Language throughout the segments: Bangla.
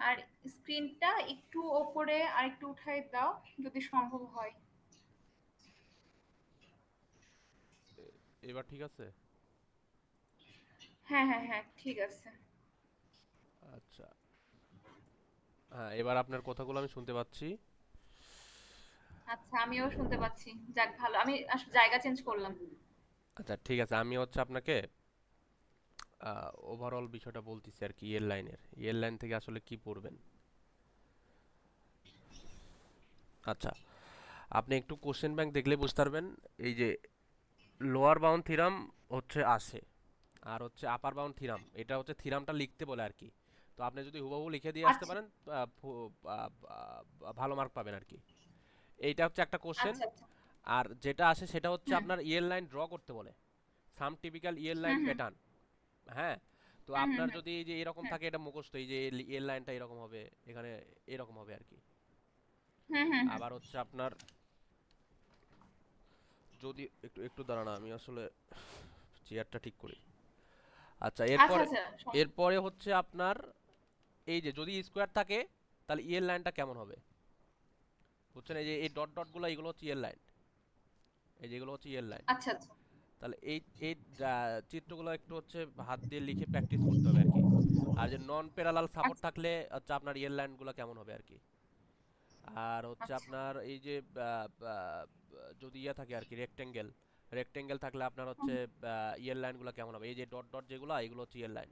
আর স্ক্রিনটা একটু ওপরে আর একটু উঠাই দাও যদি সম্ভব হয়। এবার ঠিক আছে? হ্যাঁ হ্যাঁ হ্যাঁ, ঠিক আছে। আচ্ছা, হ্যাঁ এবার আপনার কথাগুলো আমি শুনতে পাচ্ছি। আচ্ছা, আমিও শুনতে পাচ্ছি। যাক ভালো, আমি আসলে জায়গা চেঞ্জ করলাম। আচ্ছা ঠিক আছে, আমি হচ্ছে আপনাকে ওভারঅল বিষয়টা বলতেছি আর কি। এয়ারলাইনের, এয়ারলাইন থেকে আসলে কি পড়বেন। আচ্ছা, আপনি একটু কোশ্চেন ব্যাংক দেখলে বুঝতে পারবেন। এই যে লোয়ার বাউন্ড থিরাম হচ্ছে আসে, আর হচ্ছে আপার বাউন্ড থিরাম, এটা হচ্ছে থিরামটা লিখতে বলে আর কি। তো আপনি যদি হুবহু লিখে দিয়ে আসতে আচ্ছা পারেন ভালো মার্ক পাবেন আর কি। এইটা হচ্ছে একটা কোশ্চেন। আচ্ছা আচ্ছা। আর যেটা আসে সেটা হচ্ছে হুম আপনার ইয়ের লাইন ড্র করতে বলে, সাম টিপিক্যাল ইয়ের লাইন হুম হুম প্যাটার্ন। হ্যাঁ, তো হুম হুম আপনার হুম যদি এই যে এরকম হুম থাকে, এটা মুখস্থ, এই যে ইয়ের লাইনটা এরকম হবে, এখানে এরকম হবে আর কি। হুম হুম হুম। আবার হচ্ছে আপনার যদি একটু একটু দাঁড়ান, আমি আসলে চেয়ারটা ঠিক করি। আচ্ছা, আচ্ছা এরপরে আচ্ছা, এরপরে হচ্ছে আপনার এই যে যদি স্কোয়ার থাকে তাহলে ইয়ের লাইনটা কেমন হবে, বুঝছেন? এই যে এই ডট ডট গুলো, এগুলো হচ্ছে ইয়ের লাইন, এই যেগুলো হচ্ছে ইয়ের লাইন। আচ্ছা আচ্ছা। তাহলে এই এই চিত্রগুলো একটু হচ্ছে হাত দিয়ে লিখে প্র্যাকটিস করতে হবে আর কি। আর যে নন প্যারালাল সাপোর্ট আচ্ছা থাকলে হচ্ছে আপনার ইয়ের লাইনগুলো কেমন হবে আর কি। আর হচ্ছে আচ্ছা আপনার এই যে যদি ইয়ে থাকে আর কি, রেক্টেঙ্গেল, রেক্টেঙ্গেল থাকলে আপনার হচ্ছে হুম, ইয়ের লাইনগুলো কেমন হবে, এই যে ডট ডট যেগুলো, এগুলো হচ্ছে ইয়ের লাইন।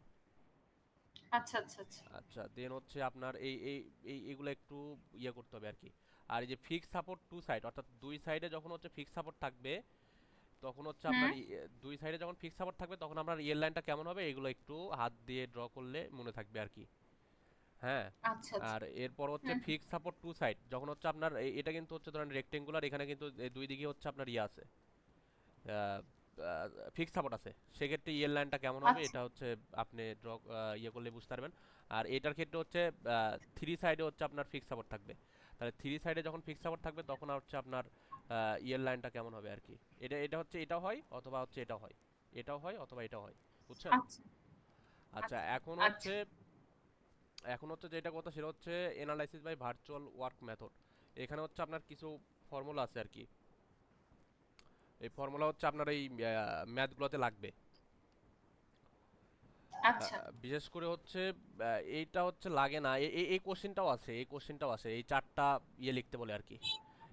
আচ্ছা আচ্ছা আচ্ছা। আচ্ছা, দেন হচ্ছে আপনার এই এই এই এগুলো একটু ইয়ে করতে হবে আর কি। আর এই যে ফিক্স সাপোর্ট টু সাইড, অর্থাৎ দুই সাইডে যখন হচ্ছে ফিক্স সাপোর্ট থাকবে, তখন হচ্ছে হুম। আপনার দুই সাইডে যখন ফিক্স সাপোর্ট থাকবে তখন আপনার ইয়ের লাইনটা কেমন হবে, এগুলো একটু হাত দিয়ে ড্র করলে মনে থাকবে আর কি। হ্যাঁ, আচ্ছা আচ্ছা। আর এরপর হচ্ছে হুম হুম। ফিক্স সাপোর্ট টু সাইড যখন হচ্ছে আপনার এটা কিন্তু হচ্ছে ধরেন রেক্টেঙ্গুলার, এখানে কিন্তু এই দুই দিকে হচ্ছে আপনার ইয়ে আছে, ফিক্স সাপোর্ট আছে, সেক্ষেত্রে ইয়ের লাইনটা কেমন হবে আচ্ছা এটা হচ্ছে আপনি ড্র ইয়ে করলে বুঝতে পারবেন। আর এটার ক্ষেত্রে হচ্ছে থ্রি সাইডে হচ্ছে আপনার ফিক্স সাপোর্ট থাকবে, তাহলে থ্রি সাইডে যখন ফিক্স সাপোর্ট থাকবে তখন হচ্ছে আপনার ইয়ের লাইনটা কেমন হবে আর কি। এটা এটা হচ্ছে এটাও হয় অথবা হচ্ছে এটাও হয়, এটাও হয় অথবা এটাও হয়, বুঝছেন? আচ্ছা আচ্ছা, আচ্ছা এখন আচ্ছা। হচ্ছে যেটা কথা সেটা হচ্ছে analysis by virtual work method. এখানে হচ্ছে আপনার কিছু ফর্মুলা আছে আর কি। এই ফর্মুলা হচ্ছে আপনার এই ম্যাথগুলোতে লাগবে। আচ্ছা বিশেষ করে হচ্ছে এইটা হচ্ছে লাগে না, এই কোশ্চেনটাও আছে, এই কোশ্চেনটাও আছে, এই চারটা ইয়ে লিখতে বলে আর কি।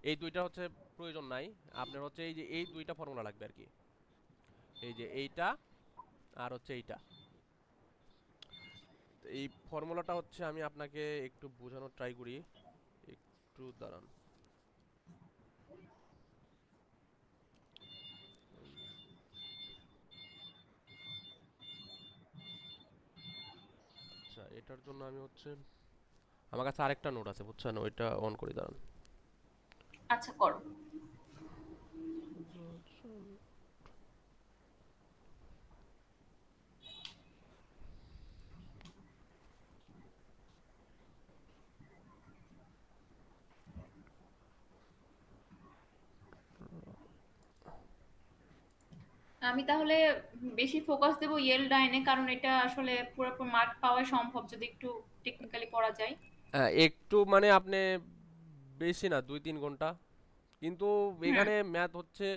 এই দুইটা হচ্ছে প্রয়োজন নাই, আপনার হচ্ছে এই যে এই দুইটা ফর্মুলা লাগবে আর কি। এই যে এইটা আর হচ্ছে এইটা। তো এই ফর্মুলাটা হচ্ছে আমি আপনাকে একটু বোঝানোর ট্রাই করি, একটু দাঁড়ান। উম, আচ্ছা, এটার জন্য আমি হচ্ছে আমার কাছে আরেকটা নোট আছে, বুঝছেন, ওইটা অন করে দাঁড়ান। আচ্ছা, করো। আমি তাহলে বেশি ফোকাস দেবো ইয়েল ডাইনে, কারণ এটা আসলে পুরোপুরি মার্ক পাওয়া সম্ভব যদি একটু টেকনিক্যালি পড়া যায়। হ্যাঁ, একটু মানে আপনি বেশি না, 2-3 ঘন্টা, কিন্তু হুম। এখানে ম্যাথ হচ্ছে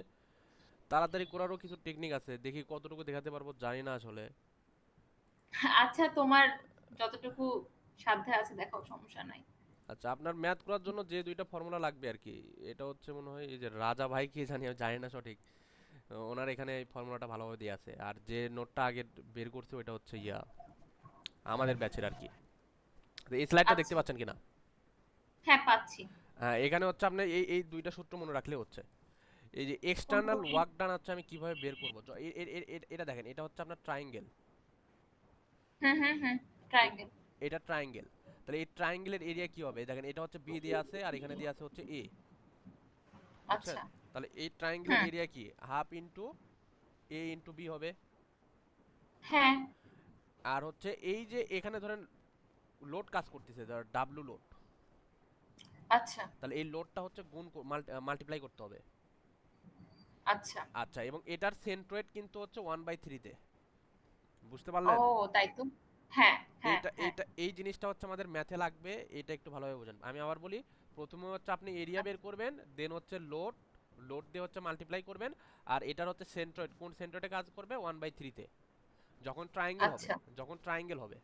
তাড়াতাড়ি করারও কিছু টেকনিক আছে, দেখি কতটুকু দেখাতে পারবো জানি না আসলে। আচ্ছা, তোমার যতটুকু সাধ্যে আছে দেখাও, সমস্যা নাই। আচ্ছা, আপনার ম্যাথ করার জন্য যে দুইটা ফর্মুলা লাগবে আর কি, এটা হচ্ছে মনে হয় এই যে রাজা ভাই, কি জানি, আমি জানি না সঠিক, ওনার এখানে এই ফর্মুলাটা ভালোভাবে দেওয়া আছে। আর যে নোটটা আগে বের করছে ওইটা হচ্ছে ইয়া আমাদের ব্যাচের আর কি। তো এই স্লাইডটা দেখতে আচ্ছা। পাচ্ছেন কিনা? হ্যাঁ, পাচ্ছি। হ্যাঁ, এখানে হচ্ছে আপনি এই এই দুইটা সূত্র মনে রাখলে হচ্ছে এই যে কোন এক্সটার্নাল কোনটি? ওয়ার্ক ডান হচ্ছে আমি কিভাবে বের করবো। এটা দেখেন, এটা হচ্ছে আপনার ট্রায়াঙ্গেল, হুম হুম হুম। ট্রায়াঙ্গেল। এটা ট্রায়াঙ্গেল। তাহলে এই ট্রায়াঙ্গেলের এরিয়া কি হবে, দেখেন এটা হচ্ছে বি দিয়ে আছে আর এখানে দিয়ে আছে হচ্ছে এ, বুঝছেন? আচ্ছা। তাহলে এই ট্রায়াঙ্গেলের হুম। এরিয়া কি, হাফ ইন্টু এ ইন্টু বি হবে। হ্যাঁ। আর হচ্ছে এই যে এখানে ধরেন লোড কাজ করতেছে, ধর ডাব্লু লোড, আচ্ছা তাহলে এই লোডটা হচ্ছে গুণ মাল্টিপ্লাই করতে হবে। আচ্ছা। আচ্ছা, এবং এটার সেন্ট্রয়েড কিন্তু হচ্ছে 1/3-তে, বুঝতে ও, পারলেন? তাই তো। হ্যাঁ, হ্যাঁ, এইটা হ্যাঁ। এইটা এই জিনিসটা হচ্ছে আমাদের ম্যাথে লাগবে, এটা একটু ভালোভাবে বোঝেন। আমি আবার বলি, প্রথমে হচ্ছে আপনি এরিয়া বের আচ্ছা, করবেন, দেন হচ্ছে লোড, লোড দিয়ে হচ্ছে মাল্টিপ্লাই করবেন, আর এটার হচ্ছে সেন্ট্রয়েড, কোন সেন্ট্রয়েডে কাজ করবে 1/3 তে, যখন ট্রায়াঙ্গেল হবে, আচ্ছা, যখন ট্রায়াঙ্গেল হবে।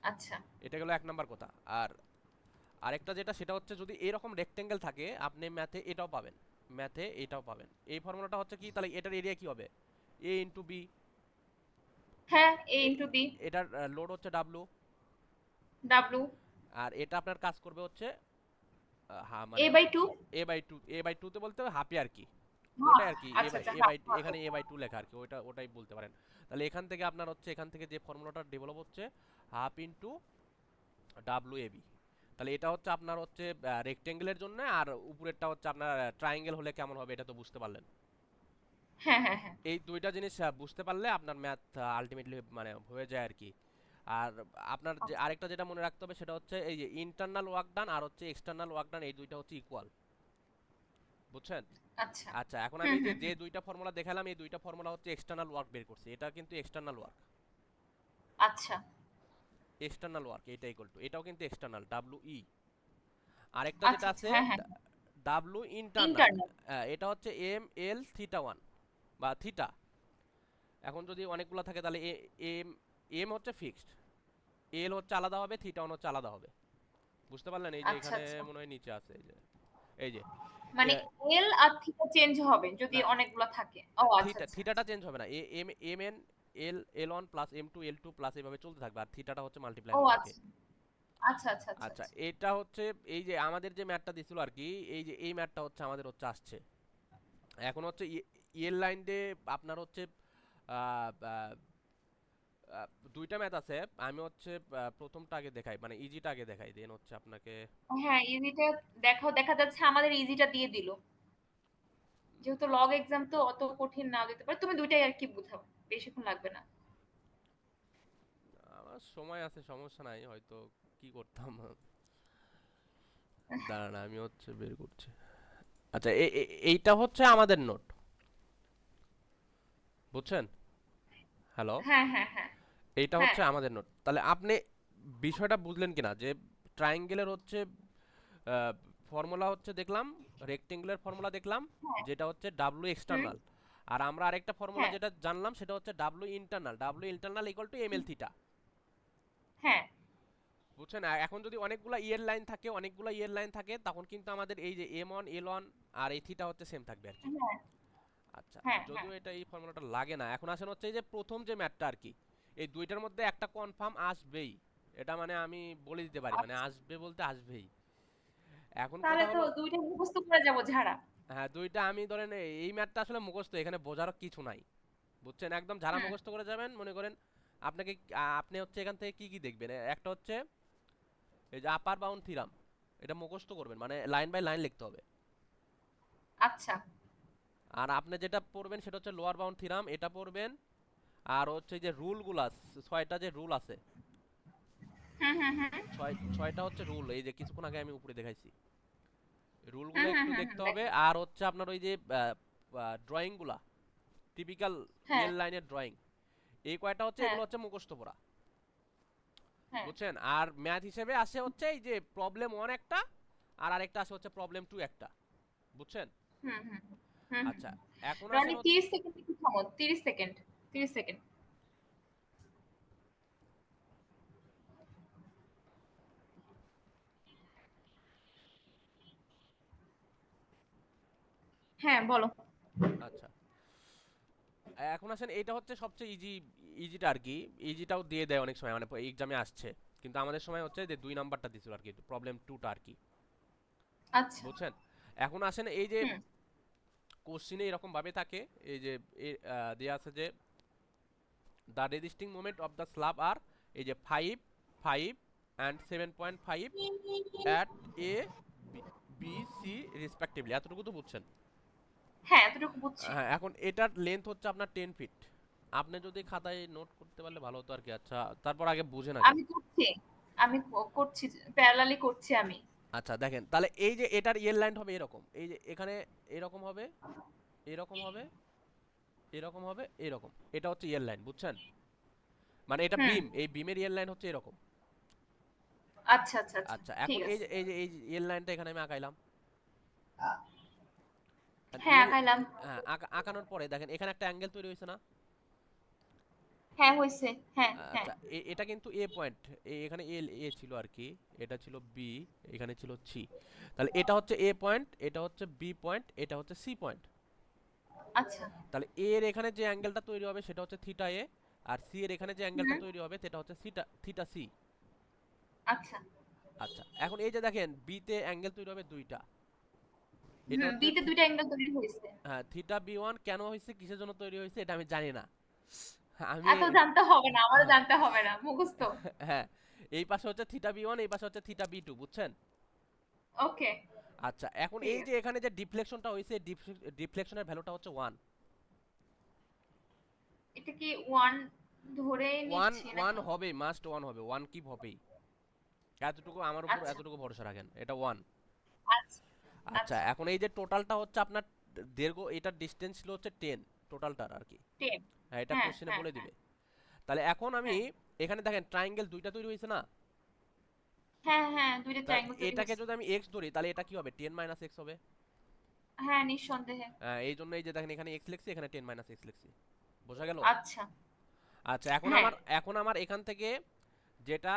আচ্ছা, এটা গেল এক নাম্বার কথা। আর আরেকটা যেটা, সেটা হচ্ছে যদি এরকম রেক্টেঙ্গেল থাকে আপনি ম্যাথে এটাও পাবেন, ম্যাথে এটাও পাবেন। এই ফর্মুলাটা হচ্ছে কি, তাহলে এটার এরিয়া কি হবে, এ ইন্টু বি। হ্যাঁ, a ইন্টু বি, এটার লোড হচ্ছে ডাব্লু, ডাব্লু, আর এটা আপনার কাজ করবে হচ্ছে হ্যাঁ a মানে বাই টু। A/2, A/2 তে বলতে হবে হাফই আর কি, হ্যাঁ, ওটাই আর কি, আচ্ছা, আচ্ছা, এখানে A/2 লেখা আর কি, ওটাই বলতে পারেন। তাহলে এখান থেকে আপনার হচ্ছে, এখান থেকে যে ফর্মুলাটা ডেভেলপ হচ্ছে, হাফ ইন্টু WAB। তাহলে এটা হচ্ছে আপনার হচ্ছে রেক্টেঙ্গেলের জন্য, আর উপরেরটা হচ্ছে আপনার ট্রায়াঙ্গেল হলে কেমন হবে, এটা তো বুঝতে পারলেন। হ্যাঁ, হ্যাঁ, হ্যাঁ। এই দুইটা জিনিস বুঝতে পারলে আপনার ম্যাথ আলটিমেটলি মানে হয়ে যায় আর কি। আর আপনার যে আচ্ছা, আরেকটা যেটা মনে রাখতে হবে সেটা হচ্ছে এই যে ইন্টারনাল ওয়ার্ক ডান আর হচ্ছে এক্সটার্নাল ওয়ার্ক ডান, এই দুইটা হচ্ছে ইকুয়াল, বুঝছেন? আচ্ছা। আচ্ছা, এখন আমি হুম, এই যে হুম, যে হুম। দুইটা ফর্মুলা দেখালাম, এই দুইটা ফর্মুলা হচ্ছে এক্সটার্নাল ওয়ার্ক বের করছি, এটা কিন্তু এক্সটার্নাল ওয়ার্ক, আচ্ছা, এক্সটার্নাল ওয়ার্ক এটা ইকুয়াল টু, এটাও কিন্তু এক্সটার্নাল WE। আরেকটা যেটা আচ্ছা, আচ্ছা। আছে হ্যাঁ, হ্যাঁ। W internal, internal. এটা হচ্ছে ML θ1 বা থিটা। এখন যদি অনেকগুলো থাকে তাহলে এম এম হচ্ছে ফিক্সড, এল হচ্ছে আলাদা হবে, থিটা1 হচ্ছে আলাদা হবে। বুঝতে পারলেন? এই যে আচ্ছা, এখানে আচ্ছা। মনে হয় নিচে আছে, এই যে মানে এ- এল আর থিটা চেঞ্জ হবে যদি না, অনেকগুলা থাকে। ও আচ্ছা, আচ্ছা, থিটাটা আচ্ছা। চেঞ্জ হবে না, M N L1 plus M2 L2 plus এইভাবে চলতে থাকবে, আর থিটাটা হচ্ছে মাল্টিপ্লাই ও হবে আর কি। আচ্ছা। আচ্ছা, আচ্ছা, আচ্ছা, আচ্ছা, আচ্ছা। এটা হচ্ছে এই যে আমাদের যে ম্যাথটা দিছিল আর কি, এই যে এই ম্যাথটা হচ্ছে আমাদের হচ্ছে আসছে। এখন হচ্ছে ইয়ের লাইন দিয়ে আপনার হচ্ছে আহ, আহ, আহ, দুইটা ম্যাথ আছে। আমি হচ্ছে প্রথমটা আগে দেখাই, মানে ইজিটা আগে দেখাই, দেন হচ্ছে আপনাকে। হ্যাঁ, ইজিটা দেখাও, দেখা যাচ্ছে আমাদের ইজিটা দিয়ে দিল। যেহেতু লগ এক্সাম তো অত কঠিন নাও দিতে পারে। তুমি ২ টাই আরকি বুঝাও। বেশিক্ষণ লাগবে না। আমার সময় আছে, সমস্যা নাই, হয়তো কি করতাম। দাঁড়ান আমি হচ্ছে বের করছি। আচ্ছা, এইটা হচ্ছে আমাদের নোট, বুঝছেন? হ্যালো, হ্যাঁ, হ্যাঁ, হ্যাঁ। এইটা হ্যাঁ, হচ্ছে আমাদের নোট। তাহলে আপনি বিষয়টা বুঝলেন কিনা, যে ট্রায়াঙ্গেলের হচ্ছে ফর্মুলা হচ্ছে দেখলাম, রেক্টেঙ্গুলার ফর্মুলা দেখলাম, হ্যাঁ। যেটা হচ্ছে ডাব্লু হুম, এক্সটার্নাল। আর আমরা আরেকটা ফর্মুলা হ্যাঁ, যেটা জানলাম সেটা হচ্ছে W internal equal to ML theta. হ্যাঁ। বুঝছেন? এখন যদি অনেকগুলা ইয়ের লাইন থাকে তখন কিন্তু আমাদের এই যে M1 L1 আর এই থিটা হচ্ছে সেম থাকবে আর কি। হ্যাঁ, আচ্ছা, হ্যাঁ, হ্যাঁ। যদিও এটা এই ফর্মুলাটা লাগে না। এখন আসেন হচ্ছে এই যে প্রথম যে ম্যাথটা আর কি, এই দুইটার মধ্যে একটা কনফার্ম আসবেই, এটা মানে আমি বলে দিতে পারি, মানে আচ্ছা। আসবে বলতে আসবেই। এখন তাহলে কথা তো হলো, ২ টা মুখস্থ করে যাবো ঝাড়া। হ্যাঁ দুইটা আমি ধরেন এই ম্যাথটা আসলে মুখস্থ, এখানে বোঝার কিছু নাই, বুঝছেন? একদম যারা হুম, মুখস্থ করে যাবেন, মনে করেন আপনাকে আপনি হচ্ছে এখান থেকে কি কি দেখবেন, একটা হচ্ছে এই যে আপার বাউন্ড থিরাম, এটা মুখস্থ করবেন, মানে লাইন বাই লাইন লিখতে হবে। আচ্ছা। আর আপনি যেটা পড়বেন সেটা হচ্ছে লোয়ার বাউন্ড থিরাম, এটা পড়বেন। আর হচ্ছে যে রুলগুলো আছে, ছয়টা যে রুল আছে, হুম, হুম, হুম। ছয়টা হচ্ছে রুল, এই যে কিছুক্ষণ আগে আমি উপরে দেখাইছি, রুলগুলো হুম, হুম, একটু হুম, হুম। দেখতে হবে। দেখো। আর হচ্ছে আপনার ওই যে ড্রয়িংগুলা, টিপিক্যাল হ্যাঁ, রিয়েল লাইনের ড্রয়িং, এই কয়টা হচ্ছে, হ্যাঁ, এগুলো হচ্ছে মুখস্থ পড়া, হ্যাঁ। বুঝছেন? আর ম্যাথ হিসেবে আসে হচ্ছে এই যে প্রবলেম 1 একটা, আর আরেকটা আসে হচ্ছে প্রবলেম 2 একটা, বুঝছেন? হুম, হুম, হুম, হুম, আচ্ছা, হুম। এখন রনি আসেন ৩০ সেকেন্ড একটু থামো। ৩০ সেকেন্ড। ৩০ সেকেন্ড। হ্যাঁ, বলো। আচ্ছা, এখন আসেন এটা হচ্ছে সবচেয়ে ইজিটা আর কি, ইজিটাও দিয়ে দেয় অনেক সময়, মানে এক্সামে আসছে, কিন্তু আমাদের সময় হচ্ছে যে 2 নাম্বারটা দিছিল আর কি, প্রবলেম 2টা আর কি, আচ্ছা। বুঝছেন? এখন আসেন এই যে হুম, কোশ্চিনে এরকম ভাবে থাকে, এই যে দেয়া আছে যে the resisting moment of the slab আর এই যে 5 and 7.5 at A B C respectively, এতটুকু তো বুঝছেন? হ্যাঁ, এতটুকু বুঝছি। হ্যাঁ, এখন এটার লেন্থ হচ্ছে আপনার 10 ফিট। আপনি যদি খাতায় নোট করতে পারলে ভালো হতো আর কি। আচ্ছা, তারপর আগে বুঝেন আগে। আমি করছি। আমি করছি, প্যারালালি করছি আমি। আচ্ছা দেখেন, তাহলে এই যে এটার ইয়ের লাইন হবে এরকম, এই যে এখানে এরকম হবে, এরকম হবে, এরকম হবে, এরকম, এটা হচ্ছে ইয়ের লাইন, বুঝছেন? মানে এটা হুম। বিম, এই বিমের এর লাইন হচ্ছে এরকম। আচ্ছা আচ্ছা আচ্ছা, আচ্ছা ঠিক এখন এই আছে। যে এই যে এর লাইনটা এখানে আমি আঁকাইলাম। আর হ্যাঁ, এল, আঁকাইলাম। হ্যাঁ আঁকানোর পরে দেখেন এখানে একটা অ্যাঙ্গেল তৈরি হয়েছে না? হ্যাঁ, হইছে। হ্যাঁ, হ্যাঁ। আচ্ছা এটা কিন্তু এ পয়েন্ট, এখানে এল এ ছিল আর কি, এটা ছিল বি, এখানে ছিল সি। তাহলে এটা হচ্ছে এ পয়েন্ট, এটা হচ্ছে বি পয়েন্ট, এটা হচ্ছে সি পয়েন্ট। আচ্ছা। তাহলে এর এখানে যে অ্যাঙ্গেলটা তৈরি হবে সেটা হচ্ছে থিটা এ, আর সি এর এখানে যে অ্যাঙ্গেলটা হুম। তৈরি হবে সেটা হচ্ছে থিটা থিটা সি। আচ্ছা। আচ্ছা এখন এই যে দেখেন বি তে অ্যাঙ্গেল তৈরি হবে দুইটা, এটা হুম, হচ্ছে বি তে ২ টা অ্যাঙ্গেল তৈরি হইছে। হ্যাঁ থিটা বি ওয়ান কেন হয়েছে, কিসের জন্য তৈরি হয়েছে এটা আমি জানি না। আমি এত জানতে হবে না, আমারও হ্যাঁ জানতে হবে না। মুখস্থ। হ্যাঁ, এই পাশে হচ্ছে থিটা বি ওয়ান, এই পাশে হচ্ছে থিটা বি টু, বুঝছেন? ওকে, আচ্ছা এখন ঠিক এই যে আছে। এখানে যে ডিফ্লেকশনটা হয়েছে, ডিফ্লেকশনের ভ্যালুটা হচ্ছে ওয়ান। এটা কি 1 ধরে ওয়ান নিচ্ছি ওয়ান নাকি? হবে, মাস্ট ওয়ান হবে, ওয়ান কি হবেই, এতটুকু আমার উপর আচ্ছা, এতটুকু ভরসা রাখেন, এটা ওয়ান। আচ্ছা, আচ্ছা আচ্ছা। এখন এই যে টোটালটা হচ্ছে আপনার দৈর্ঘ্য, এটার ডিসটেন্স ছিল হচ্ছে 10 টোটালটার আর কি। 10। হ্যাঁ এটা হ্যাঁ, কোশ্চেনে হ্যাঁ, বলে হ্যাঁ, দিবে। তাহলে এখন আমি হ্যাঁ। এখানে দেখেন ট্রায়াঙ্গেল দুইটা তৈরি হয়েছে না? হ্যাঁ, হ্যাঁ, ২ টা তাহলে ট্রায়াঙ্গেল তৈরি এটাকে হইছে। যদি আমি এক্স ধরি তাহলে এটা কি হবে, 10 মাইনাস এক্স হবে। হ্যাঁ, নিঃসন্দেহে। এই জন্য এই যে দেখেন এখানে এক্স লিখছি, এখানে 10 মাইনাস এক্স লিখছি, বোঝা গেল? আচ্ছা। আচ্ছা হ্যাঁ, এখন আমার এখান থেকে যেটা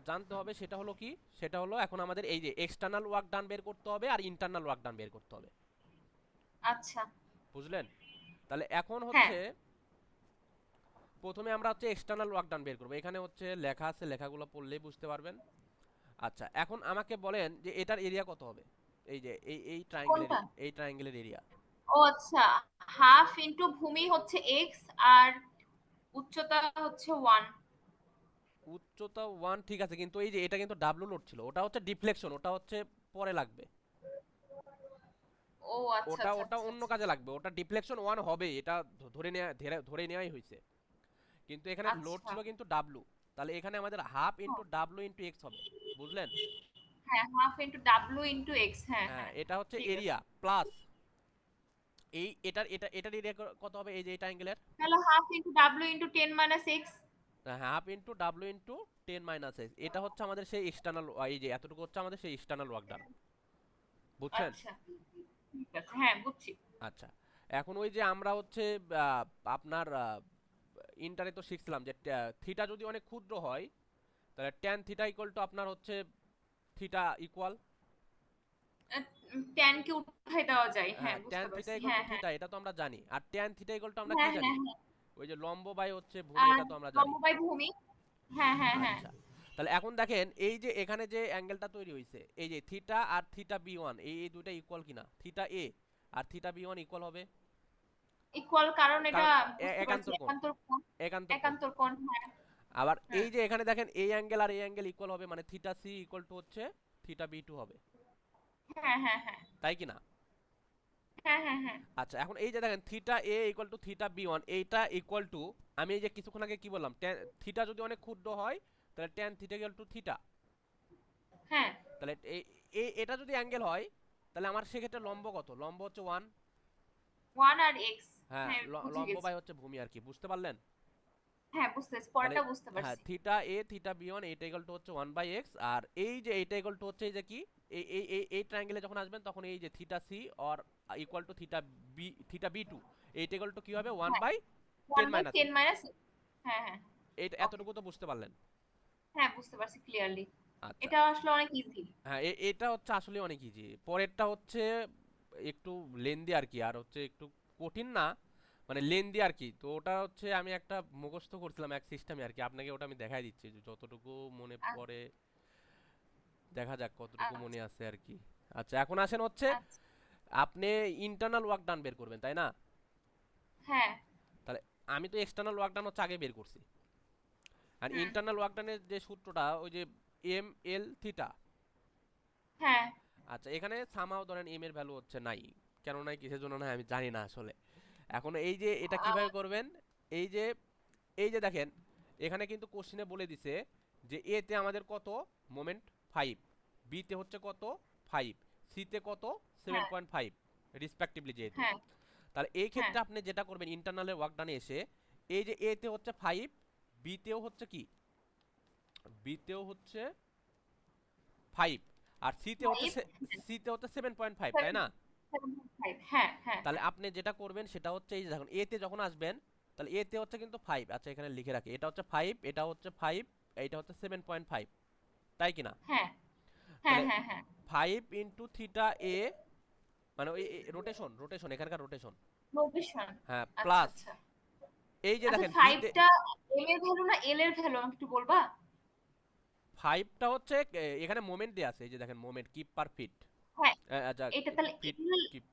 জানতে হবে সেটা হলো কি, সেটা হলো এখন আমাদের এই যে এক্সটার্নাল ওয়ার্ক ডান বের করতে হবে আর ইন্টারনাল ওয়ার্ক ডান বের করতে হবে, আচ্ছা। বুঝলেন? তাহলে এখন হ্যাঁ, হচ্ছে প্রথমে আমরা হচ্ছে এক্সটার্নাল ওয়ার্ক ডান বের করবো, এখানে হচ্ছে লেখা আছে, লেখাগুলো পড়লেই বুঝতে পারবেন। আচ্ছা এখন আমাকে বলেন যে এটার এরিয়া কত হবে, এই যে কোনটা? এই ট্রায়াঙ্গেলের এরিয়া। ও আচ্ছা, হাফ ইনটু ভূমি হচ্ছে এক্স আর উচ্চতা হচ্ছে 1। উচ্চতা ওয়ান ঠিক আছে, কিন্তু এই যে এটা কিন্তু ডাব্লু লোড ছিল, ওটা হচ্ছে ডিফ্লেকশন, ওটা হচ্ছে পরে লাগবে। ও আচ্ছা, ওটা আচ্ছা, ওটা আচ্ছা, অন্য আচ্ছা। কাজে লাগবে, ওটা ডিফ্লেকশন ওয়ান হবে, এটা ধরে নেওয়াই হয়েছে। কিন্তু এখানে লোড আচ্ছা। ছিল কিন্তু ডাব্লু, তাহলে এখানে আমাদের হাফ ইন্টু হুম, ডাব্লু ইন্টু এক্স হবে, বুঝলেন? হ্যাঁ, half into W into x. হ্যাঁ, হ্যাঁ হ্যাঁ। এটা হচ্ছে ঠিক এরিয়া আছে। প্লাস এই এটার এরিয়া কত হবে, এই যে এটা অ্যাঙ্গেলের তাহলে half into W into 10 minus x. Half into W into 10 minus x, এটা হচ্ছে আমাদের সেই এক্সটার্নাল, এই যে এতটুকু হচ্ছে আমাদের সেই এক্সটার্নাল ওয়ার্ক ডান, বুঝছেন? আচ্ছা, ঠিক আছে। হ্যাঁ, বুঝছি। আচ্ছা এখন ওই যে আমরা হচ্ছে আপনার ইন্টারে তো শিখছিলাম যে থিটা যদি অনেক ক্ষুদ্র হয় তাহলে ট্যান থিটা ইকুয়াল টু আপনার হচ্ছে থিটা ইকুয়াল, ট্যান কে উঠাই দেওয়া যায়। হ্যাঁ হ্যাঁ, বুঝতে ট্যান থিটা পারছি। ইকুয়াল টু হ্যাঁ, হ্যাঁ। থিটা, এটা তো আমরা জানি। আর ট্যান থিটা ইকুয়াল টু আমরা কি হ্যাঁ, জানি, হ্যাঁ, হ্যাঁ। ওই যে লম্ব বাই হচ্ছে ভূমি, আর এটা তো আমরা জানি। লম্ব বাই ভূমি। হ্যাঁ, হ্যাঁ, হ্যাঁ। আচ্ছা তাহলে এখন দেখেন এই যে এখানে যে অ্যাঙ্গেলটা তৈরি হয়েছে, এই যে থিটা আর থিটা বি ওয়ান, এই দুইটা ইকুয়াল কিনা, থিটা এ আর থিটা বি ওয়ান ইকুয়াল হবে, ইকুয়াল, কারণ এটা কারণ বুঝতে পারছি একান্তর কোণ, একান্তর কোণ। একান্তর কোণ। একান্তর কোণ। হ্যাঁ, আবার হ্যাঁ। এই যে এখানে দেখেন এই অ্যাঙ্গেল আর এই অ্যাঙ্গেল ইকুয়াল হবে, মানে থিটা সি ইকুয়াল টু হচ্ছে থিটা বি টু হবে, হ্যাঁ, হ্যাঁ, হ্যাঁ। তাই কি না? হ্যাঁ, হ্যাঁ, হ্যাঁ। আচ্ছা এখন এই যে দেখেন theta A equal to theta B one, এইটা ইকুয়াল টু, আমি এই যে কিছুক্ষণ আগে কি বললাম, থিটা যদি অনেক ক্ষুদ্র হয় তাহলে tan theta equal to theta, হ্যাঁ, তাহলে এটা যদি অ্যাঙ্গেল হয় তাহলে আমার সেক্ষেত্রে লম্ব কত, লম্ব হচ্ছে ওয়ান। 1 আর এক্স। হ্যাঁ হ্যাঁ, বুঝে লম্ব গেছি। বাই হচ্ছে ভূমি আর কি, বুঝতে পারলেন? হ্যাঁ, বুঝতে পারছি। তাহলে পরেরটা বুঝতে হ্যাঁ পারছি। থিটা এ থিটা বি ওয়ান এইটা ইকুয়াল টু হচ্ছে ওয়ান বাই এক্স, আর এই যে এইটা ইকুয়াল টু হচ্ছে এই যে কি, এই ট্রায়াঙ্গেলে যখন আসবেন তখন এই যে theta C or equal to theta B two, এইটা ইকুয়াল টু কি হবে, ওয়ান হ্যাঁ, by 1 ten by minus 10 x. Minus x. হ্যাঁ, হ্যাঁ। এইটা ওকে। এতটুকু তো বুঝতে পারলেন? হ্যাঁ, বুঝতে পারছি ক্লিয়ারলি। আচ্ছা এটা আসলে অনেক ইজি। হ্যাঁ এটা হচ্ছে আসলে অনেক ইজি, পরেরটা হচ্ছে একটু লেন্দি আর কি, আর হচ্ছে একটু কঠিন না, মানে লেন্দি আর কি। তো ওটা হচ্ছে আমি একটা মুখস্থ করছিলাম এক সিস্টেমে আর কি, আপনাকে ওটা আমি দেখাই দিচ্ছি যে যতটুকু মনে পড়ে, দেখা যাক কতটুকু মনে আচ্ছা, আছে আর কি। আচ্ছা এখন আসেন হচ্ছে আচ্ছা। আপনি ইন্টারনাল ওয়ার্ক ডান বের করবেন তাই না? হ্যাঁ। তাহলে আমি তো এক্সটার্নাল ওয়ার্ক ডান হচ্ছে আগে বের করছি, আর হুম। ইন্টারনাল ওয়ার্ক ডানের যে সূত্রটা ওই যে এম এল থিটা। হ্যাঁ। আচ্ছা এখানে সামাও ধরেন এম এর ভ্যালু হচ্ছে নাই, কেন নাই কিসের জন্য নাই আমি জানি না আসলে। এখন এই যে এটা কিভাবে করবেন, এই যে দেখেন এখানে কিন্তু কোশ্চেনে বলে দিছে যে এ তে আমাদের কত মোমেন্ট 5, বি তে হচ্ছে কত 5, সি তে কত হ্যাঁ, 7.5 রেসপেক্টিভলি যেহেতু। হ্যাঁ, তাহলে এই হ্যাঁ। ক্ষেত্রে আপনি যেটা করবেন ইন্টারনালের ওয়ার্ক ডানে এসে এই যে এ তে হচ্ছে 5, বি তেও হচ্ছে কি, বি তেও হচ্ছে 5, আর সি তে হচ্ছে 5 সি তে হচ্ছে 7.5, তাই 7 না? 7.5 হ্যাঁ হ্যাঁ তাহলে হ্যাঁ আপনি যেটা করবেন সেটা হচ্ছে এই যে দেখুন এ তে যখন আসবেন, তাহলে এ তে হচ্ছে কিন্তু 5, আচ্ছা এখানে লিখে রাখি, এটা হচ্ছে 5, এটা হচ্ছে 5, এইটা হচ্ছে 7.5, তাই কি না? হ্যাঁ হ্যাঁ তাহলে হ্যাঁ হ্যাঁ 5 ইনটু থিটা এ, মানে ওই রোটেশন, রোটেশন এখানকার রোটেশন, লোকেশন হ্যাঁ, আচ্ছা প্লাস আচ্ছা এই যে আচ্ছা দেখেন বি 5 তে টা এম এর ভ্যালু না এল এর ভ্যালু আমাকে একটু বলবা 5টা হচ্ছে এখানে মোমেন্ট দেয়া আছে, এই যে দেখেন মোমেন্ট কিপ পার ফিট, হ্যাঁ আচ্ছা এটা তাহলে ফিট এল কিপ,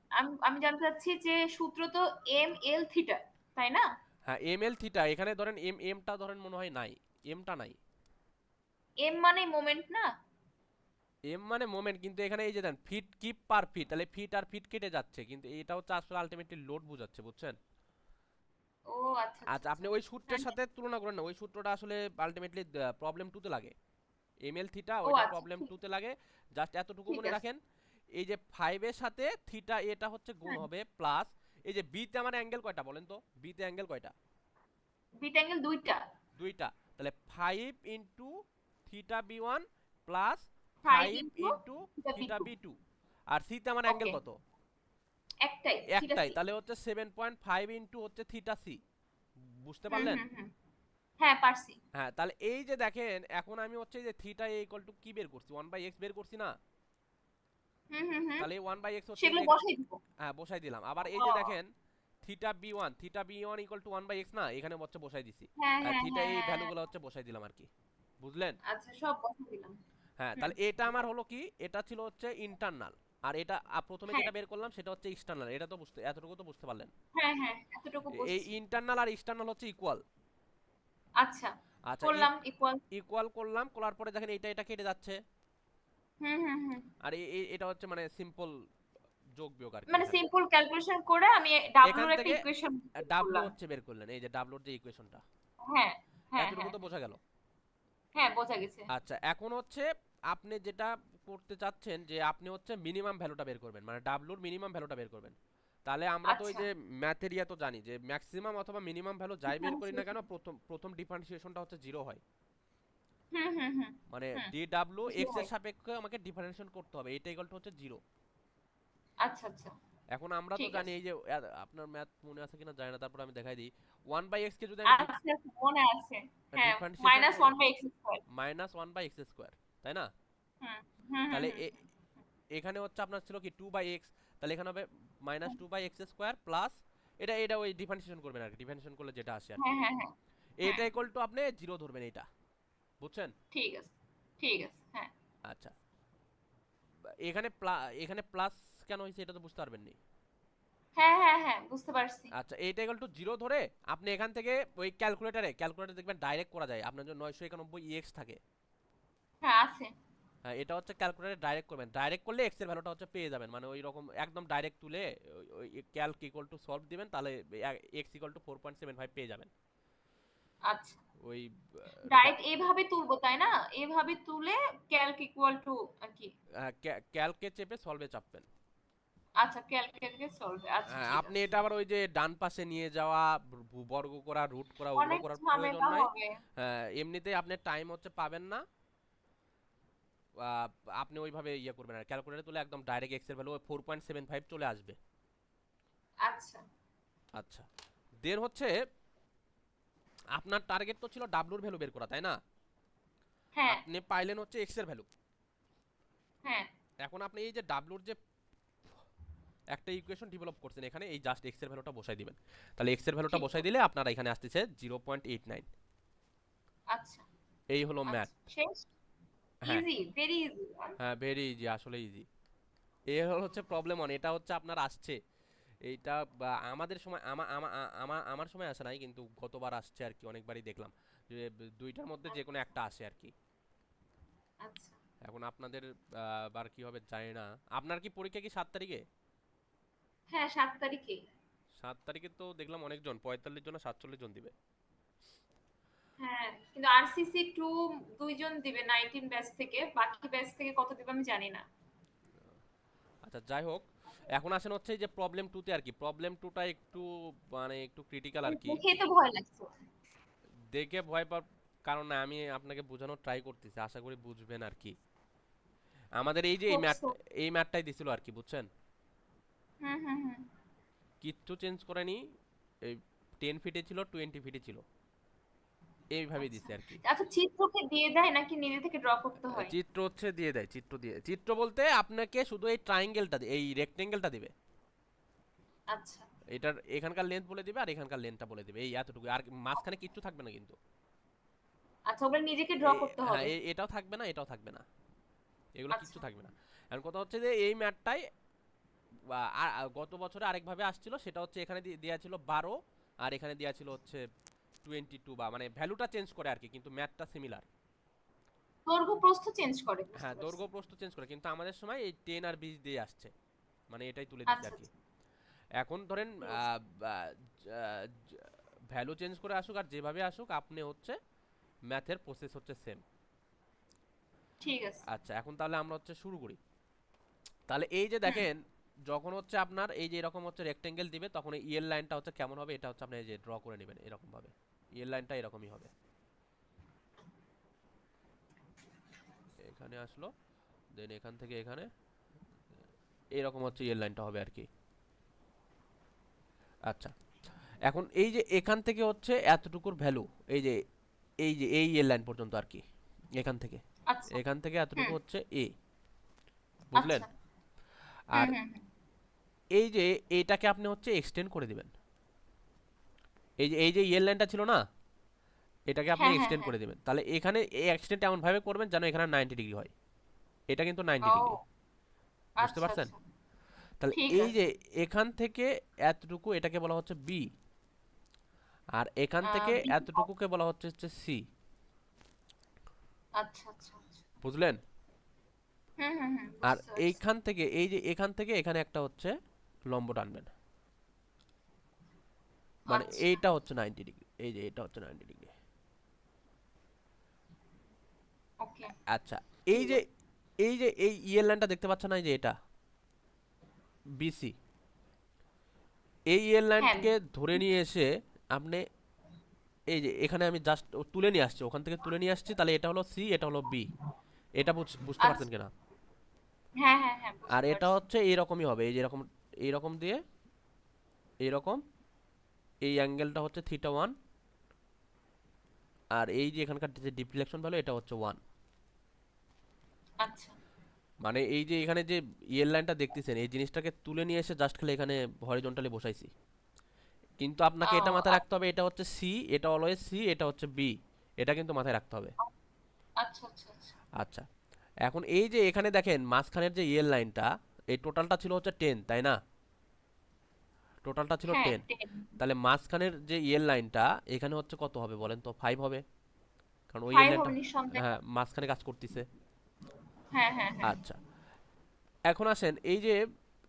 আমি জানতে চাচ্ছি যে সূত্র তো এম এল থিটা তাই না হ্যাঁ এম এল থিটা, এখানে ধরেন এমটা ধরেন মনে হয় নাই, এমটা নাই, এম মানে মোমেন্ট না এম মানে মোমেন্ট, কিন্তু এখানে এই যে দেন ফিট কিপ পার ফিট, তাহলে ফিট আর ফিট কেটে যাচ্ছে, কিন্তু এটা হচ্ছে আসলে আলটিমেটলি লোড বোঝাচ্ছে, বুঝছেন? ও আচ্ছা আচ্ছা আচ্ছা আচ্ছা আপনি ওই হ্যাঁ সূত্রের হ্যাঁ সাথে তুলনা করেন না, ওই সূত্রটা আসলে আলটিমেটলি প্রবলেম 2 তে লাগে, এম এল থিটা ও ওইটা আচ্ছা প্রবলেম ঠিক 2 তে লাগে, জাস্ট এতটুকু ঠিক মনে আছে রাখেন, এই যে 5 এর সাথে থিটা এটা হচ্ছে গুণ হ্যাঁ হবে প্লাস, এই যে বি তে আমার অ্যাঙ্গেল কয়টা বলেন তো, বি তে অ্যাঙ্গেল কয়টা? বিট অ্যাঙ্গেল দুইটা দুইটা, তাহলে 5 into theta B one plus 5 5 into into theta B theta two B two, আর সি তে আমার অ্যাঙ্গেল ওকে কত? একটাই থিটা একটাই, সি তাহলে হচ্ছে 7.5 ইনটু হচ্ছে থিটা সি, বুঝতে হুম পারলেন? হুম হুম হ্যাঁ পারছি হ্যাঁ, তাহলে এই যে দেখেন এখন আমি হচ্ছে এই যে থিটা এ ইকুয়াল টু কি বের করছি, 1/x বের করছি না? হুম হুম হুম তাহলে এই 1/x হচ্ছে এই সেগুলো যে বসাই দিব হ্যাঁ বসাই দিলাম, আবার এই যে ও দেখেন theta B one equal to 1/x না, এখানে হচ্ছে বসাই দিছি, হ্যাঁ হ্যাঁ থিটা হ্যাঁ এই হ্যাঁ হ্যাঁ ভ্যালুগুলো হচ্ছে বসাই দিলাম আর কি, বুঝলেন? আচ্ছা সব বসাই দিলাম হ্যাঁ, হুম তাহলে এটা আমার হলো কি, এটা ছিল হচ্ছে ইন্টারনাল, আর এটা প্রথমে হ্যাঁ যেটা বের করলাম সেটা হচ্ছে এক্সটার্নাল, এটা তো বুঝতে, এতটুকু তো বুঝতে পারলেন? হ্যাঁ হ্যাঁ এতটুকু এই বুঝছি ইন্টারনাল আর এক্সটার্নাল হচ্ছে ইকুয়াল, আচ্ছা আচ্ছা করলাম ইকুয়াল ইকুয়াল করলাম, করার পরে দেখেন এটা এটা কেটে যাচ্ছে, হুম হুম হুম আর এটা হচ্ছে মানে সিম্পল যোগ বিয়োগ আর কি মানে এখানে, সিম্পল ক্যালকুলেশন করে আমি এখান ডাব্লুর একটা থেকে ইকুয়েশন ডাব্লু করলাম হচ্ছে বের করলেন, এই যে ডাব্লুর যে ইকুয়েশনটা, হ্যাঁ হ্যাঁ এতটুকু হ্যাঁ তো বোঝা গেল। হ্যাঁ বোঝা গেছে আচ্ছা এখন হচ্ছে আপনি যেটা করতে চাচ্ছেন যে আপনি হচ্ছে মিনিমাম ভ্যালুটা বের করবেন, মানে ডাব্লুর মিনিমাম ভ্যালুটা বের করবেন, তাহলে আমরা তো ওই আচ্ছা যে ম্যাথের ইয়া তো জানি যে ম্যাক্সিমাম অথবা মিনিমাম ভ্যালু যাই বের করি না কেন, ডিফারেন্সিয়েশন প্রথম প্রথম ডিফারেন্সিয়েশনটা হচ্ছে জিরো হয়, হুম হুম হুম মানে হুম ডি ডাব্লু জিরো এক্স এর হয় সাপেক্ষে আমাকে ডিফারেন্সিয়েশন করতে হবে, এটা ইকুয়াল টু হচ্ছে জিরো। আচ্ছা আচ্ছা এখন আমরা তো ঠিক জানি আছে এই যে আপনার ম্যাথ মনে আছে কিনা জানি না, তারপর আমি দেখাই দিই, 1/x কে যদি আমি আচ্ছা আচ্ছা, মনে আছে হ্যাঁ ডিফারেন্সিয়েশন মাইনাস করি, one by x square -1/x², তাই না? হুম হুম হুম তাহলে হুম এখানে হচ্ছে আপনার ছিল কি 2/x, তাহলে এখানে হবে -2/x² প্লাস এটা এটা ওই ডিফারেন্সিয়েশন করবেন আর কি, ডিফারেন্সিয়েশন করলে যেটা আসে আর কি, হ্যাঁ হ্যাঁ হ্যাঁ হ্যাঁ এটা ইকুয়াল টু আপনি জিরো ধরবেন এইটা, বুঝছেন? ঠিক আছে ঠিক আছে হ্যাঁ আচ্ছা, এখানে এখানে প্লাস কেন হয়েছে এটা তো বুঝতে পারবেন নি। হ্যাঁ হ্যাঁ হ্যাঁ বুঝতে পারছি আচ্ছা এইটা ইকুয়াল টু জিরো ধরে আপনি এখান থেকে ওই ক্যালকুলেটর দেখবেন ডাইরেক্ট করা যায়, আপনার জন্য 991 থাকে, হ্যাঁ আছে হ্যাঁ এটা হচ্ছে ক্যালকুলেটর ডাইরেক্ট করবেন, ডাইরেক্ট করলে এক্স এর ভ্যালুটা হচ্ছে পেয়ে যাবেন, মানে ওই রকম একদম ডাইরেক্ট তুলে ওই ক্যালক ইকুয়াল টু সলভ দিবেন, তাহলে এক্স ইকুয়াল টু 4.75 পেয়ে যাবেন, আচ্ছা ওই ডাইরেক্ট এইভাবে তুলবো তাই না এইভাবে তুলে ক্যালক ইকুয়াল টু কি ক্যালকে চেপে সলভে চাপবেন। আচ্ছা ক্যালকুলেটর সলভ আচ্ছা হ্যাঁ, ঠিক আপনি আছে এটা আবার ওই যে ডান পাশে নিয়ে যাওয়া, বর্গ করা, রুট করা, ওগুলো অনেক করার প্রয়োজন ঝামেলা নাই, হবে এমনিতেই আপনি টাইম হচ্ছে পাবেন না, আহ, আপনি ওইভাবে ইয়ে করবেন আর ক্যালকুলেটর তুলে একদম ডাইরেক্ট এক্স এর ভ্যালু 4.75 চলে আসবে। আচ্ছা আচ্ছা দেন হচ্ছে আপনার টার্গেট তো ছিল ডাব্লুর ভ্যালু বের করা, তাই না? হ্যাঁ আপনি পাইলেন হচ্ছে এক্স এর ভ্যালু, হ্যাঁ এখন আপনি এই যে ডাব্লুর যে একটা ইকুয়েশন ডেভেলপ করছেন, এখানে এই জাস্ট এক্স এর ভ্যালুটা বসাই দিবেন, তাহলে এক্স এর ভ্যালুটা ঠিক বসাই দিলে আপনার এখানে আসতেছে 0.89, আচ্ছা এই হলো ম্যাথ। আচ্ছা শেষ হ্যাঁ ইজি ভেরি ইজি হ্যাঁ ভেরি ইজি, আসলে ইজি, এ হচ্ছে প্রবলেম অন, এটা হচ্ছে আপনার আসছে, এইটা আমাদের সময় আমার সময় আসে নাই, কিন্তু গতবার আসছে আর কি, অনেকবারই দেখলাম যে দুইটার মধ্যে যে কোনো একটা আসে আর কি। আচ্ছা এখন আপনাদের বার কি হবে জানি না, আপনার কি পরীক্ষা কি 7 তারিখে? হ্যাঁ 7 তারিখে 7 তারিখে তো দেখলাম অনেকজন 45 জন 47 জন দিবে। হ্যাঁ কিন্তু আরসিসি 2 দুইজন দিবে 19 ব্যাচ থেকে বাকি ব্যাচ থেকে কত দিবে আমি জানি না আচ্ছা যাই হোক, এখন আসেন হচ্ছে এই যে প্রবলেম 2 তে আর কি, প্রবলেম 2টা একটু মানে একটু ক্রিটিক্যাল আর কি। দেখেই তো ভয় লাগছে। দেখে ভয় পাওয়ার কারণ না, আমি আপনাকে বোঝানোর ট্রাই করতেছি, আশা করি বুঝবেন আর কি। আমাদের এই যে এই হোপ ম্যাট, সো। এই ম্যাটটাই দিছিল আর কি, বুঝছেন? হুম হুম হুম। কিচ্ছু চেঞ্জ করেনি, এই 10 ফিটে ছিল, 20 ফিটে ছিল, এইভাবেই আচ্ছা দিছে আর কি। আচ্ছা, চিত্রকে দিয়ে দেয় নাকি নিজে থেকে ড্র করতে হয়? চিত্র হচ্ছে দিয়ে দেয়, চিত্র দিয়ে, চিত্র বলতে আপনাকে শুধু এই ট্রায়াঙ্গেলটা, এই রেক্টেঙ্গেলটা দিবে। আচ্ছা এটার এখানকার লেন্থ বলে দিবে আর এখানকার লেন্থটা বলে দিবে, এই এতটুকু, আর মাঝখানে কিচ্ছু থাকবে না কিন্তু। আচ্ছা, ওগুলো নিজেকে ড্র করতে হ্যাঁ, হবে। এটাও থাকবে না, এটাও থাকবে না, এগুলো কিচ্ছু আচ্ছা থাকবে না। এখন কথা হচ্ছে যে এই ম্যাটটাই গত বছরে আরেকভাবে আসছিল, সেটা হচ্ছে এখানে দেওয়া ছিল 12 আর এখানে দেওয়া ছিল হচ্ছে 22, বা মানে ভ্যালুটা চেঞ্জ করে আর কি, কিন্তু ম্যাথটা সিমিলার। দৈর্ঘ্য প্রস্থ চেঞ্জ করে, বুঝতে হ্যাঁ, পারছি। দৈর্ঘ্য প্রস্থ চেঞ্জ করে, কিন্তু আমাদের সময় এই 10 আর 20 দিয়ে আসছে, মানে এটাই তুলে দিচ্ছে আচ্ছা আর কি। আচ্ছা, এখন ধরেন ঠিক আছে। ভ্যালু চেঞ্জ করে আসুক আর যেভাবে আসুক, আপনি হচ্ছে ম্যাথের প্রসেস হচ্ছে সেম। ঠিক আছে। আচ্ছা, এখন তাহলে আমরা হচ্ছে শুরু করি। তাহলে এই যে হুম। দেখেন, যখন হচ্ছে আপনার এই যে এরকম হচ্ছে রেক্টেঙ্গেল দিবে, তখন এই ইয়ের লাইনটা হচ্ছে কেমন হবে, এটা হচ্ছে আপনি এই যে ড্র করে নেবেন এরকম ভাবে। ইয়ের লাইনটা এরকমই হবে, এখানে আসলো, দেন এখান থেকে এখানে এরকম হচ্ছে ইয়ের লাইনটা হবে আর কি। আচ্ছা, এখন এই যে এখান থেকে হচ্ছে এতটুকুর ভ্যালু, এই যে এই ইয়ের লাইন পর্যন্ত আর কি, এখান থেকে, আচ্ছা। এখান থেকে এতটুকু হুম। হচ্ছে এ, বুঝলেন? আচ্ছা। হুম আর হুম হুম। এই যে এইটাকে আপনি হচ্ছে এক্সটেন্ড করে দিবেন, এই যে ইয়ের লাইনটা ছিল না, এটাকে আপনি হ্যাঁ হ্যাঁ এক্সটেন্ড হ্যাঁ। করে দিবেন। তাহলে এখানে এই এক্সটেন্ড এমন ভাবে করবেন যেন এখানে 90 ডিগ্রি হয়, এটা কিন্তু 90 ডিগ্রি, ও বুঝতে আচ্ছা পারছেন? আচ্ছা, তাহলে ঠিক এই যে আছে। এখান থেকে এতটুকু, এটাকে বলা হচ্ছে বি, আর এখান থেকে বি। এতটুকুকে বলা হচ্ছে সি, আচ্ছা আচ্ছা আচ্ছা। বুঝলেন? হুম হুম হুম, আর বুঝতে পারছি। এইখান থেকে এই যে এখান থেকে এখানে একটা হচ্ছে লম্ব টানবেন, মানে আচ্ছা। এইটা হচ্ছে 90 ডিগ্রি, এই যে এটা হচ্ছে 90 ডিগ্রি। ওকে। আচ্ছা, এই ঠিক যে আছে। এই ইয়ের লাইনটা দেখতে পাচ্ছেন না, এই যে এটা বিসি, এই ইয়ের হ্যাঁ। লাইনকে ধরে নিয়ে এসে আপনি এই যে এখানে আমি জাস্ট তুলে নিয়ে আসছি, ওখান থেকে তুলে নিয়ে আসছি, তাহলে এটা হলো সি, এটা হলো বি। এটা বুঝতে পারছেন আচ্ছা। কিনা? হ্যাঁ হ্যাঁ হ্যাঁ, আর বুঝতে এটা পারছি। হচ্ছে এইরকমই হবে, এই যে এরকম, এইরকম দিয়ে এইরকম, এই অ্যাঙ্গেলটা হচ্ছে θ1, আর এই যে এখানকার যে ডিফ্লেকশন ভ্যালু এটা হচ্ছে 1। আচ্ছা। মানে এই যে এখানে যে ইয়ের লাইনটা দেখতেছেন, এই জিনিসটাকে তুলে নিয়ে এসে জাস্ট খালি এখানে হরিজন্টালি বসাইছি, কিন্তু আপনাকে এটা ও মাথায় রাখতে হবে, এটা হচ্ছে সি, এটা অলওয়েজ সি, এটা হচ্ছে বি, এটা কিন্তু মাথায় রাখতে হবে। আচ্ছা আচ্ছা আচ্ছা। আচ্ছা, এখন এই যে এখানে দেখেন মাঝখানের যে ইয়ের লাইনটা, এই টোটালটা ছিল হচ্ছে 10, তাই না? টোটালটা ছিল হ্যাঁ 10, 10। তাহলে মাঝখানের যে ইয়ের লাইনটা এখানে হচ্ছে কত হবে বলেন তো? 5 হবে, কারণ ওই ইয়ের 5 লাইনটা, হবে নিঃসন্দেহে। হ্যাঁ, মাঝখানে কাজ করতেছে। হ্যাঁ হ্যাঁ হ্যাঁ। আচ্ছা, এখন আসেন এই যে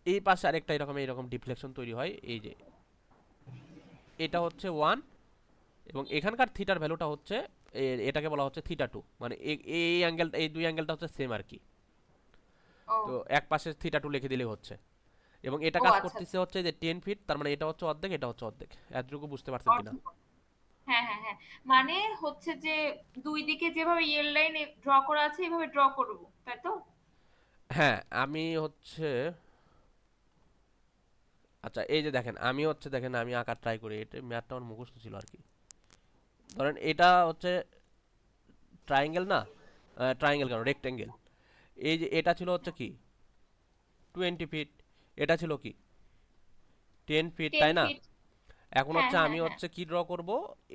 এই পাশে আরেকটা এরকম এইরকম ডিফ্লেকশন তৈরি হয়, এই যে এটা হচ্ছে 1, এবং এখানকার থিটার ভ্যালুটা হচ্ছে এটাকে বলা হচ্ছে θ2, মানে এই অ্যাঙ্গেলটা, এই দুই অ্যাঙ্গেলটা হচ্ছে সেম আর কি। ও। তো এক পাশে θ2 লিখে দিলেই হচ্ছে, এবং এটা ও কাজ আচ্ছা করতেছে আচ্ছা। হচ্ছে যে 10 ফিট, তার মানে এটা হচ্ছে অর্ধেক, এটা হচ্ছে অর্ধেক, এতটুকু বুঝতে পারছেন কিনা? অর্ধেক। হ্যাঁ হ্যাঁ হ্যাঁ। মানে হচ্ছে যে দুই দিকে যেভাবে ইয়ের লাইন ড্র করা আছে এভাবে ড্র করব, তাই তো? হ্যাঁ, আমি হচ্ছে, আচ্ছা এই যে দেখেন, আমি হচ্ছে দেখেন আমি আঁকার ট্রাই করি, এটা ম্যাথটা আমার মুখস্থ ছিল আর কি। ধরেন এটা হচ্ছে ট্রায়াঙ্গেল না, ট্রায়াঙ্গেল কেন, রেক্টেঙ্গেল। এই যে এটা ছিল হচ্ছে কি 20 ফিট, এটা ছিল কি 10 ফিট, 10 তাই না? ফিট। এখন হ্যাঁ হচ্ছে হ্যাঁ আমি হ্যাঁ। হচ্ছে কি ড্র করব,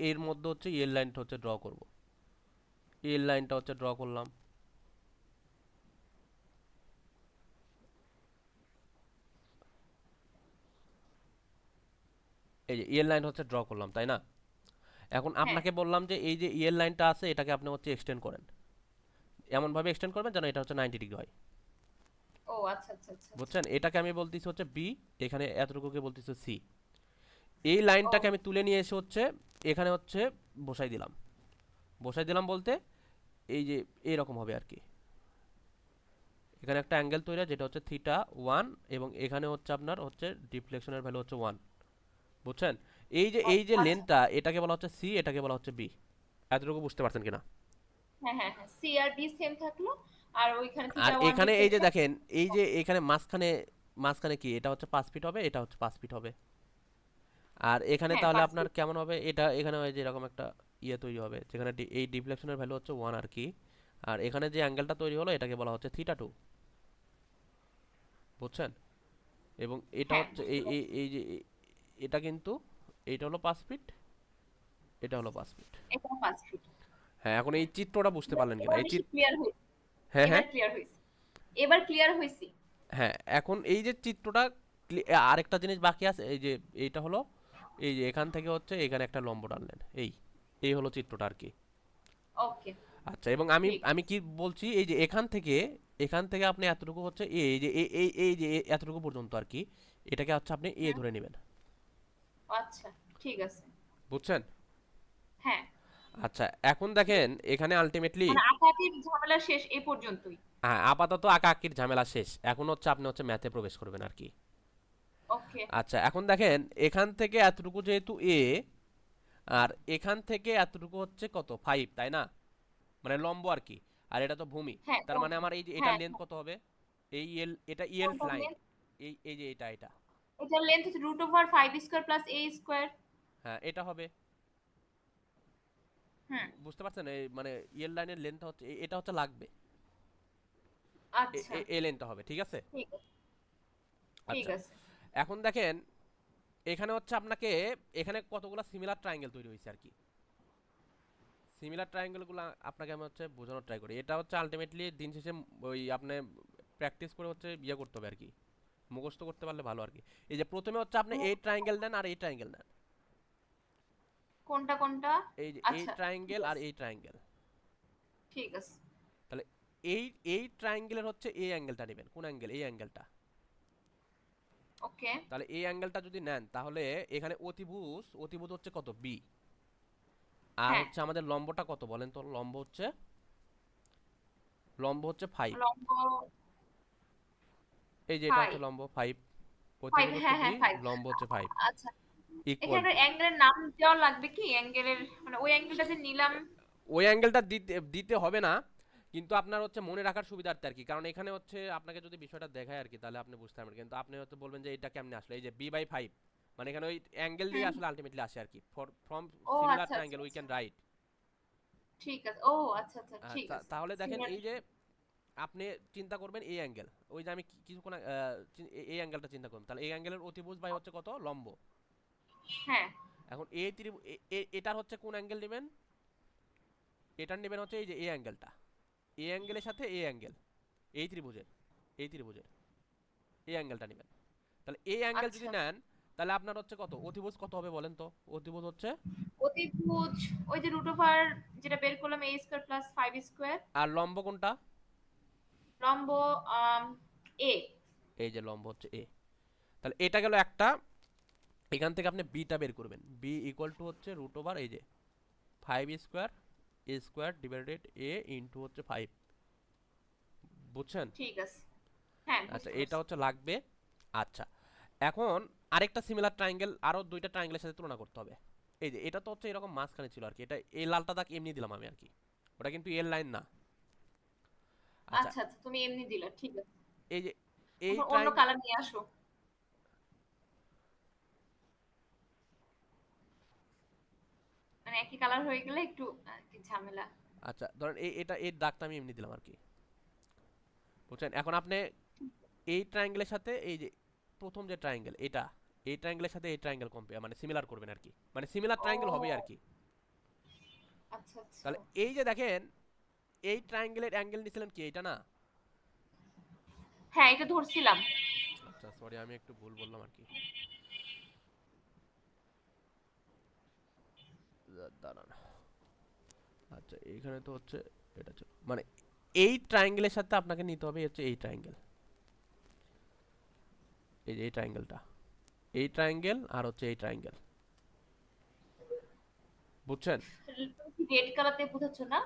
এর মধ্যে হচ্ছে এর লাইনটা হচ্ছে ড্র করব, এর লাইনটা হচ্ছে ড্র করলাম, এই যে এর লাইন হচ্ছে ড্র করলাম, তাই না? এখন হ্যাঁ। আপনাকে বললাম যে এই যে এর লাইনটা আছে এটাকে আপনি হচ্ছে এক্সটেন্ড করেন, এমন ভাবে এক্সটেন্ড করবেন যেন এটা হচ্ছে 90 ডিগ্রি হয়, ও আচ্ছা আচ্ছা আচ্ছা আচ্ছা। বুঝছেন? এটাকে আমি বলতেছি হচ্ছে বি, এখানে এতটুকুকে বলতেছি সি। এই ও। লাইনটাকে আমি তুলে নিয়ে এসে হচ্ছে এখানে হচ্ছে বসাই দিলাম, বসাই দিলাম বলতে এই যে এরকম হবে আর কি, এখানে একটা অ্যাঙ্গেল তৈরি হয় যেটা হচ্ছে থিটা 1, এবং এখানে হচ্ছে আপনার হচ্ছে ডিফ্লেকশনের ভ্যালু হচ্ছে 1। বুঝছেন? এই যে আচ্ছা, লেন্থটা, এটাকে বলা হচ্ছে সি, এটাকে বলা হচ্ছে বি। এতটুকু বুঝতে পারছেন কিনা? হ্যাঁ হ্যাঁ হ্যাঁ, সি আর বি সেম থাকলো, আর ওইখানে আর থিটা ওয়ান এখানে এই যে ডিফ্লেকশন। দেখেন, এই যে এখানে মাঝখানে, মাঝখানে কি এটা হচ্ছে 5 ফিট হবে, এটা হচ্ছে 5 ফিট হবে। আর এখানে হ্যাঁ তাহলে 5 ফিট। আপনার কেমন হবে, এটা এখানে ওই যে এরকম একটা ইয়ে তৈরি হবে যেখানে এই ডিফ্লেকশনের ভ্যালু হচ্ছে 1 আর কি। আর এখানে যে অ্যাঙ্গেলটা তৈরি হলো এটাকে বলা হচ্ছে থিটা 2। বুঝছেন? এবং এটা হ্যাঁ হচ্ছে বুঝতে এই এই পারছি। এই যে এটা কিন্তু, এইটা হলো 5 ফিট, এটা হলো 5 ফিট। এখানে 5 ফিট। হ্যাঁ, এখন এই চিত্রটা বুঝতে পারলেন কিনা এবার এই বেশি চিত্র? ক্লিয়ার হয়েছে। হ্যাঁ, এবার হ্যাঁ, ক্লিয়ার হয়েছে। এবার ক্লিয়ার হয়েছি। হ্যাঁ। এখন এই যে চিত্রটা আরেকটা জিনিস বাকি আছে, এই যে এইটা হলো, এই যে এখান থেকে হচ্ছে এখানে একটা লম্ব টানলেন, এই এই হলো চিত্রটা আর কি। ওকে, আচ্ছা, এবং আমি ঠিক আমি আছে। কি বলছি, এই যে এখান থেকে আপনি এতটুকু হচ্ছে এই যে এই যে এতটুকু পর্যন্ত আর কি, এটাকে হচ্ছে আপনি এ হুম, ধরে নেবেন। আচ্ছা, ঠিক আছে। বুঝছেন? হ্যাঁ, আচ্ছা, এখন দেখেন এখানে আলটিমেটলি, মানে আঁকাআঁকির ঝামেলা শেষ এই পর্যন্তই। হ্যাঁ, আপাতত আঁকাআঁকির ঝামেলা শেষ, এখন হচ্ছে আপনি হচ্ছে ম্যাথে প্রবেশ করবেন আর কি। ওকে। আচ্ছা, এখন দেখেন এখান থেকে এতটুকু যেহেতু এ, আর এখান থেকে এতটুকু হচ্ছে কত 5, তাই না? মানে লম্ব আর কি। আর এটা তো ভূমি। হ্যাঁ তার মানে আমার এই যে এটার হ্যাঁ লেন্থ হ্যাঁ। কত হবে? এই এল, এটা এল কোনটার লাইন, লেন্থ? এই যে এটা। এটার লেন্থ হচ্ছে √5 স্কয়ার প্লাস a স্কয়ার। হ্যাঁ, এটা হবে। হুম। বুঝতে পারছেন? এই মানে এল লাইনের লেন্থ হচ্ছে এটা হচ্ছে লাগবে, আচ্ছা, এই লেন্থটা হবে, ঠিক আছে? ঠিক আছে। ঠিক আচ্ছা, আছে। এখন দেখেন এখানে হচ্ছে আপনাকে, এখানে কতগুলো সিমিলার ট্রায়াঙ্গেল তৈরি হয়েছে আর কি। সিমিলার ট্রায়াঙ্গেলগুলো আপনাকে আমি হচ্ছে বোঝানোর ট্রাই করি। এটা হচ্ছে আলটিমেটলি দিন শেষে ওই আপনি প্র্যাকটিস করে হচ্ছে ইয়ে করতে হবে আর কি, মুখস্থ করতে পারলে ভালো আর কি। এই যে প্রথমে হচ্ছে আপনি এই ট্রায়াঙ্গেল নেন আর এই ট্রায়াঙ্গেল নেন, কোনটা কোনটা? এই যে এই আচ্ছা, ঠিক ট্রায়াঙ্গেল আর আছে। এই ট্রায়াঙ্গেল। ঠিক আছে। তাহলে এই এই ট্রায়াঙ্গেলের হচ্ছে এই অ্যাঙ্গেলটা নেবেন, কোন অ্যাঙ্গেল? এই অ্যাঙ্গেলটা। ওকে। তাহলে এই অ্যাঙ্গেলটা যদি নেন তাহলে এখানে অতিভুজ হচ্ছে কত? বি। আর হ্যাঁ, হচ্ছে আমাদের লম্বটা কত বলেন তো? লম্ব হচ্ছে 5। লম্ব এই যে এটা হচ্ছে 5। লম্ব 5, 5, অতিভুজ হচ্ছে হ্যাঁ বি, হ্যাঁ 5। লম্ব হচ্ছে 5, আচ্ছা, ইকুয়াল এখানে টু, অ্যাঙ্গেলের নাম দেওয়া লাগবে কি? অ্যাঙ্গেলের মানে ওই অ্যাঙ্গেলটা যে নিলাম। ওই অ্যাঙ্গেলটা দিতে দিতে হবে না, কিন্তু আপনার হচ্ছে মনে রাখার সুবিধার্থে আর কি। কারণ এখানে হচ্ছে আপনাকে যদি বিষয়টা দেখায় আর কি, তাহলে আপনি বুঝতে পারবেন। কিন্তু আপনি হয়তো বলবেন যে এটা কেমনে আসলে, এই যে b/5, মানে এখানে ওই অ্যাঙ্গেল দিয়ে হুম। আসলে আলটিমেটলি আসে আর কি। ফ্রম ও সিমিলার আচ্ছা আচ্ছা ট্রায়াঙ্গেল উই আচ্ছা, ক্যান রাইট। ঠিক আছে। ও আচ্ছা আচ্ছা, ঠিক আছে। তাহলে দেখেন সিমিলার। এই যে আপনি চিন্তা করবেন এই অ্যাঙ্গেল, ওই যে আমি কিছুক্ষণ এই অ্যাঙ্গেলটা চিন্তা করুন, তাহলে এই অ্যাঙ্গেলের অতিভুজ বাই হচ্ছে কত? লম্ব। হ্যাঁ। এখন এই এটার হচ্ছে কোন অ্যাঙ্গেল নেবেন? এটার নেবেন হচ্ছে এই যে এই অ্যাঙ্গেলটা, এই অ্যাঙ্গেলের সাথে এই অ্যাঙ্গেল, এই ত্রিভুজের, এই ত্রিভুজের এই অ্যাঙ্গেলটা নেবেন। তাহলে এই অ্যাঙ্গেল যদি আচ্ছা, নেন তাহলে আপনার হচ্ছে কত অতিভুজ কত হবে বলেন তো? অতিভুজ হচ্ছে, অতিভুজ ওই যে √, যেটা বের করলাম a স্কয়ার প্লাস 5 স্কয়ার। আর লম্ব কোনটা? লম্ব এ। এই যে লম্ব হচ্ছে এ। তাহলে এটা গেল একটা। এখান থেকে আপনি বিটা বের করবেন, বি ইকুয়াল টু হচ্ছে √, এই যে 5 স্কোয়ার এ স্কোয়ার ডিভাইডেড এ ইন্টু হচ্ছে 5। বুঝছেন? ঠিক আছে। হ্যাঁ, আচ্ছা, বুঝতে এটা পারছি। হচ্ছে লাগবে। আচ্ছা, এখন আরেকটা সিমিলার ট্রায়াঙ্গেল, আরো দুইটা ট্রায়াঙ্গেলের সাথে তুলনা করতে হবে। এই যে এটা তো হচ্ছে এরকম মাঝখানে ছিল আর কি, এটা এই লালটা দাগ এমনি দিলাম আমি আর কি, ওটা কিন্তু এর লাইন না। আচ্ছা, আচ্ছা আচ্ছা, তুমি এমনি দিলা, ঠিক আছে। এই যে এই এখন অন্য ট্রায়াঙ্গেল, কালার নিয়ে আসো। মানে একই কালার হয়ে গেলে একটু কি ঝামেলা। আচ্ছা ধরেন এটা এর দাগটা আমি এমনি দিলাম আর কি। বুঝছেন? এখন আপনি এই ট্রায়াঙ্গেলের সাথে এই যে প্রথম যে ট্রায়াঙ্গেল এটা, এই ট্রায়াঙ্গেলের সাথে এই ট্রায়াঙ্গেল কম্পেয়ার মানে সিমিলার করবেন আর কি, মানে সিমিলার ট্রায়াঙ্গেল হবে আর ও কি। আচ্ছা আচ্ছা। তাহলে এই যে দেখেন এই ট্রায়াঙ্গেলের অ্যাঙ্গেল নিছিলেন কি? এটা না? হ্যাঁ, এটা ধরছিলাম। আচ্ছা, সরি আমি একটু ভুল বললাম আর কি। দাঁড়ান। আচ্ছা, এইখানে তো হচ্ছে এটা ছিল, মানে এই ট্রায়াঙ্গেলের সাথে আপনাকে নিতে হবে হচ্ছে এই ট্রায়াঙ্গেল, এই যে এই ট্রায়াঙ্গেলটা, এই ট্রায়াঙ্গেল আর হচ্ছে এই ট্রায়াঙ্গেল। বুঝছেন? তুমি কি রেড কালারতে বোঝাচ্ছ না?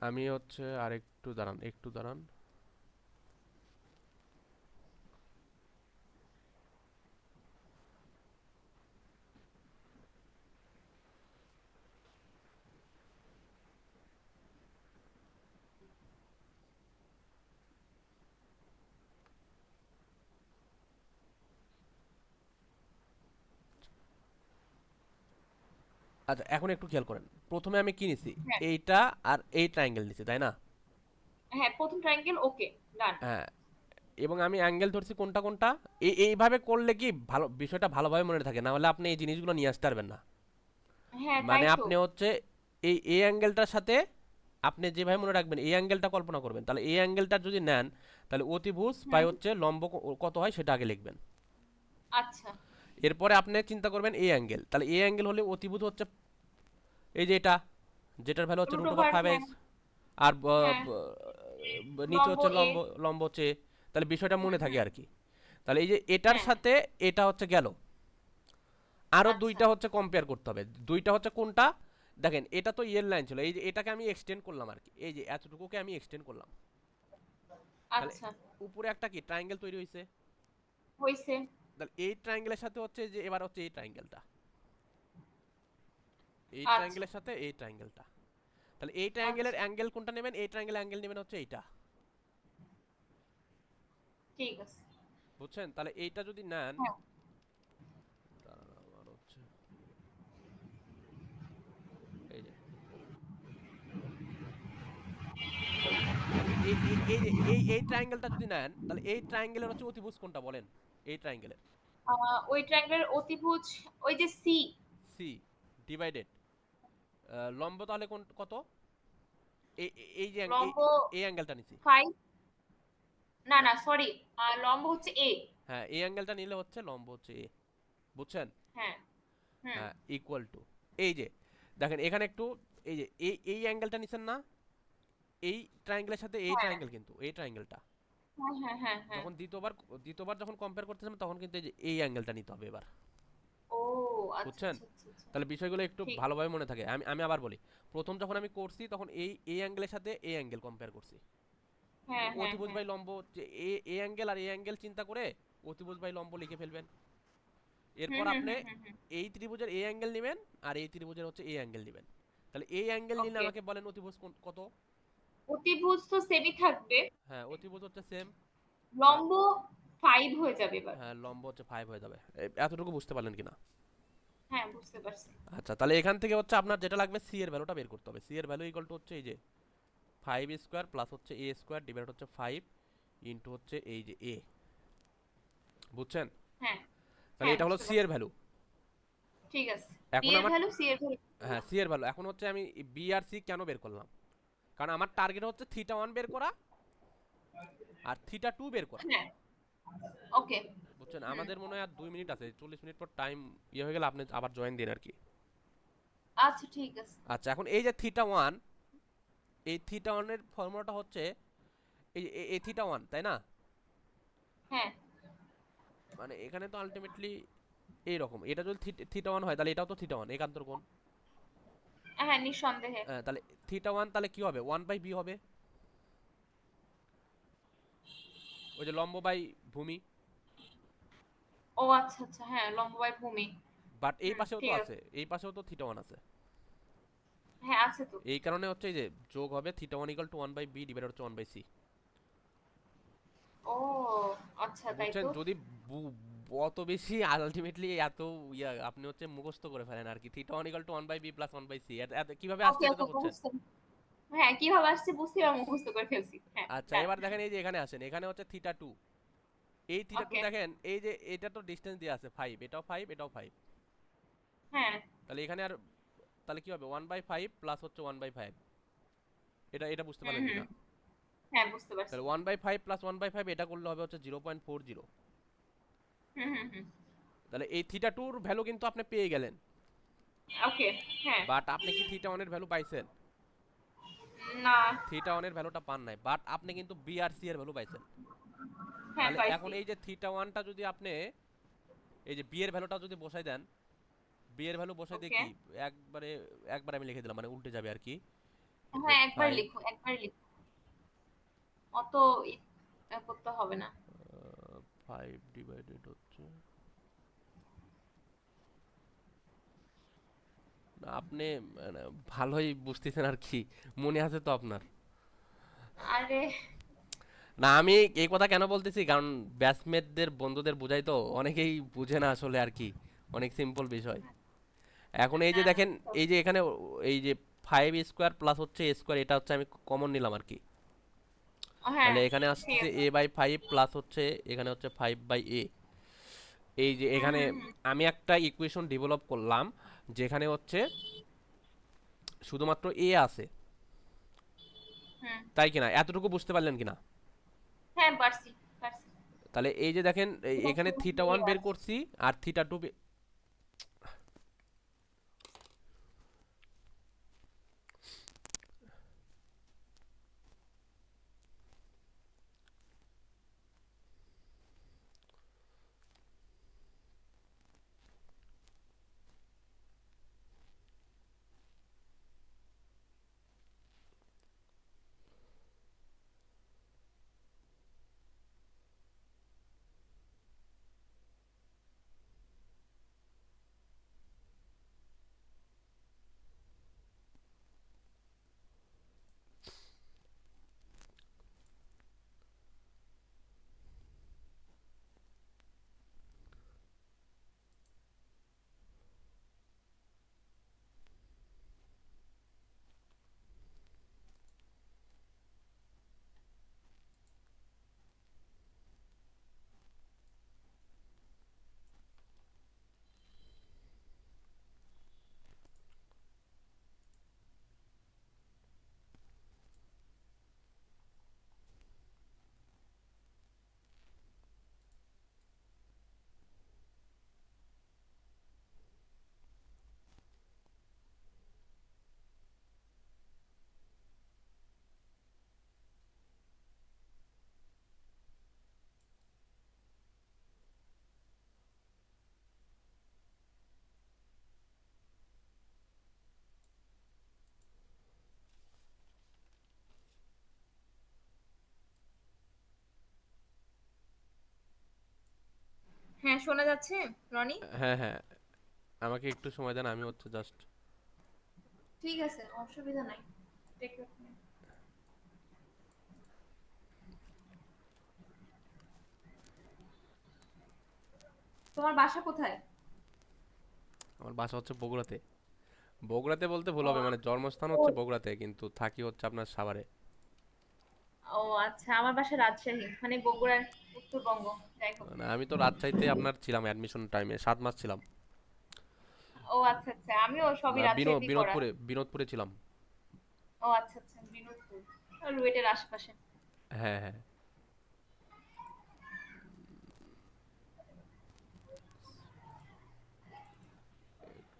আমি হচ্ছে আরেকটু দাঁড়ান, একটু দাঁড়ান। আচ্ছা এখন একটু খেয়াল করেন, প্রথমে আমি কি নিছি, হ্যাঁ এইটা আর এই ট্রায়াঙ্গেল নিছি তাই না? হ্যাঁ, প্রথম ট্রায়াঙ্গেল ওকে, ডান। হ্যাঁ, এবং আমি অ্যাঙ্গেল ধরছি কোনটা কোনটা। এইভাবে করলে কি ভালো বিষয়টা ভালোভাবে মনে থাকে, না হলে আপনি এই জিনিসগুলো নিয়ে আসতে পারবেন না। হ্যাঁ তাই মানে তো। আপনি হচ্ছে এই অ্যাঙ্গেলটার সাথে আপনি যেভাবে মনে রাখবেন এই অ্যাঙ্গেলটা কল্পনা করবেন, তাহলে এই অ্যাঙ্গেলটা যদি নেন তাহলে অতিভুজ বাই হুম। হচ্ছে লম্ব কত হয় সেটা আগে লিখবেন। আচ্ছা। এরপরে আপনি চিন্তা করবেন এই অ্যাঙ্গেল, তাহলে এই অ্যাঙ্গেল হলে অতিভুজ হচ্ছে এই যে এটা, যেটার ভ্যালু হচ্ছে root root over over, five হ্যাঁ। এক্স। আর হ্যাঁ, নিচে লম্ব হচ্ছে এ। লম্ব, লম্ব হচ্ছে A, তাহলে বিষয়টা হুম মনে থাকে হুম। আর কি। তাহলে এই যে এটার হ্যাঁ। সাথে এটা হচ্ছে গেল, আরো আচ্ছা। দুইটা হচ্ছে কম্পেয়ার করতে হবে। দুইটা হচ্ছে কোনটা, দেখেন এটা তো ইয়ের লাইন ছিল, এই যে এটাকে আমি এক্সটেন্ড করলাম আর কি, এই যে এতটুকুকে আমি এক্সটেন্ড করলাম। তাহলে আচ্ছা। উপরে একটা কি ট্রায়াঙ্গেল তৈরি হয়েছে, হইছে। তাহলে এই ট্রায়াঙ্গেলের সাথে হচ্ছে যে এবার হচ্ছে এই ট্রায়াঙ্গেলটা, এই আচ্ছা। ট্রায়াঙ্গেলের সাথে এই ট্রায়াঙ্গেলটা। তাহলে এই আচ্ছা, ট্রায়াঙ্গেলের অ্যাঙ্গেল কোনটা নেবেন, এই ট্রায়াঙ্গেলের অ্যাঙ্গেল নেবেন হচ্ছে এইটা। ঠিক আছে। বুঝছেন? তাহলে এইটা যদি নেন, হ্যাঁ। দাঁড়ান আমার হচ্ছে এই যে, তাহলে এই ট্রায়াঙ্গেলটা যদি নেন তাহলে এই ট্রায়াঙ্গেলের হচ্ছে অতিভুজ কোনটা বলেন, এই ট্রায়াঙ্গেলের ওই ট্রায়াঙ্গেলের অতিভুজ, ওই যে সি। সি ডিভাইডেড লম্ব তাহলে কোন কত, এই যে লম্ব এই অ্যাঙ্গেলটা নিছি। 5। না হ্যাঁ না, সরি, লম্ব হচ্ছে এ। হ্যাঁ, এই অ্যাঙ্গেলটা নিলে হচ্ছে লম্ব হচ্ছে এ। বুঝছেন? হ্যাঁ। হুম। হ্যাঁ, ইকুয়াল টু এই যে, দেখেন এখানে একটু, এই যে এই অ্যাঙ্গেলটা নিছেন না, এই ট্রায়াঙ্গেলের সাথে এই হ্যাঁ ট্রায়াঙ্গেল, কিন্তু এই ট্রায়াঙ্গেলটা হ্যাঁ হ্যাঁ হ্যাঁ হ্যাঁ। যখন দ্বিতীয়বার যখন কম্পেয়ার করতেছেন তখন কিন্তু এই অ্যাঙ্গেলটা নিতে হবে এবার। ও আচ্ছা বুঝছেন? আচ্ছা আচ্ছা আচ্ছা। তাহলে বিষয়গুলো একটু ঠিক। ভালোভাবে মনে থাকে। আমি আমি আবার বলি, প্রথম যখন আমি করছি তখন এই অ্যাঙ্গেলের সাথে এই অ্যাঙ্গেল কম্পেয়ার করছি। হ্যাঁ হ্যাঁ অতিভুজ হ্যাঁ। বাই লম্ব যে এই অ্যাঙ্গেল আর এই অ্যাঙ্গেল চিন্তা করে অতিভুজ বাই লম্ব লিখে ফেলবেন। হুম এরপর হুম আপনি হুম হুম হুম। এই ত্রিভুজের এই অ্যাঙ্গেল নেবেন আর এই ত্রিভুজের হচ্ছে এই অ্যাঙ্গেল নেবেন। তাহলে এই অ্যাঙ্গেল নিলে ওকে। আমাকে বলেন অতিভুজ কত? অতিভুজ তো সেমই থাকবে। হ্যাঁ, অতিভুজ হচ্ছে সেম। লম্ব 5 হয়ে যাবে এবার। হ্যাঁ, লম্ব হচ্ছে 5 হয়ে যাবে। এতটুকু বুঝতে পারলেন কিনা? হ্যাঁ, বুঝতে পারছি। আচ্ছা, তাহলে এখান থেকে হচ্ছে আপনার যেটা লাগবে সি এর ভ্যালুটা বের করতে হবে। সি এর ভ্যালু ইকুয়াল টু হচ্ছে এই যে 5 স্কয়ার প্লাস হচ্ছে a স্কয়ার ডিভাইড হচ্ছে 5 ইনটু হচ্ছে এই যে a। বুঝছেন? হ্যাঁ তাহলে হ্যাঁ, এটা হলো বুঝতে সি এর পারছি। ভ্যালু। ঠিক আছে। বি এখন এর আমার, ভ্যালু, সি এর ভ্যালু। হ্যাঁ সি এর ভ্যালু, এখন হচ্ছে আমি বি আর সি কেন বের করলাম, কারণ আমার টার্গেট হচ্ছে থিটা 1 বের করা আর থিটা 2 বের করা। হ্যাঁ। ওকে। বুঝছেন? হুম। আমাদের মনে হয় আর 2 মিনিট আছে, 40 মিনিট পর টাইম ইয়ে হয়ে গেলে আপনি আবার জয়েন দিন আর কি। আচ্ছা ঠিক আছে। আচ্ছা, এখন এই যে থিটা 1, এই থিটা 1 এর ফর্মুলাটা হচ্ছে এই যে এই থিটা 1 তাই না? হ্যাঁ মানে এখানে তো আলটিমেটলি এইরকম, এটা যদি থিটা 1 হয় তাহলে এটাও তো থিটা 1 একান্তর কোণ। হ্যাঁ, নিঃসন্দেহে। তাহলে থিটা 1 তাহলে কি হবে, 1 বাই বি হবে, ওই যে লম্ব বাই ভূমি। ও আচ্ছা আচ্ছা, হ্যাঁ, লম্ব বাই ভূমি। বাট এই হুম, পাশেও তো ঠিক আছে। আছে, এই পাশেও তো থিটা 1 আছে। হ্যাঁ, আছে তো। এই কারণে হচ্ছে এই যে যোগ হবে theta 1 equal to 1 by B divide হচ্ছে 1 বাই সি। ও আচ্ছা, তাই বুঝছেন? তো। যদি অত বেশি আলটিমেটলি এত ইয়া আপনি হচ্ছে মুখস্থ করে ফেলেন আর কি, theta 1 equal to 1 by B plus 1 by C, কিভাবে আসছে ওকে এটা ওকে, তো বুঝছেন। মুখস্থ। হ্যাঁ, কিভাবে আসছে বুঝতে আর মুখস্থ করে ফেলছি। হ্যাঁ, আচ্ছা, ডান। এবার দেখেন এই যে এখানে আসেন, এখানে হচ্ছে থিটা 2, এই থিটা 2 ওকে। দেখেন এই যে এটা তো ডিসটেন্স দেওয়া আছে 5, এটাও 5 এটাও 5। হ্যাঁ। তাহলে এখানে আর, তাহলে কি হবে 1 বাই 5 প্লাস হচ্ছে 1 বাই 5, এটা এটা বুঝতে হুম পারলেন হুম। কিনা? হ্যাঁ, বুঝতে পারছি। তাহলে 1 বাই 5 প্লাস 1 বাই 5 এটা করলে হবে হচ্ছে 0.40। হুম হুম হুম। তাহলে এই থিটা 2 এর ভ্যালু কিন্তু আপনি পেয়ে গেলেন, ওকে। হ্যাঁ। বাট আপনি কি থিটা 1 এর ভ্যালু পাইছেন? না। থিটা 1 এর ভ্যালুটা পান নাই, বাট আপনি কিন্তু বি আর সি এর ভ্যালু পাইছেন। হ্যাঁ, তাহলে এখন পাইছি। এই যে থিটা 1টা যদি আপনি এই যে বি এর ভ্যালুটা যদি বসাই দেন, বি এর ভ্যালু বসাই দিয়ে ওকে। কি একবারে একবার আমি লিখে দিলাম, মানে উল্টে যাবে আর কি। এরপর হ্যাঁ, একবার 5, লিখো, একবার লিখো। অত করতে হবে না। 5 ডিভাইডেড হচ্ছে, না আপনি মানে ভালোই বুঝতেছেন আর কি, মনে আছে তো আপনার? আরে। না আমি এই কথা কেন বলতেছি, কারণ ব্যাচমেটদের বন্ধুদের বুঝাই তো অনেকেই বুঝে না আসলে আর কি, অনেক সিম্পল বিষয়। এখন এই যে হ্যাঁ দেখেন, এই যে এখানে এই যে 5 স্কোয়ার প্লাস হচ্ছে a স্কোয়ার, এটা হচ্ছে আমি কমন নিলাম আর কি। হ্যাঁ তাহলে এখানে ঠিক আসছে আছে। a/5 প্লাস হচ্ছে এখানে হচ্ছে 5/a। এই যে হুম এখানে হুম হুম আমি একটা ইকুয়েশন ডেভেলপ করলাম যেখানে হচ্ছে শুধুমাত্র a আছে, হুম। তাই কিনা? এতটুকু বুঝতে পারলেন কিনা? হ্যাঁ পারছি পারছি। তাহলে এই যে দেখেন এখানে থিটা 1 বের আছে। করছি আর থিটা 2। হ্যাঁ শোনা যাচ্ছে রনি? হ্যাঁ হ্যাঁ, আমাকে একটু সময় দেন, আমি হচ্ছে জাস্ট। ঠিক আছে অসুবিধা নাই। Take your time. তোমার বাসা কোথায়? আমার বাসা হচ্ছে বগুড়াতে। বগুড়াতে বলতে ভুল ও হবে, মানে জন্মস্থান ও হচ্ছে বগুড়াতে কিন্তু থাকি হচ্ছে আপনার সাভারে। ও আচ্ছা, আমার বাসা রাজশাহী, মানে বগুড়ার উত্তরবঙ্গ। যাই হোক। মানে আমি তো রাজশাহীতে আপনার ছিলাম অ্যাডমিশন টাইমে 7 মাস ছিলাম। ও আচ্ছা আচ্ছা, আমিও সবই না, রাজশাহীতেই পড়া। বিনোদপুরে ছিলাম। ও আচ্ছা আচ্ছা, বিনোদপুর রুয়েটের আশেপাশে। হ্যাঁ হ্যাঁ।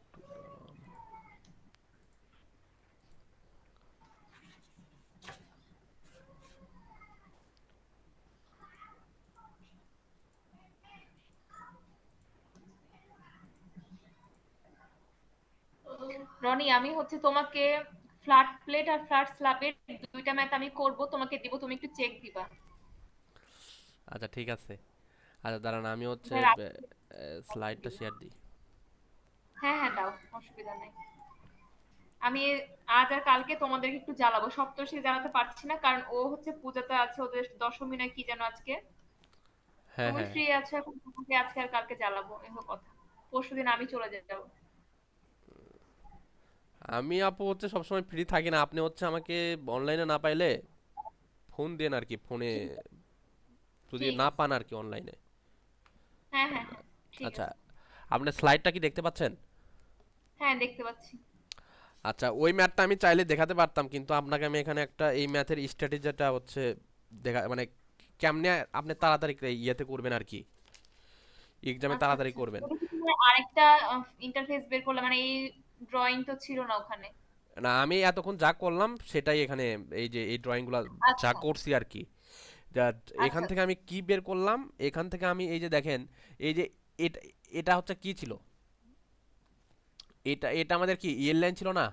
একটু দাঁড়ান। রনি আমি হচ্ছে তোমাকে ফ্ল্যাট প্লেট আর ফ্ল্যাট স্ল্যাবের দুইটা ম্যাথ আমি করব, তোমাকে দিব, তুমি একটু চেক দিবা। আচ্ছা ঠিক আছে। আচ্ছা দাঁড়ান, আমি হচ্ছে এটা রাত স্লাইডটা দিব। শেয়ার দিই। হ্যাঁ হ্যাঁ দাও, অসুবিধা নাই। আমি আজ আর কালকে তোমাদেরকে একটু জ্বালাবো, সপ্তর্ষি জ্বালাতে পারছি না কারণ ও হচ্ছে পূজাতে আছে, ওদের দশমী না কি যেন আজকে। হ্যাঁ তুমি হ্যাঁ। ফ্রি আছো এখন, তোমাকে আজকে আর কালকে জ্বালাবো, এই হলো কথা। পরশুদিন আমি চলে যাবো। আমি আপু হচ্ছে সবসময় ফ্রি থাকি না, আপনি হচ্ছে আমাকে অনলাইনে না পাইলে ফোন দেন আর কি, ফোনে ঠিক যদি ঠিক না আছে। পান আর কি অনলাইনে। হ্যাঁ হ্যাঁ হ্যাঁ ঠিক আচ্ছা, আছে। আপনি স্লাইডটা কি দেখতে পাচ্ছেন? হ্যাঁ দেখতে পাচ্ছি। আচ্ছা, ওই ম্যাথটা আমি চাইলে দেখাতে পারতাম কিন্তু আপনাকে আমি এখানে একটা এই ম্যাথের স্ট্র্যাটেজিটা হচ্ছে দেখা, মানে কেমনে আপনি তাড়াতাড়ি ইয়েতে করবেন আর কি, এক্সামে আচ্ছা তাড়াতাড়ি আচ্ছা, করবেন। ওটা কি তুমি আরেকটা ইন্টারফেস বের করলে, মানে এই ড্রয়িং তো ছিল না ওখানে? না, আমি এতক্ষণ যা করলাম সেটাই এখানে, এই যে এই ড্রয়িংগুলো যা আচ্ছা করছি আর কি। এখান আচ্ছা থেকে আচ্ছা। আমি কি বের করলাম, এখান থেকে আমি এই যে দেখেন, এই যে এটা এটা হচ্ছে কি ছিল, এটা এটা আমাদের কি ইয়ের লাইন ছিল না?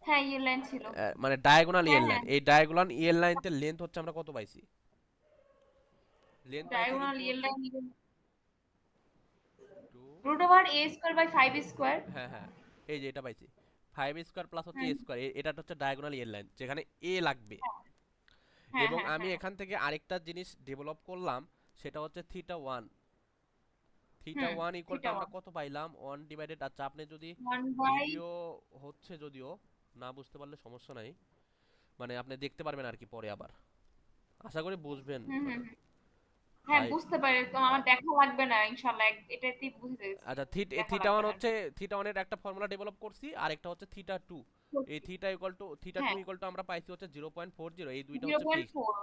হ্যাঁ ইয়ের লাইন ছিল। মানে ডায়াগোনাল হ্যাঁ ইয়ের লাইন, হ্যাঁ। এই ডায়াগোনাল ইয়ের লাইনের লেন্থ হচ্ছে আমরা কত পাইছি? লেন্থ পাইছি ডায়াগোনাল কিন্তু ইয়ের হচ্ছে line two. Root over A square by 5 square. হ্যাঁ হ্যাঁ, এই যে এটা পাইছি 5 স্কোয়ার প্লাস হচ্ছে হুম। এ স্কোয়ার, এটা হচ্ছে ডায়াগোনাল ইয়ের লাইন যেখানে এ লাগবে। হ্যাঁ এবং হ্যাঁ আমি হ্যাঁ এখান থেকে আরেকটা জিনিস ডেভেলপ করলাম, সেটা হচ্ছে theta 1। Theta hmm, one equal to theta আমরা 1 কত পাইলাম 1 ডিভাইডেড। আচ্ছা আপনি যদি 1 বাই ভিডিও হচ্ছে যদিও না বুঝতে পারলে সমস্যা নাই, মানে আপনি দেখতে পারবেন আর কি পরে আবার, আশা করি বুঝবেন হুম, মানে হুম, হুম। হ্যাঁ, ফাইভ। বুঝতে পারি। তো আমার দেখা লাগবে না ইনশাআল্লাহ। এটাতেই বুঝে গেছি। আচ্ছা দেখা থিটা লাগবে ওয়ান না হচ্ছে, আরকি। থিটা ওয়ানের একটা ফর্মুলা ডেভেলপ করছি, আর একটা হচ্ছে থিটা টু। এই theta equal to theta two হ্যাঁ, ইকুয়াল টু আমরা পাইছি হচ্ছে 0.40, এই দুইটা হচ্ছে ফিক্সড 0.4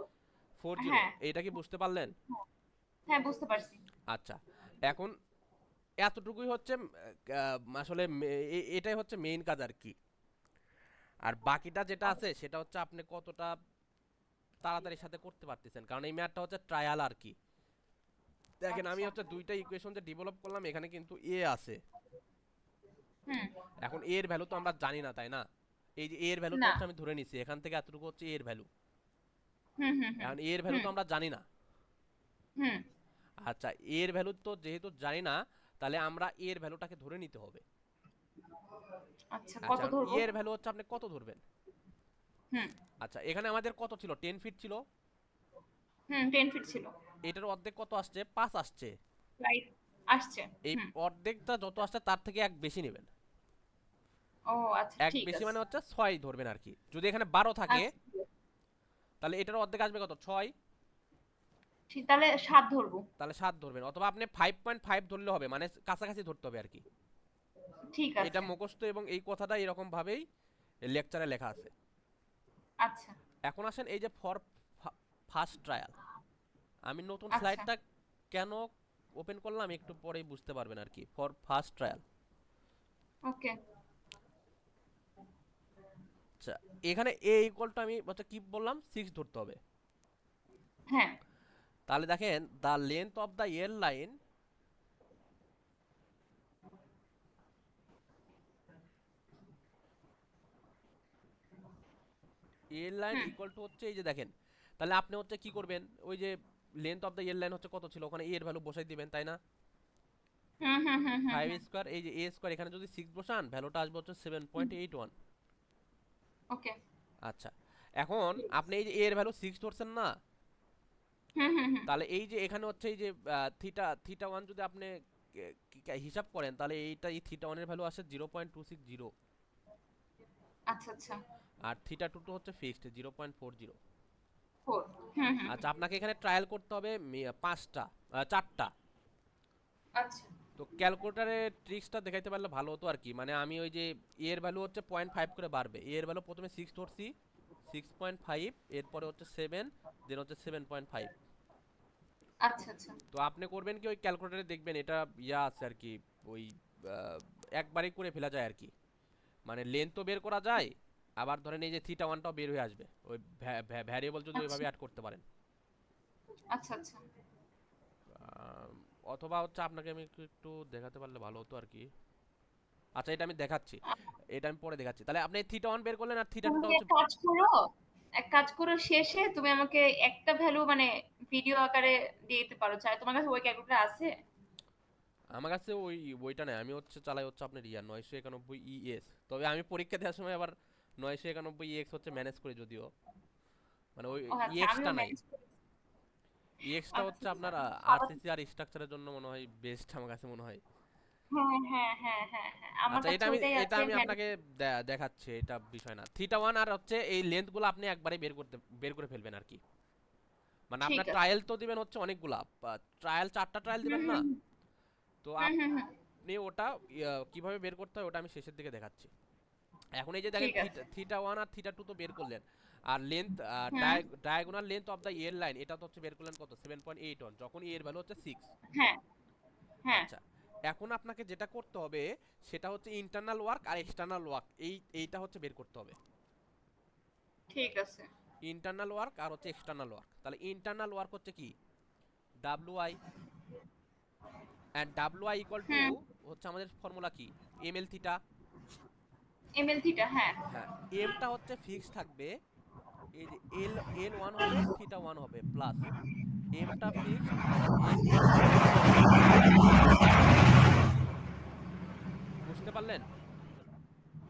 40। হ্যাঁ, এইটা কি বুঝতে পারলেন? হ্যাঁ, হ্যাঁ বুঝতে পারছি। আচ্ছা এখন এতটুকুই হচ্ছে আসলে এটাই হচ্ছে মেইন কাজ আর কি। আর বাকিটা যেটা আছে আচ্ছা, সেটা হচ্ছে আপনি কতটা তাড়াতাড়ি সাথে করতে পারতেছেন, কারণ এই ম্যাথটা হচ্ছে ট্রায়াল আর কি। দেখেন আমি আচ্ছা। হচ্ছে দুইটা ইকুয়েশন যে ডেভেলপ করলাম, এখানে কিন্তু এ আছে। হুম, এখন এর ভ্যালু তো আমরা জানি না তাই না, এই যে এর ভ্যালু তো না। হচ্ছে আমি ধরে নিছি, এখান থেকে এতটুকু হচ্ছে এর ভ্যালু। হুম, হুম, হুম, এখন এর ভ্যালু হুম, তো আমরা জানি না। হুম। আচ্ছা এর ভ্যালু তো যেহেতু জানি না, তাহলে আমরা এর ভ্যালুটাকে ধরে নিতে হবে। আচ্ছা, আচ্ছা কত এখন ধরবো? এর ভ্যালু হচ্ছে আপনি কত ধরবেন? হুম, আচ্ছা এখানে আমাদের কত ছিল, 10 ফিট ছিল। হুম 10 ফিট ছিল। এটার অর্ধেক কত আসছে, 5 আসছে। রাইট আসছে। এই হুম। অর্ধেকটা যত আসছে তার থেকে এক বেশি নেবেন। ও আচ্ছা এক ঠিক বেশি আছে। মানে হচ্ছে 6 ধরবেন আর কি। যদি এখানে 12 থাকে আচ্ছা, ঠিক আছে। তাহলে এটার অর্ধেক আসবে কত, 6। তাহলে 7 ধরবো। তাহলে 7 ধরবেন, অথবা আপনি 5.5 ধরলে হবে, মানে কাছাকাছি ধরতে হবে আর কি। ঠিক এটা আছে। মুখস্থ এবং এই কথাটা এরকম ভাবেই লেকচারে লেখা আছে। আচ্ছা, এখন আসেন এই যে ফর ফার্স্ট ট্রায়াল, আমি নতুন আচ্ছা। স্লাইডটা কেন ওপেন করলাম একটু পরেই বুঝতে পারবেন আর কি। ফর ফার্স্ট ট্রায়াল, ওকে। আচ্ছা এখানে এ ইকুয়াল টু আমি হচ্ছে কি বললাম, 6 ধরতে হবে। হ্যাঁ। তাহলে দেখেন the length of the air line, air line hmm, equal to হচ্ছে এই যে দেখেন, তাহলে আপনি হচ্ছে কি করবেন, ওই যে length of the air line হচ্ছে কত ছিল, ওখানে এর ভ্যালু বসাই দিবেন তাই না। হুম, হুম, হুম, হুম, 5 হুম। স্কোয়ার, এই যে এ স্কোয়ার, এখানে যদি 6 বসান ভ্যালুটা আসবে হচ্ছে 7.81। ওকে। আচ্ছা এখন ঠিক আছে। আপনি এই যে এর ভ্যালু 6 ধরছেন না, হুম, হুম, হুম। তাহলে এই যে এখানে হচ্ছে এই যে থিটা থিটা ওয়ান যদি আপনি হিসাব করেন, তাহলে এইটা এই থিটা ওয়ানের ভ্যালু আসে 0.260। আচ্ছা, আচ্ছা। আর থিটা টু তো হচ্ছে ফিক্সড 0.40। 4 হুম, হুম, হুম। আচ্ছা আপনাকে এখানে ট্রায়াল করতে হবে পাঁচটা, চারটা। আচ্ছা। তো ক্যালকুলেটারে ট্রিক্সটা দেখাইতে পারলে ভালো হতো আর কি, মানে আমি ওই যে এর ভ্যালু হচ্ছে 0.5 করে বাড়বে, এর ভ্যালু প্রথমে 6 ধরছি, 6.5, এরপরে হচ্ছে 7, দেন হচ্ছে 7.5। আচ্ছা, আচ্ছা। তো আপনি করবেন কি ওই ক্যালকুলেটরে দেখবেন এটা ইয়া আছে আর কি, ওই আহ, একবারেই করে ফেলা যায় আর কি, মানে লেন্থ তো বের করা যায়, আবার ধরেন এই যে থিটা ওয়ানটাও বের হয়ে আসবে, ওই ভ্যারিয়েবল যদি আচ্ছা, ওইভাবে অ্যাড করতে পারেন। আচ্ছা, আচ্ছা। আম, অথবা হচ্ছে আপনাকে আমি একটু একটু দেখাতে পারলে ভালো হতো আর কি। আচ্ছা এটা আমি দেখাচ্ছি, এটা আমি পরে দেখাচ্ছি। তাহলে আপনি থিটা ওয়ান বের করলেন আর থিটা তুমি টুটা এক হচ্ছে। কাজ করো, এক কাজ করো শেষে তুমি আমাকে একটা ভ্যালু মানে ভিডিও আকারে দিয়ে দিতে পারো। চাই তোমার কাছে ওই ক্যালকুলেটর আছে? আমার কাছে ওই বইটা নেই, আমি হচ্ছে চালাই হচ্ছে আপনার ইয়া 991 ইএস। তবে আমি পরীক্ষা দেওয়ার সময় আবার 991 এক্স হচ্ছে ম্যানেজ করি যদিও, মানে ওই ও আচ্ছা, ইএক্সটা আমিও নাই। ম্যানেজ করেছি। ইএক্সটা আচ্ছা, হচ্ছে আচ্ছা। আপনার ভালো। আরসিসি আর স্ট্রাকচারের জন্য মনে হয় বেস্ট, আমার কাছে মনে হয়। হ্যাঁ, হ্যাঁ, হ্যাঁ, হ্যাঁ, হ্যাঁ। আমার আচ্ছা কাছে ওইটাই এটা আছে আমি ম্যানেজ। আপনাকে দেখাচ্ছি, এটা বিষয় না। থিটা ওয়ান আর হচ্ছে এই লেন্থগুলো আপনি একবারে বের করে ফেলবেন আর কি। মানে ঠিক আপনার আছে। ট্রায়াল তো দিবেন হচ্ছে অনেকগুলা, ট্রায়াল 4টা ট্রায়াল হুম, দিবেন না। হুম, তো হুম, হুম, হুম। আপনি ওটা কিভাবে বের করতে হয় ওটা আমি শেষের দিকে দেখাচ্ছি। এখন এই যে দেখেন ঠিক আছে। থিটা থিটা ওয়ান আর থিটা টু তো বের করলেন, আর length hmm. Diagonal length of the air line এটা তো হচ্ছে বের করলেন কত, 7.81, যখন এর ভ্যালু হচ্ছে 6। হ্যাঁ, হ্যাঁ। আচ্ছা এখন আপনাকে যেটা করতে হবে সেটা হচ্ছে ইন্টারনাল ওয়ার্ক আর এক্সটার্নাল ওয়ার্ক, এইটা হচ্ছে বের করতে হবে। ঠিক আছে। ইন্টারনাল ওয়ার্ক আর হচ্ছে এক্সটার্নাল ওয়ার্ক। তাহলে ইন্টারনাল ওয়ার্ক হচ্ছে কি, W I, and W I equal to hmm. হচ্ছে আমাদের ফর্মুলা কি, M L theta. M L theta হ্যাঁ। হ্যাঁ এমটা হচ্ছে ফিক্স থাকবে, এই যে এল এল ওয়ান হবে, থিটা ওয়ান হবে, প্লাস এমটা ফিক্সড, এল টু হবে, থিটা টু হবে। বুঝতে পারলেন?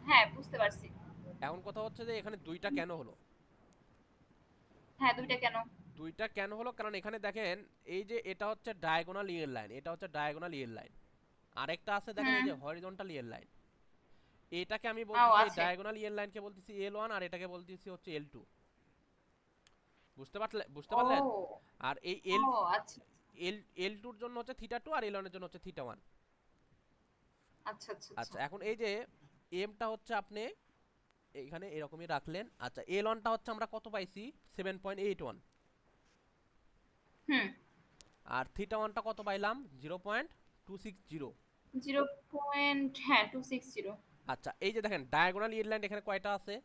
হ্যাঁ, বুঝতে পারছি। এখন কথা হচ্ছে যে এখানে দুইটা কেন হলো। হ্যাঁ, ২ টা কেন? দুইটা কেন হলো, কারণ এখানে দেখেন এই যে এটা হচ্ছে ডায়াগোনাল ইয়ের লাইন, এটা হচ্ছে ডায়াগোনাল ইয়ের লাইন, আরেকটা আছে দেখেন এই হুম। যে হরিজন্টাল ইয়ের লাইন। এটাকে আমি ও বলতেছি, এই আছে। ডায়াগোনাল ইয়ের লাইনকে বলতেছি L1 আর এটাকে বলতেছি হচ্ছে L2। বুঝতে পারলেন? ও। আর এই ও এল আচ্ছা এল L2 এর জন্য হচ্ছে থিটা 2 আর L1 এর জন্য হচ্ছে থিটা 1। আচ্ছা আচ্ছা আচ্ছা। আচ্ছা, এখন এই যে এমটা হচ্ছে আপনি এখানে এরকমই রাখলেন। আচ্ছা, L1টা হচ্ছে আমরা কত পাইছি, 7.81। হুম। আর থিটা 1টা কত পাইলাম, 0.260। 0. হ্যাঁ 260। আচ্ছা, এই যে দেখেন ডায়াগোনাল ইয়ের লাইন এখানে কয়টা আছে,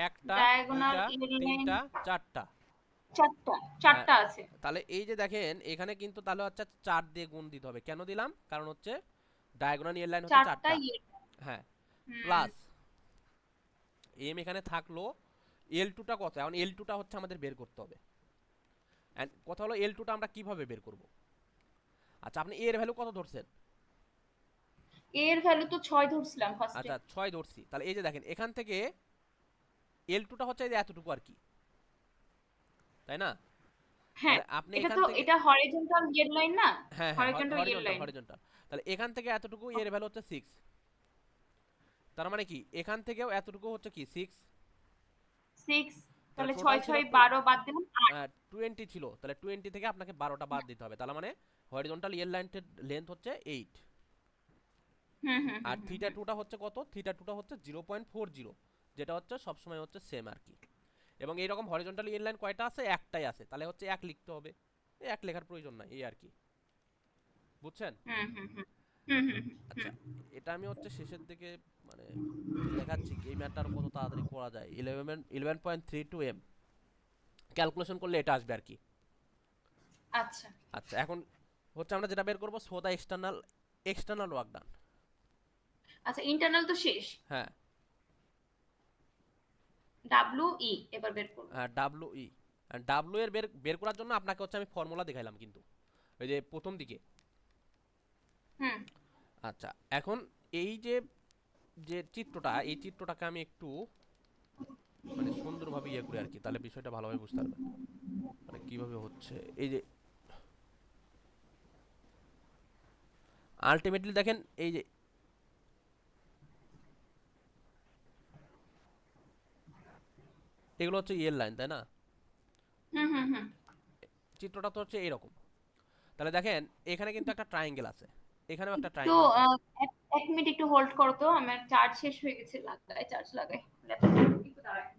একটা, ডায়াগোনাল দুইটা, লাইন তিনটা, চারটা। চারটা। হ্যাঁ, চারটা আছে। তাহলে এই যে দেখেন এখানে কিন্তু তাহলে হচ্ছে 4 দিয়ে গুণ দিতে হবে। কেন দিলাম, কারণ হচ্ছে ডায়াগোনাল ইয়ের লাইন হচ্ছে চারটা চারটা। ইয়ে। হ্যাঁ, হুম। প্লাস এম এখানে থাকলো। L2টা কত, এখন L2টা হচ্ছে আমাদের বের করতে হবে। এন্ড কথা হলো L2টা আমরা কিভাবে বের করব। আচ্ছা, আপনি এর ভ্যালু কত ধরছেন? এর ভ্যালু তো 6 ধরছিলাম ফার্স্টে। আচ্ছা, 6 ধরছি। তাহলে এই যে দেখেন এখান থেকে L2টা হচ্ছে এই যে এতটুকু আর কি, তাই না? হ্যাঁ, তাহলে আপনি এটা এখান তো থেকে, এটা হরিজন্টাল ইয়ের লাইন না? হ্যাঁ হ্যাঁ, হরিজন্টাল ইয়ের হরিজন্টাল লাইন। হরিজন্টাল। তাহলে এখান থেকে এতটুকু এর ভ্যালু হচ্ছে 6। তার মানে কি এখান থেকেও এতটুকু হচ্ছে কি 6। 6। তাহলে তাহলে টোটাল 6 ছিল 6 12 বাদ দিলাম 8। 20 ছিল, তাহলে 20 থেকে আপনাকে 12টা বাদ দিতে হবে। তার মানে হরিজন্টাল ইয়ের লাইনের লেন্থ হচ্ছে 8। হুম হুম আর হুম হুম থিটা হুম। টুটা হচ্ছে কত, থিটা 2টা হচ্ছে 0.40, যেটা হচ্ছে সবসময় হচ্ছে সেম আর কি। এবং এইরকম হরিজন্টাল ইয়ের লাইন কয়টা আছে, একটাই আছে, তাহলে হচ্ছে এক লিখতে হবে। এই এক লেখার প্রয়োজন নাই এই আর কি, বুঝছেন? হুম হুম হুম হুম হুম আচ্ছা, হুম। এটা আমি হচ্ছে শেষের দিকে মানে দেখাচ্ছি কি এই ম্যাথটা আরো কত তাড়াতাড়ি করা যায়। 11.32 m ক্যালকুলেশন করলে এটা আসবে আর কি। আচ্ছা আচ্ছা, এখন হচ্ছে আমরা যেটা বের করবো so the external work done. আচ্ছা, ইন্টারনাল তো শেষ। হ্যাঁ, ডাব্লিউ ই এবার বের করব। W E. ডাব্লিউ এর বের বের করার জন্য আপনাকে হচ্ছে আমি ফর্মুলা দেখাইলাম কিন্তু ওই যে প্রথম দিকে। হুম। আচ্ছা, এখন এই যে যে চিত্রটা, এই চিত্রটাকে আমি একটু মানে সুন্দরভাবে ইয়ে করি আর কি, তাহলে বিষয়টা ভালোভাবে বুঝতে পারবেন মানে কিভাবে হচ্ছে। এই যে আলটিমেটলি দেখেন এই যে এগুলো হচ্ছে ইয়ের লাইন, তাই না? হুম হুম হুম। চিত্রটা তো হচ্ছে এরকম। তাহলে দেখেন এখানে কিন্তু একটা ট্রায়াঙ্গেল আছে, এখানেও একটা একটু ট্রায়াঙ্গেল আছে। এক এক মিনিট একটু হোল্ড করো তো, আমার চার্জ শেষ হয়ে গেছে, লাগাই চার্জ লাগাই। ল্যাপটপে একটু দাঁড়ায়।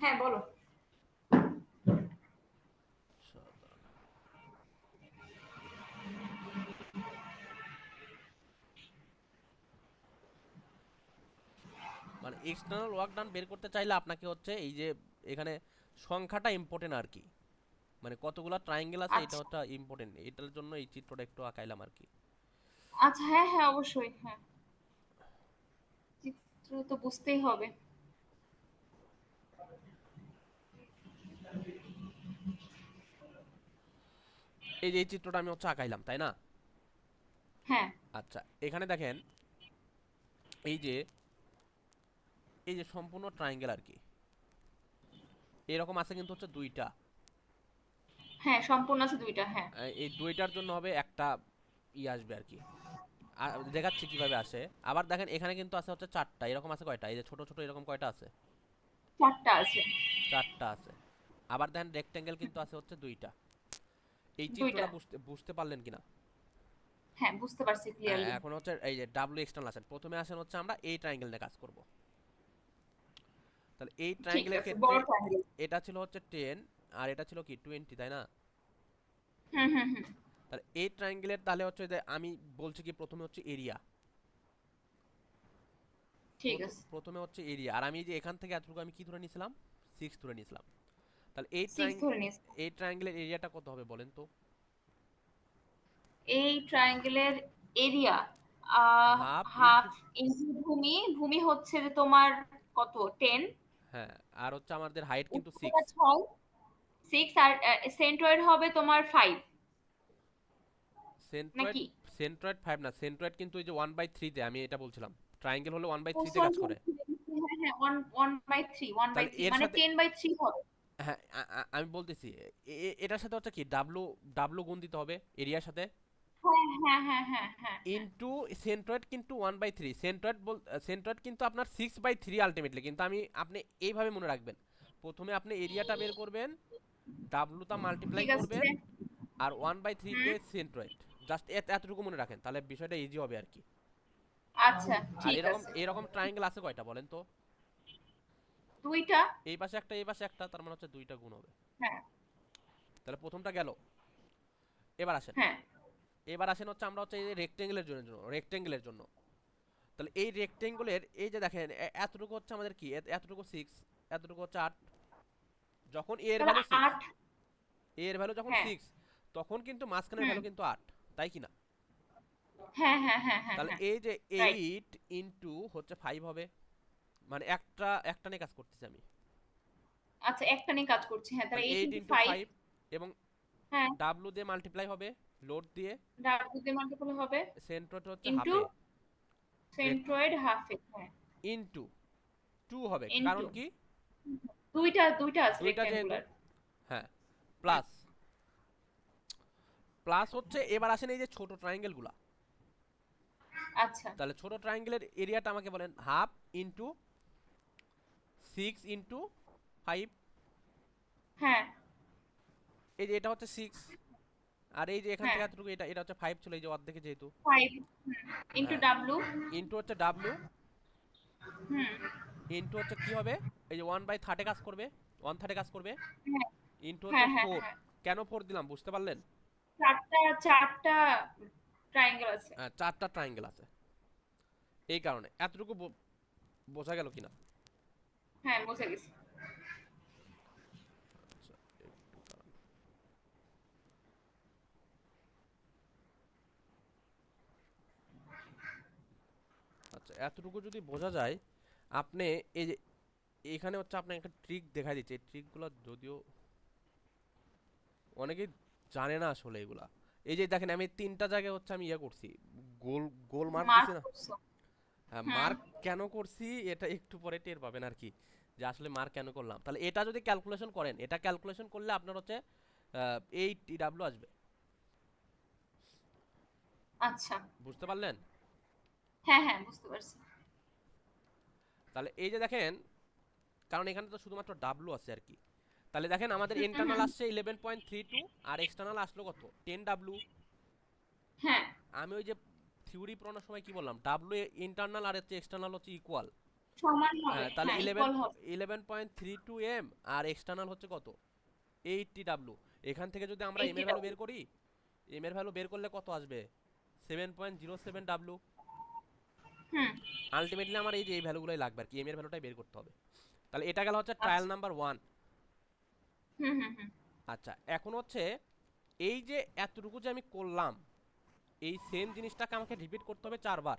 হ্যাঁ বলো। মানে এক্সটার্নাল ওয়ার্ক ডান বের করতে চাইলে আপনাকে হচ্ছে এই যে এখানে সংখ্যাটা ইম্পর্টেন্ট আর কি, মানে কতগুলা ট্রায়াঙ্গেল আছে এটা আচ্ছা হচ্ছে ইম্পর্টেন্ট, এটার জন্য এই চিত্রটা একটু আঁকাইলাম আর কি। আচ্ছা, হ্যাঁ হ্যাঁ অবশ্যই, হ্যাঁ চিত্র তো বুঝতেই হবে। এই যে এই চিত্রটা আমি হচ্ছে আঁকাইলাম, তাই না? হ্যাঁ। আচ্ছা, এখানে দেখেন এই যে এই যে সম্পূর্ণ ট্রায়াঙ্গেল আর কি, এরকম আছে কিন্তু হচ্ছে দুইটা। হ্যাঁ সম্পূর্ণ আছে দুইটা, হ্যাঁ। এই দুইটার জন্য হবে একটা ই আসবে আর কি। আর দেখাচ্ছি কিভাবে আসে। আবার দেখেন এখানে কিন্তু আছে হচ্ছে চারটা, এরকম আছে কয়টা, এই যে ছোট ছোট এরকম কয়টা আছে, চারটা আছে। চারটা আছে। আবার দেখেন রেক্টেঙ্গেল কিন্তু আছে হচ্ছে দুইটা। এই দুইটা। চিত্রটা বুঝতে বুঝতে পারলেন কিনা? হ্যাঁ বুঝতে পারছি ক্লিয়ারলি। এখন হচ্ছে এই যে ডাব্লিউ এক্সটার্নাল আসেন, প্রথমে আসেন হচ্ছে আমরা এই ট্রায়াঙ্গেল নিয়ে কাজ করব। তাহলে এই ঠিক ট্রায়াঙ্গেলের আছে, ক্ষেত্রে বড় ট্রায়াঙ্গেল। এটা ছিল হচ্ছে 10 আর এটা ছিল কি 20, তাই না? হুম হুম হুম। তাহলে এই ট্রায়াঙ্গেলের তাহলে হচ্ছে যে আমি বলছি কি প্রথমে হচ্ছে এরিয়া, ঠিক আছে। প্রথমে হচ্ছে এরিয়া। আর আমি যে এখান থেকে এতটুকু আমি কি ধরে নিয়েছিলাম, 6 ধরে নিয়েছিলাম। তাহলে 6 ধরে নিয়েছি। এই ট্রায়াঙ্গেলের এরিয়াটা কত হবে বলেন তো? এই ট্রায়াঙ্গেলের area half half into, into ভূমি, ভূমি হচ্ছে যে তোমার কত 10, হ্যাঁ, আর হচ্ছে আমাদের হাইট কিন্তু উচ্চতা 6। 6, 6 আর সেন্ট্রয়েড হবে তোমার 5 সেন্ট্রয়েড, নাকি? সেন্ট্রয়েড 5 না, সেন্ট্রয়েড কিন্তু ওই যে 1/3 তে, আমি এটা বলছিলাম ট্রায়াঙ্গেল হলে 1/3 তে কাজ সরি, করে। হ্যাঁ হ্যাঁ 1/3, তাহলে 1/3 এর মানে সাথে, 10/3 হবে। হ্যাঁ, আমি বলতেছি এটার সাথে হচ্ছে কি ডাব্লু, ডাব্লু গুণ দিতে হবে এরিয়ার সাথে, হ্যাঁ হ্যাঁ হ্যাঁ হ্যাঁ হ্যাঁ হ্যাঁ। ইনটু সেন্ট্রয়েড কিন্তু 1/3, সেন্ট্রয়েড সেন্ট্রয়েড কিন্তু আপনার 6/3 আলটিমেটলি, কিন্তু আমি আপনি এইভাবে মনে রাখবেন, প্রথমে আপনি এরিয়াটা বের করবেন, ডাব্লুটা মাল্টিপ্লাই ঠিক আছে। করবেন, আর 1/3 হুম। দিয়ে সেন্ট্রয়েড, জাস্ট এতটুকু মনে রাখেন, তাহলে বিষয়টা ইজি হবে আর কি। আচ্ছা আর ঠিক এরকম আছে। এরকম ট্রায়াঙ্গেল আছে কয়টা বলেন তো? দুইটা। এই পাশে একটা, এই পাশে একটা, তার মানে হচ্ছে দুইটা গুণ হবে। হ্যাঁ তাহলে প্রথমটা গেল। এবার আসেন, হ্যাঁ। এবার আসেন হচ্ছে আমরা হচ্ছে এই যে রেক্টেঙ্গেলের জন্য, রেক্টেঙ্গেলের জন্য, তাহলে এই রেক্টেঙ্গলের এই যে দেখেন এতটুকু হচ্ছে আমাদের কি, এতটুকু 6, এতটুকু হচ্ছে 8, যখন এ এর তাহলে ভ্যালু 6, 8। এ এর ভ্যালু যখন হ্যাঁ। 6, তখন কিন্তু মাঝখানের হুম। ভ্যালু কিন্তু 8, তাই কি না? হ্যাঁ হ্যাঁ হ্যাঁ হ্যাঁ তাহলে হ্যাঁ। এই যে রাইট। 8 ইনটু হচ্ছে 5 হবে, মানে একটা একটা নিয়ে কাজ করতেছি আমি, আচ্ছা একটা নিয়ে কাজ করছি, হ্যাঁ তাহলে তাহলে 8 8 ইন্টু ইনটু 5। 5, এবং হ্যাঁ। ডাব্লু দিয়ে মাল্টিপ্লাই হবে লোড দিয়ে, ডাব্লিউ দিয়ে মাল্টিপল হবে সেন্ট্রোটা হচ্ছে ইন্টু হাফে, সেন্ট্রয়েড হাফে। হ্যাঁ। ইনটু 2 হবে, ইন্টু কারণ কি, দুইটা দুইটা আছে দুইটা যেহেতু, রেক্ট্যাঙ্গুলার। হ্যাঁ, হুম। প্লাস, প্লাস হচ্ছে এবার আসেন এই যে ছোট ট্রায়াঙ্গেল গুলা, আচ্ছা। তাহলে ছোট ট্রায়াঙ্গেলের এরিয়াটা আমাকে বলেন, হাফ ইনটু 6 ইনটু 5, হ্যাঁ এই যে এটা হচ্ছে 6, আর এই যে এখান হ্যাঁ। থেকে এতটুকু, এটা এটা হচ্ছে 5 ছিল এই যে অর্ধেকে যেহেতু, 5 ইন্টু হ্যাঁ, ডাব্লিউ। ইনটু হচ্ছে ডাব্লু, হুম। ইনটু হচ্ছে কি হবে, এই যে 1/3 কাজ করবে, 1/3 কাজ করবে, হ্যাঁ ইনটু হচ্ছে হ্যাঁ হ্যাঁ 4, হ্যাঁ। কেন 4 দিলাম বুঝতে পারলেন? চারটা চারটা ট্রায়াঙ্গেল আছে। চারটা ট্রায়াঙ্গেল আছে, এই কারণে এতটুকু বোঝা গেল কিনা? হ্যাঁ বুঝে গেছি। আচ্ছা, একটু দাঁড়ান। আচ্ছা, এতটুকু যদি বোঝা যায়, আপনি এই যে এখানে হচ্ছে আপনার একটা ট্রিক দেখা দিচ্ছে, এই ট্রিকগুলো যদিও অনেকেই জানে না আসলে এগুলা। এই যে দেখেন আমি তিনটা জায়গায় হচ্ছে আমি ইয়ে করছি, গোল, গোল মার্ক মার্ক দিছি না। করছো। হ্যাঁ, হুম। মার্ক কেন করছি এটা একটু পরে টের পাবেন আর কি, যে আসলে মার্ক কেন করলাম। তাহলে এটা যদি ক্যালকুলেশন করেন, এটা ক্যালকুলেশন করলে আপনার হচ্ছে 8 TW আসবে, আচ্ছা। বুঝতে পারলেন? হ্যাঁ হ্যাঁ বুঝতে পারছি। তাহলে এই যে দেখেন, কারণ এখানে তো শুধুমাত্র ডাব্লু আছে আর কি, তাহলে দেখেন আমাদের হুম হুম ইন্টারনাল হুম। আসছে 11.32, আর এক্সটার্নাল আসলো কত, 10W। হ্যাঁ। আমি ওই যে থিওরি পড়ানোর সময় কি বললাম, ডাব্লু ইন্টারনাল আর হচ্ছে এক্সটার্নাল হচ্ছে ইকুয়াল, সমান হবে, হ্যাঁ, তাহলে হ্যাঁ ইলেভেন ইকুয়াল হবে। 11.32 M, আর এক্সটার্নাল হচ্ছে কত, 80W। এখান থেকে যদি আমরা এম 80 এর ভ্যালু ডাব্লিউ। বের করি, এম এর ভ্যালু বের করলে কত আসবে, 7.07W। হুম। আলটিমেটলি আমার এই যে এই ভ্যালুগুলোই লাগবে আর কি, এম এর ভ্যালুটাই বের করতে হবে। তাহলে এটা গেল হচ্ছে ট্রায়াল আচ্ছা। নাম্বার 1। হুম হুম হুম। আচ্ছা, এখন হচ্ছে এই যে এতটুকু যে আমি করলাম, এই সেম জিনিসটাকে আমাকে রিপিট করতে হবে 4 বার,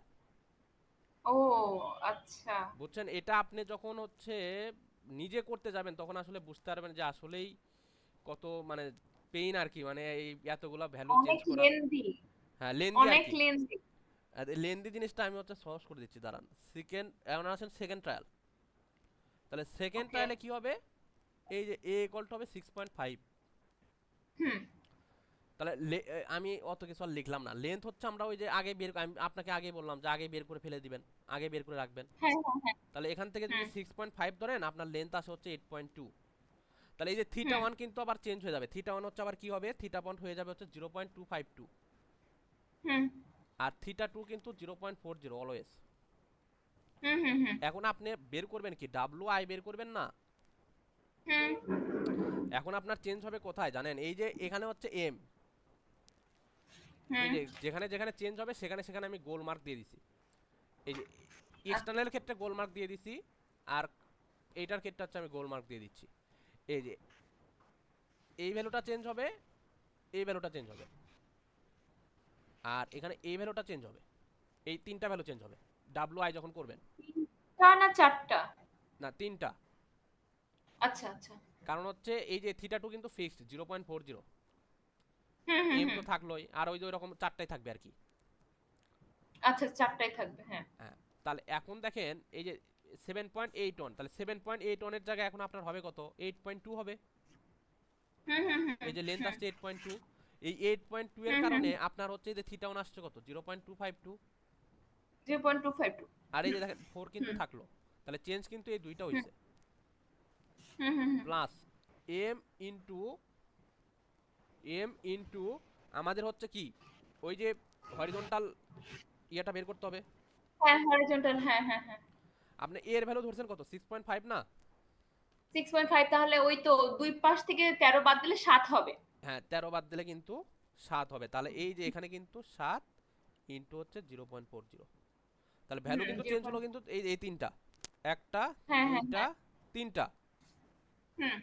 ও আচ্ছা। বুঝছেন? এটা আপনি যখন হচ্ছে নিজে করতে যাবেন তখন আসলে বুঝতে পারবেন যে আসলেই কত মানে পেইন আর কি, মানে এই এতগুলা ভ্যালু চেঞ্জ অনেক করা। লেন্দি। হ্যাঁ, লেন্দি আর অনেক কি। লেন্দি। লেন্দি জিনিসটা আমি হচ্ছে সহজ করে দিচ্ছি, দাঁড়ান। সেকেন্ড, এখন আসেন সেকেন্ড ট্রায়াল। তাহলে সেকেন্ড ওকে। ট্রায়ালে কি হবে, এই যে এ ইকুয়াল টু হবে 6.5। হুম। তাহলে আমি অত কিছু আর লিখলাম না, লেন্থ হচ্ছে আমরা ওই যে আগে বের, আমি আপনাকে আগে বললাম যে আগে বের করে ফেলে দিবেন, আগে বের করে রাখবেন। হ্যাঁ হ্যাঁ হ্যাঁ। তাহলে এখান থেকে যদি হুম 6.5 ধরেন, আপনার লেন্থ আসে হচ্ছে 8.2। তাহলে এই যে থিটা হুম ওয়ান কিন্তু আবার চেঞ্জ হয়ে যাবে, থিটা ওয়ান হচ্ছে আবার কি হবে, থিটা পয়েন্ট হয়ে যাবে হচ্ছে 0.252, হুম আর থিটা টু কিন্তু 0.40 অলওয়েজ। হুম হুম হুম এখন আপনি বের করবেন কি, ডাব্লু আই বের করবেন না। হুম এখন আপনার চেঞ্জ হবে কোথায় জানেন, এই যে এখানে হচ্ছে এম, এই হুম। যে যেখানে যেখানে চেঞ্জ হবে সেখানে সেখানে আমি গোল মার্ক দিয়ে দিছি। এই যে আচ্ছা। এক্সটার্নাল ক্ষেত্রে গোল মার্ক দিয়ে দিছি, আর এইটার ক্ষেত্রে হচ্ছে আমি গোল মার্ক দিয়ে দিচ্ছি। এই যে এই ভ্যালুটা চেঞ্জ হবে, এই ভ্যালুটা চেঞ্জ হবে, আর এখানে এই ভ্যালুটা চেঞ্জ হবে। এই তিনটা ভ্যালু চেঞ্জ হবে ডাব্লু আই যখন করবেন। 3টা না 4টা? না, তিনটা। আচ্ছা, আচ্ছা। কারণ হচ্ছে এই যে থিটা টু কিন্তু ফিক্সড 0.40, হুম, হুম, এম তো হুম। থাকলোই, আর ওই যে ওইরকম চারটাই থাকবে আর কি। আচ্ছা, 4টাই থাকবে, হ্যাঁ। হ্যাঁ, তাহলে এখন দেখেন এই যে 7.81, তাহলে 7.81 এর জায়গায় এখন আপনার হবে কত, 8.2 হবে। হুম, হুম, হুম, এই যে লেন্থ হুম, আসছে 8.2, এই 8.2 এর হুম, হুম। কারণে আপনার হচ্ছে এই যে থিটা ওয়ান আসছে কত, 0.252। 0.252। আর এই যে দেখেন 4 কিন্তু হুম, থাকলো, তাহলে চেঞ্জ কিন্তু এই দুইটা হুম, হইছে। হুম, হুম, হুম। Plus M into M into, আমাদের হচ্ছে কি ওই যে হরিজন্টাল ইয়েটা বের করতে হবে। হ্যাঁ, হরিজন্টাল, হ্যাঁ, হ্যাঁ, হ্যাঁ। আপনি এর ভ্যালু ধরছেন কত, 6.5 না? 6.5, তাহলে ওই তো দুই পাশ থেকে 13 বাদ দিলে 7 হবে। হ্যাঁ, 13 বাদ দিলে কিন্তু 7 হবে। তাহলে এই যে এখানে কিন্তু 7 ইনটু হচ্ছে 0.40, তাহলে হুম, ভ্যালু কিন্তু 0. চেঞ্জ হলো কিন্তু এই এই তিনটা, একটা, হ্যাঁ, হ্যাঁ, দুইটা, হ্যাঁ। তিনটা। হুম,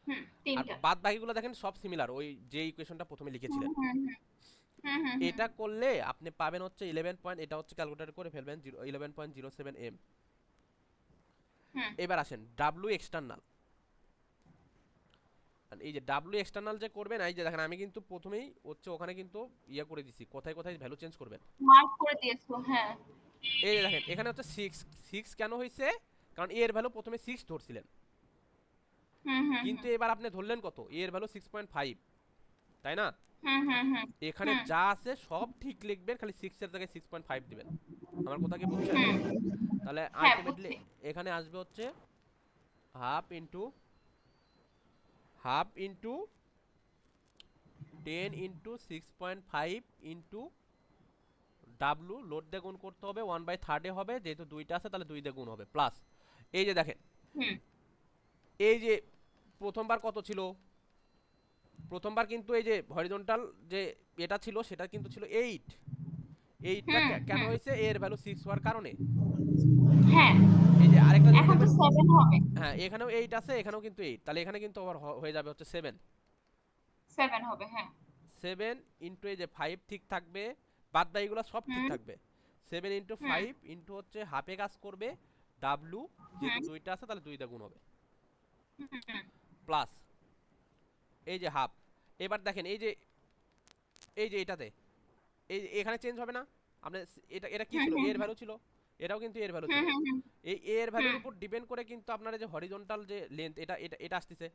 হুম, আর 3টা। বাদ বাকিগুলো দেখেন সব সিমিলার, ওই যে ইকুয়েশনটা প্রথমে হুম, লিখেছিলেন। হুম, হুম, হুম, হুম, হুম, এটা করলে আপনি পাবেন হচ্ছে 11 পয়েন্ট, এটা হচ্ছে ক্যালকুলেটর করে ফেলবেন 11.07 এম। হুম। এবার আসেন ডাব্লিউ এক্সটার্নাল। এই যে ডাব্লিউ এক্সটার্নাল যে করবেন, এই যে দেখেন আমি কিন্তু প্রথমেই হচ্ছে ওখানে কিন্তু ইয়ে করে দিছি কোথায় কোথায় ভ্যালু চেঞ্জ করবেন। মার্ক করে দিয়েছো, হ্যাঁ। এই যে দেখেন এখানে হচ্ছে 6, 6 কেন হয়েছে, কারণ এর ভ্যালু প্রথমে 6 ধরছিলেন, হুম, হুম, কিন্তু হুম, এবার আপনি ধরলেন কত, এর ভ্যালু 6.5, তাই না? হুম, হুম, হুম, এখানে হুম, যা আছে সব ঠিক লিখবেন, খালি 6 এর জায়গায় 6.5 দিবেন। আমার কথা কি বুঝছেন? হুম। তাহলে হ্যাঁ, আলটিমেটলি বুঝছি। এখানে আসবে হচ্ছে half into 10 into 6.5 into W, load দিয়ে গুণ করতে হবে, 1/3 হবে, যেহেতু দুইটা আছে তাহলে 2 দিয়ে গুণ হবে, প্লাস এই যে দেখেন হুম, এই যে প্রথমবার কত ছিল, প্রথমবার কিন্তু এই যে হরিজন্টাল যে এটা ছিল সেটা কিন্তু ছিল 8। এইটটা হুম, কেন হুম। হয়েছে, এর ভ্যালু 6 হওয়ার কারণে। হ্যাঁ, এই যে আরেকটা জিনিস এখন তো দেখবেন, 7 হবে। হ্যাঁ এখানেও 8 আছে, এখানেও কিন্তু 8, তাহলে এখানে কিন্তু আবার হয়ে যাবে হচ্ছে 7। 7 হবে, হ্যাঁ। 7 ইন্টু এই যে 5 ঠিক থাকবে, বাদ বাকিগুলো সব ঠিক হুম, থাকবে। 7 ইন্টু হুম, 5 ইন্টু হচ্ছে হাফে কাজ করবে ডাব্লু, যেহেতু হুম, দুইটা আছে তাহলে 2 দিয়ে গুণ হবে, হুম, প্লাস এই যে হাফ। এবার দেখেন এই যে এটাতে এই এখানে চেঞ্জ হবে না, আপনার এটা এটা কি হুম, ছিল, হুম, এর ভ্যালু ছিল, এটাও কিন্তু এর ভ্যালু হুম, ছিল। হুম, হুম, এই এর হুম। ভ্যালুর উপর ডিপেন্ড করে কিন্তু আপনার এই যে হরিজন্টাল যে লেন্থ এটা এটা এটা আসতেছে।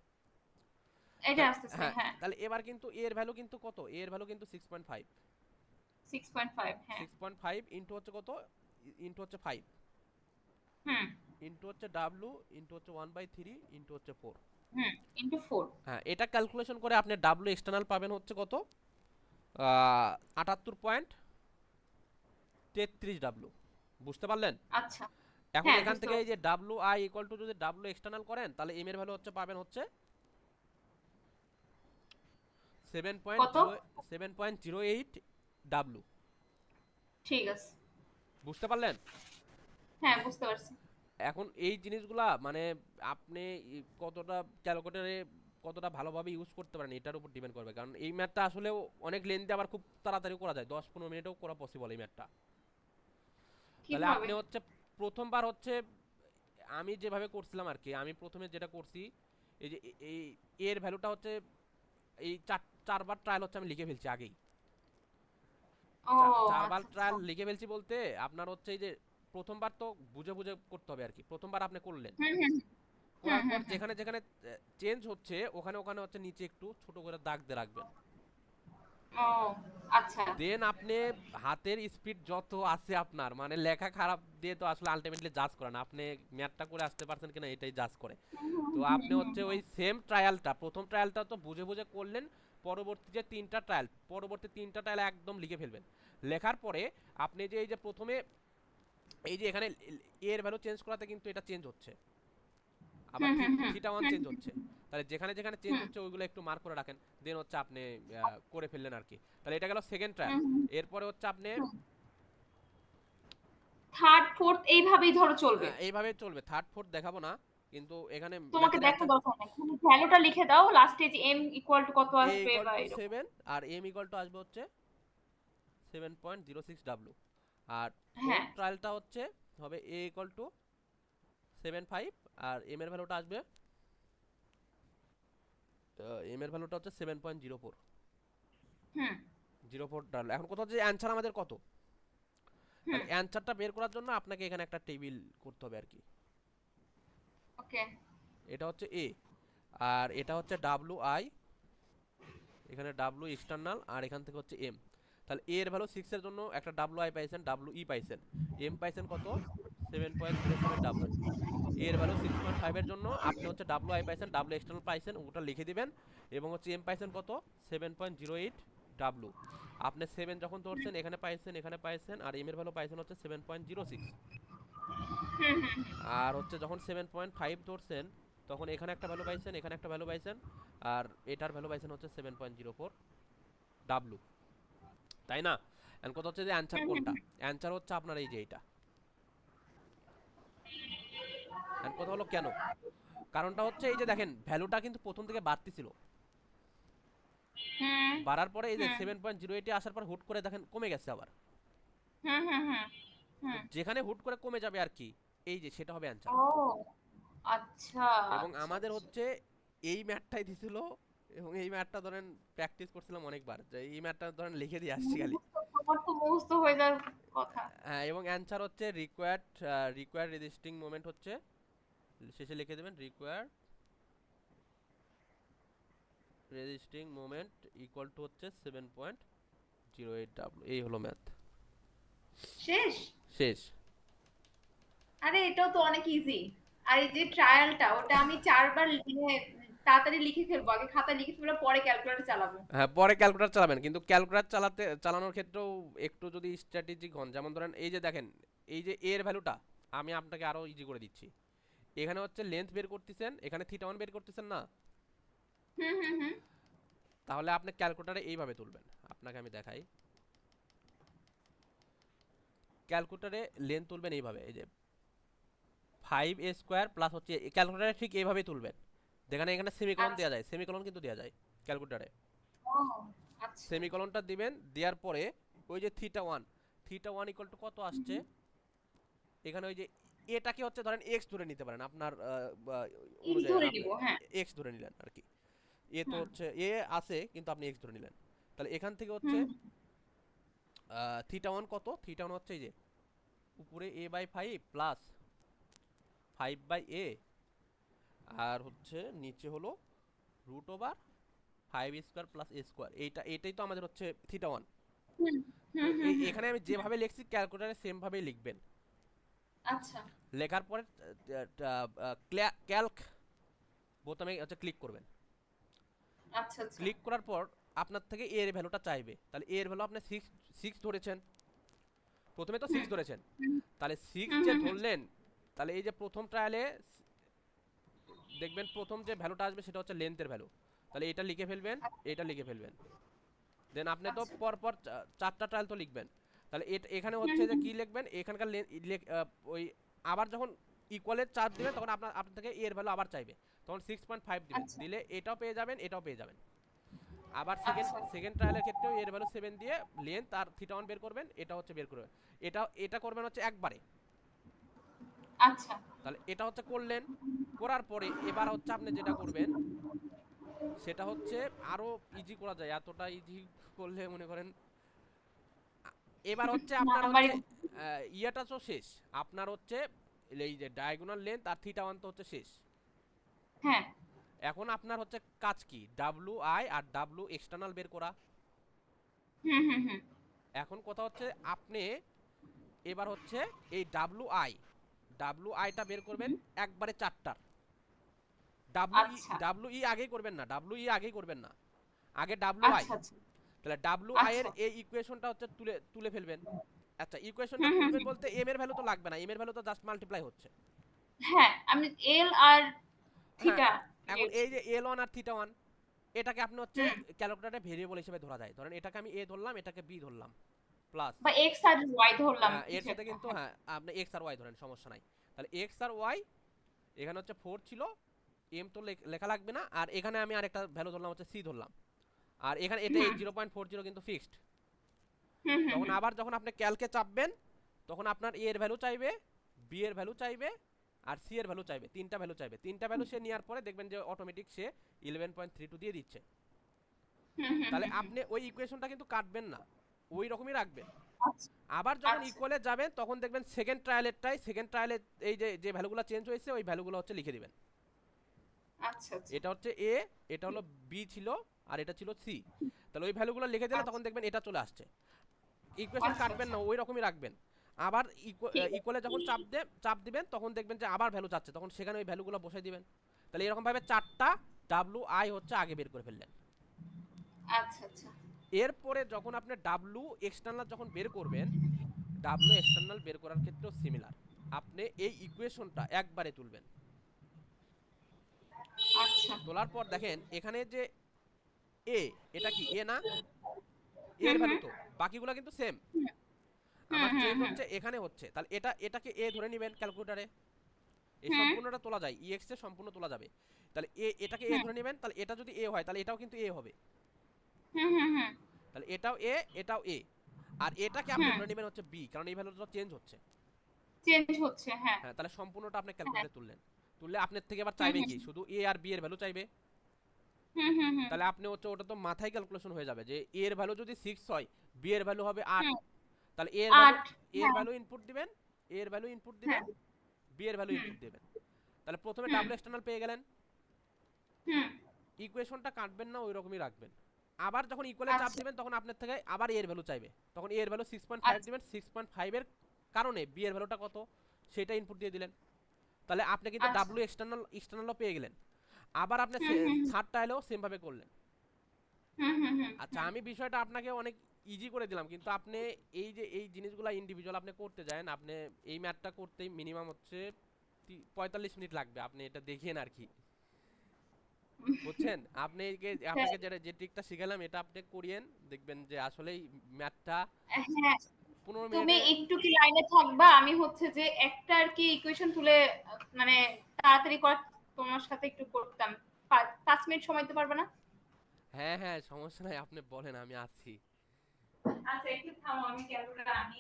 এটা তাহলে আসতেছে, হ্যাঁ, হ্যাঁ। তাহলে এবার কিন্তু এর ভ্যালু কিন্তু কত, এর ভ্যালু কিন্তু 6.5। 6.5, হ্যাঁ। 6.5 ইন্টু হচ্ছে কত, ইন্টু হচ্ছে 5 হুম, ইন্টু হচ্ছে ডাব্লু ইন্টু হচ্ছে 1/3 ইন্টু হচ্ছে 4। হুম, ইনটু 4। হ্যাঁ, এটা ক্যালকুলেশন করে আপনি ডাব্লু এক্সটার্নাল পাবেন হচ্ছে কত, 78.33 ডাব্লু। বুঝতে পারলেন? আচ্ছা। এখন হ্যাঁ, এখান বুঝতে থেকে এই পারছি। যে ডাব্লু আই ইকুয়াল টু যদি ডাব্লু এক্সটার্নাল করেন, তাহলে এম এর ভ্যালু হচ্ছে পাবেন হচ্ছে সেভেন পয়েন্ট কত? Zero 7.08 W. ঠিক আছে। বুঝতে পারলেন? হ্যাঁ, বুঝতে পারছি। এখন এই জিনিসগুলা মানে আপনি কতটা ক্যালকুলেটরে কতটা ভালোভাবে ইউজ করতে পারেন এটার উপর ডিপেন্ড করবে, কারণ এই ম্যাথটা আসলেও অনেক লেন্থে, আবার খুব তাড়াতাড়ি করা যায়, 10-15 মিনিটেও করা পসিবল এই ম্যাথটা। তাহলে কিভাবে? আপনি হচ্ছে প্রথমবার হচ্ছে আমি যেভাবে করছিলাম আর কি, আমি প্রথমে যেটা করছি এই যে এই এর ভ্যালুটা হচ্ছে এই চারবার ট্রায়াল হচ্ছে আমি লিখে ফেলছি আগেই। ও, চারবার আচ্ছা, আচ্ছা। ট্রায়াল লিখে ফেলছি বলতে আপনার হচ্ছে এই যে প্রথমবার তো বুঝে বুঝে করতে হবে আর কি, প্রথমবার আপনি করলেন, হুম, হুম, হুম, করার পর হুম, হুম। যেখানে যেখানে চেঞ্জ হচ্ছে ওখানে ওখানে হচ্ছে নিচে একটু ছোট করে দাগ দিয়ে রাখবেন। ও, আচ্ছা। দেন আপনি হাতের স্পিড যত আছে আপনার, মানে লেখা খারাপ দিয়ে তো আসলে আলটিমেটলি জাজ করে না, আপনি ম্যাথটা করে আসতে পারছেন কিনা এটাই জাজ করে। হুম, হুম, তো হুম, আপনি হুম, হচ্ছে ওই হুম। সেম ট্রায়ালটা, প্রথম ট্রায়ালটা তো বুঝে বুঝে করলেন, পরবর্তী যে তিনটা ট্রায়াল, পরবর্তী তিনটা ট্রায়াল একদম লিখে ফেলবেন। লেখার পরে আপনি যে এই যে প্রথমে এই যে এখানে এর ভ্যালু চেঞ্জ করাতে কিন্তু এটা চেঞ্জ হচ্ছে, আবার হুম, হুম, হুম, থিটা ওয়ান হুম, চেঞ্জ হচ্ছে, তাহলে যেখানে যেখানে চেঞ্জ হুম, হচ্ছে ওইগুলো একটু মার্ক করে রাখেন। দেন হচ্ছে আপনি করে ফেললেন আর কি। তাহলে এটা গেল সেকেন্ড ট্রায়াল। হুম, হুম, এরপরে হচ্ছে আপনি হুম। থার্ড, ফোর্থ এইভাবেই ধরো চলবে। এইভাবে চলবে, থার্ড ফোর্থ দেখাবো না, কিন্তু এখানে তোমাকে ম্যাথের দেখার অ্যান্সার দরকার নাই। তুমি ভ্যালুটা লিখে দাও। লাস্টে যে m ইকুয়াল টু কত এ আসবে ইকুয়াল বা টু এরকম। 7 আর এম ইকুয়াল টু আসবে হচ্ছে 7.06 ডাব্লু। আর হ্যাঁ। ফোর্থ ট্রায়ালটা হচ্ছে হবে a ইকুয়াল টু 7.5, আর m এর ভ্যালুটা আসবে, m এর ভ্যালুটা হচ্ছে 7.04। হুম 04 ট্রায়াল। এখন কথা হচ্ছে অ্যানসার আমাদের কত, হুম। তাহলে অ্যানসারটা বের করার জন্য আপনাকে এখানে একটা টেবিল করতে হবে আর কি। ওকে। এটা হচ্ছে a, আর এটা হচ্ছে ডাব্লু আই, এখানে ডাব্লু এক্সটার্নাল, আর এখান থেকে হচ্ছে এম। তাহলে এ এর ভ্যালু 6 এর জন্য একটা ডাব্লু আই পাইছেন, ডাব্লু ই পাইছেন, এম পাইছেন কত 7.07 এর ভ্যালু 6.5 এর জন্য আপনি হচ্ছে ডাব্লু আই পাইছেন, ডাব্লু এক্সটার্নাল পাইছেন, ওটা লিখে দিবেন। এবং হচ্ছে এম পাইছেন কত 7.08 ডাব্লু। আপনি 7 যখন ধরছেন এখানে পাইছেন, এখানে পাইছেন, আর এম এর ভ্যালু পাইছেন হচ্ছে 7.06। হুম হুম। আর হচ্ছে যখন 7.5 ধরছেন তখন এখানে একটা ভ্যালু পাইছেন, এখানে একটা ভ্যালু পাইছেন, আর এটার ভ্যালু পাইছেন হচ্ছে 7.04 ডাব্লু, তাই না? এখন কথা হচ্ছে যে অ্যানসার হুম হুম কোনটা, হুম। অ্যানসার হচ্ছে আপনার এই যে এইটা। এখন কথা হলো কেন, কারণটা হচ্ছে এই যে দেখেন ভ্যালুটা কিন্তু প্রথম থেকে বাড়তিছিল, হুম বাড়ার পরে এই যে হুম 7.08 আসার পর হুট করে দেখেন কমে গেছে আবার। হুম হুম হুম তো হুম। যেখানে হুট করে কমে যাবে আর কি, এই যে সেটা হবে অ্যানসার। ও আচ্ছা এবং আচ্ছা আমাদের আচ্ছা। হচ্ছে এই ম্যাথটাই দিছিল, এবং এই ম্যাথটা ধরেন প্র্যাকটিস করছিলাম অনেকবার, যে এই ম্যাথটা ধরেন লিখে দিয়ে আসছি খালি। তোমার তো মুখস্থ হয়ে যাওয়ার কথা। হ্যাঁ, এবং অ্যানসার হচ্ছে রিকোয়ার্ড রেজিস্টিং মোমেন্ট হচ্ছে, শেষে লিখে দেবেন required resisting moment equal to হচ্ছে 7.08 ডাব্লু। এই হলো ম্যাথ, শেষ? শেষ। আরে এটাও তো অনেক ইজি। আর এই যে ট্রায়ালটা ওটা আমি ৪ বার তাড়াতাড়ি লিখে ফেলবো। আগে খাতায় লিখে ফেলবো পরে ক্যালকুলেটর চালাবো। হ্যাঁ, পরে ক্যালকুলেটর চালাবেন, কিন্তু ক্যালকুলেটর চালানোর ক্ষেত্রেও একটু যদি স্ট্র্যাটেজিক হন, যেমন ধরেন এই যে দেখেন এই যে এর ভ্যালুটা আমি আপনাকে আরো ইজি করে দিচ্ছি। এখানে হচ্ছে লেন্থ বের করতেছেন, এখানে থিটা ওয়ান বের করতেছেন না, হুম হুম হুম। তাহলে আপনি ক্যালকুলেটরে এইভাবে তুলবেন, আপনাকে আমি দেখাই। ক্যালকুলেটরে লেন্থ তুলবেন এইভাবে, এই যে 5a² প্লাস হচ্ছে ক্যালকুলেটরে ঠিক এইভাবেই তুলবেন। যেখানে এখানে সেমিকোলন আচ্ছা। দেওয়া যায়, সেমিকোলন কিন্তু দেওয়া যায় ক্যালকুলেটরে। ও আচ্ছা। সেমিকোলনটা দিবেন, দেওয়ার পরে ওই যে থিটা ওয়ান ইকুয়াল টু কত আসছে, এখানে ওই যে এটাকে হচ্ছে ধরেন এক্স ধরে নিতে পারেন আপনার ই অনুযায়ী, ধরে আপনি নিব, হ্যাঁ। এক্স ধরে নিলেন আর কি। এ তো হুম হচ্ছে এ আছে কিন্তু আপনি এক্স ধরে নিলেন। তাহলে এখান থেকে হচ্ছে হুম। থিটা ওয়ান কত, থিটা ওয়ান হচ্ছে এই যে উপরে a/5 প্লাস 5/a, আর হচ্ছে নিচে হলো √5 স্কোয়ার প্লাস a স্কোয়ার। এটাই তো আমাদের হচ্ছে থিটা ওয়ান। হুম তো হুম হুম হুম। এখানে আমি যেভাবে লিখছি ক্যালকুলেটারে সেম ভাবেই লিখবেন। আচ্ছা লেখার পরে ক্যালক বোতামে হচ্ছে ক্লিক করবেন। আচ্ছা আচ্ছা। ক্লিক করার পর আপনার থেকে এর ভ্যালুটা চাইবে, তাহলে এর ভ্যালু আপনি সিক্স সিক্স ধরেছেন, প্রথমে তো হুম সিক্স ধরেছেন, হুম তাহলে সিক্স হুম যে হুম হুম। ধরলেন, তাহলে এই যে প্রথম ট্রায়ালে দেখবেন প্রথম যে ভ্যালুটা আসবে সেটা হচ্ছে লেন্থের ভ্যালু, তাহলে এটা লিখে ফেলবেন, এটা লিখে ফেলবেন। দেন আপনি তো আচ্ছা। পরপর চারটা ট্রায়াল তো লিখবেন। তাহলে এখানে হুম হচ্ছে যে হুম। কি লিখবেন, এখানকার ওই আবার যখন ইকুয়ালের চার্জ দিবেন তখন আপনার থেকে এর ভ্যালু আবার চাইবে, তখন 6.5 দিবেন, আচ্ছা দিলে এটাও পেয়ে যাবেন, এটাও পেয়ে যাবেন। আবার সেকেন্ড আচ্ছা সেকেন্ড ট্রায়ালের ক্ষেত্রেও এর ভ্যালু 7 দিয়ে লেন্থ আর থিটা ওয়ান বের করবেন, এটা হচ্ছে বের করবেন। এটা করবেন হচ্ছে একবারে। আচ্ছা। তাহলে এটা হচ্ছে করলেন, করার পরে এবার হচ্ছে আপনি যেটা করবেন সেটা হচ্ছে আরো ইজি করা যায়, এতটা ইজি করলে মনে করেন এবার হচ্ছে না আপনার আমার হচ্ছে ইয়েটা তো শেষ, আপনার হচ্ছে এই যে ডায়াগোনাল লেন্থ আর থিটা ওয়ান তো হচ্ছে শেষ। হ্যাঁ। এখন আপনার হচ্ছে কাজ কি, ডাব্লু আই আর ডাব্লু এক্সটার্নাল বের করা। হুম হুম হুম। এখন কথা হচ্ছে আপনি এবার হচ্ছে এই ডাব্লু আইটা বের করবেন একবারে চারটার। আচ্ছা ডাব্লু ই আগেই করবেন না, ডাব্লু ই আগেই করবেন না, আগে ডাব্লু আই। আচ্ছা আচ্ছা তাহলে ডাব্লু আই এর আচ্ছা। এই ইকুয়েশনটা হচ্ছে তুলে তুলে ফেলবেন। আচ্ছা, ইকুয়েশনটা হুম হুম তুলবেন হুম। বলতে এম এর ভ্যালু তো লাগবে না, এম এর ভ্যালু তো জাস্ট মাল্টিপ্লাই হচ্ছে। হ্যাঁ আমি এল আর হ্যাঁ, থিটা এখন নিয়েছি। এই যে এল ওয়ান আর থিটা ওয়ান, এটাকে আপনি হচ্ছে হুম। ক্যালকুলেটরে ভেরিয়েবল হিসেবে ধরা যায়, ধরেন এটাকে আমি এ ধরলাম, এটাকে বি ধরলাম, প্লাস বা এক্স আর ওয়াই ধরলাম এর কিছু সাথে একটা, কিন্তু হ্যাঁ। হ্যাঁ আপনি এক্স আর ওয়াই ধরেন, সমস্যা নাই। তাহলে এক্স আর ওয়াই, এখানে হচ্ছে 4 ছিল, এম তো লেখা লাগবে না, আর এখানে আমি আরেকটা ভ্যালু ধরলাম হচ্ছে সি ধরলাম, আর এখানে এটা এই হুম 0.40 কিন্তু ফিক্সড। হুম হুম তখন হুম। আবার যখন আপনি ক্যালকে চাপবেন তখন আপনার এ এর ভ্যালু চাইবে, বি এর ভ্যালু চাইবে, আর সি এর ভ্যালু চাইবে, তিনটা ভ্যালু চাইবে। তিনটা ভ্যালু সে নেওয়ার পরে দেখবেন যে অটোমেটিক সে 11.32 দিয়ে দিচ্ছে। হুম হুম তাহলে হুম হুম। আপনি ওই ইকুয়েশনটা কিন্তু কাটবেন না, ওই রকমই রাখবেন। আচ্ছা আবার যখন আচ্ছা ইকুয়ালে যাবেন তখন দেখবেন সেকেন্ড ট্রায়ালের এই যে যে ভ্যালুগুলো চেঞ্জ হয়েছে ওই ভ্যালুগুলো হচ্ছে লিখে দিবেন। আচ্ছা আচ্ছা এটা হচ্ছে এ, এটা হলো বি ছিল, আর এটা ছিল সি। তাহলে ওই ভ্যালুগুলো লিখে দিলে তখন আচ্ছা দেখবেন এটা চলে আসছে। ইকুয়েশন আচ্ছা কাটবেন আচ্ছা না, ওই রকমই রাখবেন। আবার ঠিক ইকুয়ালে যখন চাপ দিবেন তখন দেখবেন যে আবার ভ্যালু যাচ্ছে, তখন সেখানে ওই ভ্যালুগুলো বসাই দিবেন। তাহলে এরকম ভাবে চারটা ডাব্লু আই হচ্ছে আগে বের করে ফেললেন। আচ্ছা আচ্ছা এরপরে যখন আপনি ডাব্লু এক্সটার্নাল যখন বের করবেন, ডাব্লু এক্সটার্নাল বের করার ক্ষেত্রেও সিমিলার। আপনি এই ইকুয়েশনটা একবারে তুলবেন। আচ্ছা তোলার পর দেখেন এখানে যে এ, এটা কি এ না? এর হুম ভ্যালু হুম তো বাকিগুলো কিন্তু সেম। হুম আমার হুম চেঞ্জ হুম হচ্ছে এখানে হচ্ছে, তাহলে এটাকে এ ধরে নেবেন ক্যালকুলেটারে। এই হুম সম্পূর্ণটা তোলা যায়, ইএক্স এ সম্পূর্ণ তোলা যাবে। তাহলে এটাকে এ হুম ধরে নেবেন, তাহলে এটা যদি এ হয় তাহলে এটাও কিন্তু এ হবে। হুম হুম হুম তাহলে এটাও এ, এটাও এ। আর এটাকে আপনি হুম ধরে নেবেন হচ্ছে বি, কারণ এই ভ্যালুটা চেঞ্জ হচ্ছে। চেঞ্জ হচ্ছে হ্যাঁ হ্যাঁ, তাহলে সম্পূর্ণটা আপনি হ্যাঁ ক্যালকুলেটরে তুললেন। তুললে আপনার থেকে এবার হুম চাইবে হুম কি, শুধু এ আর বি এর ভ্যালু চাইবে। হুম হুম হুম তাহলে আপনি হচ্ছে ওটা তো মাথায় ক্যালকুলেশন হয়ে যাবে যে এ এর ভ্যালু যদি 6 হয়, বি এর ভ্যালু হবে 8। হুম তাহলে 8 এর হ্যাঁ ভ্যালু ইনপুট দিবেন, এর ভ্যালু ইনপুট হ্যাঁ দিবেন, বি এর ভ্যালু হুম ইনপুট দিবেন। তাহলে প্রথমে হুম ডাবল এক্সটার্নাল পেয়ে গেলেন। হুম ইকুয়েশনটা কাটবেন না, ওই রকমই রাখবেন। আবার যখন ইকুয়ালে চাপ আচ্ছা দিবেন তখন আপনার থেকে আবার এর ভ্যালু চাইবে, তখন এর ভ্যালু 6.5 আচ্ছা দিবেন। 6.5 এর কারণে বি এর ভ্যালুটা কত সেটা ইনপুট দিয়ে দিলেন। তাহলে আপনি কিন্তু আচ্ছা ডাব্লু এক্সটার্নালও পেয়ে গেলেন। আবার আপনি হুম হুম থার্ডটা এলেও সেম ভাবে করলেন। হুম হুম হুম আচ্ছা, হুম আমি বিষয়টা আপনাকে অনেক ইজি করে দিলাম, কিন্তু আপনি এই যে এই জিনিসগুলো ইন্ডিভিজুয়াল আপনি করতে যান, আপনি এই ম্যাথটা করতেই মিনিমাম হচ্ছে 45 মিনিট লাগবে। আপনি এটা দেখেন আর কি, বুঝছেন? আপনাকে যেটা যে ট্রিকটা শিখালাম এটা আপনি করিয়েন, দেখবেন যে আসলেই ম্যাথটা হ্যাঁ 15 তুমি মিনিটে। একটু কি লাইনে থাকবা? আমি হচ্ছে যে একটা আর কি ইকুয়েশন তুলে মানে তাড়াতাড়ি করা তোমার সাথে একটু করতাম। 5 মিনিট সময় দিতে পারবে না? হ্যাঁ হ্যাঁ, সমস্যা নাই, আপনি বলেন, আমি আছি। আচ্ছা একটু থামো, আমি ক্যালকুলেটর আনি।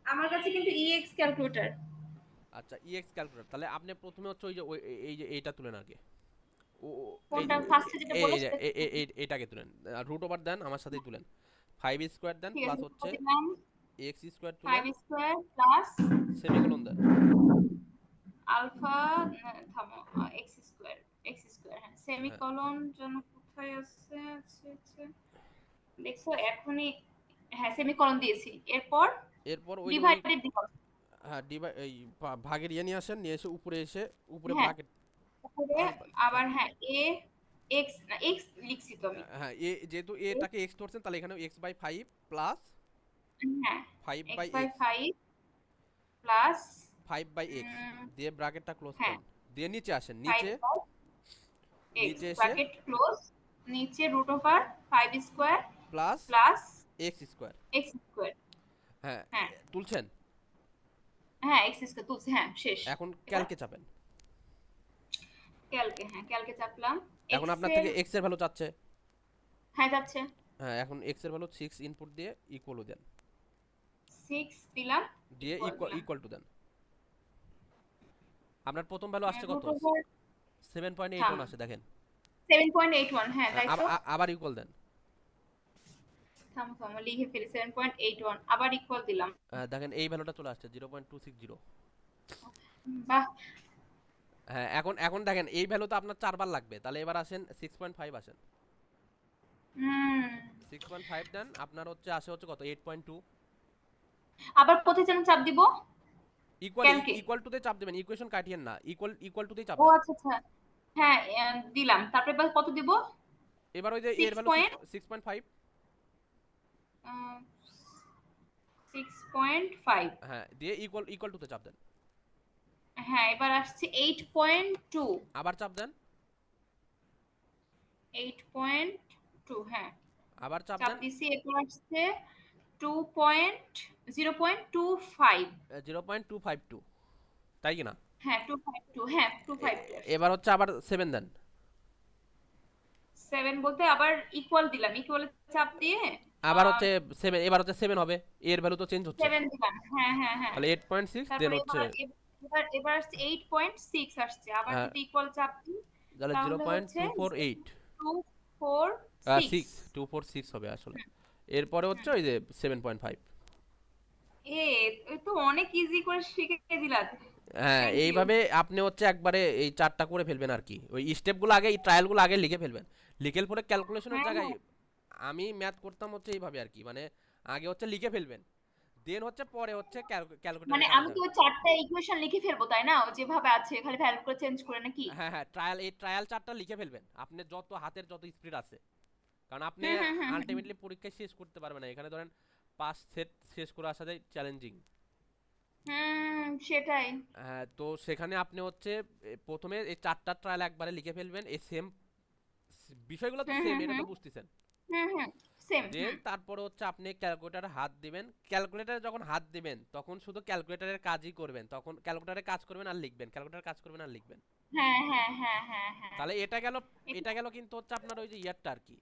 আমার কাছে কিন্তু ইএক্স ক্যালকুলেটর। আচ্ছা, ইএক্স ক্যালকুলেটর, তাহলে আপনি প্রথমে হচ্ছে ওই যে এই যে এইটা তুলেন আগে। ও এই কোনটা ফার্স্টে যেটা এই বললে এই যে সেটা? এইটাকে তুলেন। রুট ওভার দেন, আমার সাথেই তুলেন। 5 স্কয়ার দেন ঠিক প্লাস আছে, হচ্ছে দিলাম এক্স স্কয়ার তুলেন, 5 স্কয়ার প্লাস সেমিকোলন দেন। আলফা, থামো, এক্স স্কয়ার, হ্যাঁ হ্যাঁ, সেমিকোলন জন্য কোথায় আছে? আচ্ছা আচ্ছা, দেখছো এখনই, হ্যাঁ সেমিকোলন দিয়েছি। এরপর এরপর ওই যে ওই, ডিভাইডেড দিব। হ্যাঁ এই ভাগের ইয়ে নিয়ে আসেন, নিয়ে এসে উপরে এসে উপরে হ্যাঁ ব্র্যাকেট। উপরে আবার হ্যাঁ এ এক্স না, এক্স লিখছি তো আমি। হ্যাঁ, যেহেতু এ, এটাকে এক্স ধরছেন তাহলে এখানে x/5 প্লাস হ্যাঁ 5 by x by x, five plus 5/x দিয়ে ব্র্যাকেটটা ক্লোজ হ্যাঁ করেন। দিয়ে নিচে আসেন, 5 নিচে বাই এক্স নিচে এসে ব্র্যাকেট ক্লোজ, নিচে root over 5 square plus plus x square. X square. হ্যাঁ, হ্যাঁ তুলছেন। হ্যাঁ এক্স স্কয়ার তুলছি, হ্যাঁ শেষ। এখন এবার ক্যালকে চাপেন। ক্যালকে, হ্যাঁ ক্যালকে চাপলাম। এখন এক্স আপনার এর, থেকে এক্স এর ভ্যালু চাচ্ছে। হ্যাঁ যাচ্ছে। হ্যাঁ, এখন এক্স এর ভ্যালু 6 ইনপুট দিয়ে ইকুয়াল দেন, 6 দিলাম, দিয়ে ইকুয়াল দিলাম, ইকুয়াল টু দেন। আপনার প্রথম ভ্যালু আসছে কত? রুট ওভার, 7.81 থামো আসে দেখেন। 7.81, হ্যাঁ তাই তো। আবার ইকুয়াল দেন। থামো থামো লিখে ফেলি, 7.81 আবার ইকুয়াল দিলাম। দেখেন এই ভ্যালুটা চলে আসছে 0.260। বাহ। হ্যাঁ, এখন এখন দেখেন এই ভ্যালু তো আপনার 4 বার লাগবে, তাহলে এবার আসেন 6.5 আসেন। হুম 6.5 দেন, আপনার হচ্ছে আসে হচ্ছে কত 8.2। আবার কোথায় যেন চাপ দিব? ইকুয়াল ক্যালকে, ইকুয়াল টু তে চাপ দিবেন, ইকুয়েশন কাটিয়েন না, ইকুয়াল টু তেই চাপ ও দেন। আচ্ছা আচ্ছা, হ্যাঁ দিলাম, তারপরে এবার কত দিব? এবার ওই যে এর 6 ভ্যালু পয়েন্ট, 6.5। 6.5, হ্যাঁ, দিয়ে ইকুয়াল টু তে চাপ দেন। হ্যাঁ এবার আসছে 8.2, আবার চাপ দেন। 8.2, হ্যাঁ আবার চাপ চাপ দেন। দিছি। এরপর আসছে 2.0.25, 0.252। তাই কি না? হ্যাঁ 252, হ্যাঁ 252 আসছে। এবার হচ্ছে আবার 7 দেন। 7 বলতে আবার ইকুয়াল দিলাম, ইকুয়ালে চাপ দিয়ে আবার হচ্ছে 7, এবার হচ্ছে 7 হবে, এর ভ্যালু তো চেঞ্জ হচ্ছে। 7 দিলাম, হ্যাঁ হ্যাঁ হ্যাঁ। তাহলে 8.6 দেন তারপরে হচ্ছে এবার আসছে 8.6 আসছে, আবার আহ, যদি ইকুয়াল চাপ দিই তাহলে তাহলে হচ্ছে 0.248 246। 246 হবে আসলে। এরপরে হচ্ছে হুম। ওই যে 7.5। এ এ তো অনেক ইজি করে শিখে দিলা। হ্যাঁ, থ্যাংক ইউ। এইভাবে আপনি হচ্ছে একবারে এই চারটা করে ফেলবেন আর কি। ওই স্টেপগুলো আগে, এই ট্রায়ালগুলো আগে লিখে ফেলবেন। লিখের পরে ক্যালকুলেশনের হ্যাঁ জায়গায় হ্যাঁ, আমি ম্যাথ করতাম হচ্ছে এইভাবে আর কি, মানে আগে হচ্ছে লিখে ফেলবেন, দেন হচ্ছে পরে হচ্ছে মানে ক্যালকুলেটরে কাজে আমি কি যাবেন। ওই চারটা ইকুয়েশন লিখে ফেলবো তাই না, ও যেভাবে আছে খালি ভ্যালু করে চেঞ্জ করে নাকি? হ্যাঁ হ্যাঁ, এই ট্রায়াল চারটা লিখে ফেলবেন, আপনি যত হাতের যত স্পিড আছে। কারণ আপনি হুম হুম হুম হুম আলটিমেটলি পরীক্ষায় শেষ করতে পারবেন না, এখানে ধরেন 5 সেট শেষ করে আসা যায় চ্যালেঞ্জিং। সেটাই। হ্যাঁ, তো সেখানে আপনি হচ্ছে প্রথমে এই চারটা ট্রায়াল একবারে লিখে ফেলবেন, এই সেম বিষয়গুলো তো হুম সেম, হুম এটা হুম তো বুঝতেছেন। হুম হুম, সেম দেন হুম। তারপরে হচ্ছে আপনি ক্যালকুলেটারে হাত দিবেন, ক্যালকুলেটারে যখন হাত দিবেন তখন শুধু ক্যালকুলেটারের কাজই করবেন, তখন ক্যালকুলেটারে কাজ করবেন আর লিখবেন, ক্যালকুলেটারে কাজ করবেন আর লিখবেন। হ্যাঁ হ্যাঁ হ্যাঁ হ্যাঁ হ্যাঁ। তাহলে এটা গেল। এটা এটা গেল কিন্তু হচ্ছে আপনার ওই যে ইয়ারটা আর কি,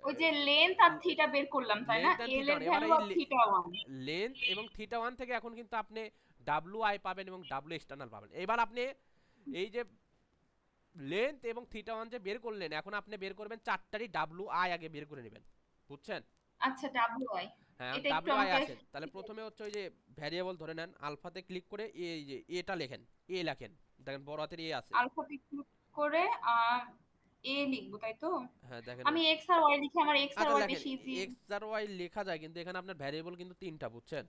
ওই যে লেন্থ আর থিটা বের করলাম তাই না, লেন্থ এন্ড এল থিটা এর ওয়ান। এবার ভ্যালু এই আর থিটা ওয়ান। লেন্থ এবং থিটা ওয়ান থেকে এখন কিন্তু আপনি ডাব্লু আই পাবেন এবং ডাব্লু এক্সটার্নাল পাবেন। এবার আপনি এই যে লেন্থ এবং থিটা ওয়ান যে বের করলেন, এখন আপনি বের করবেন চারটারই ডাব্লু আই আগে বের করে নেবেন, বুঝছেন? আচ্ছা ডাব্লিউ আই, হ্যাঁ, এটা একটু ডাব্লু আই আমাকে আছে, তাহলে প্রথমে হচ্ছে ওই যে ভ্যারিয়েবল ধরে নেন, আলফাতে ক্লিক করে এই যে এটা লেখেন, এ লেখেন, দেখেন বড় হাতের এ আছে। আলফাতে ক্লিক করে এ লিখবো তাই তো? হ্যাঁ দেখেন আমি এক্স আর ওয়াই লিখি, আমার এক্স আর আচ্ছা ওয়াই লেখেন, বেশি ইজি। এক্স আর ওয়াই লেখা যায় কিন্তু এখানে আপনার ভ্যারিয়েবল কিন্তু তিনটা, বুঝছেন?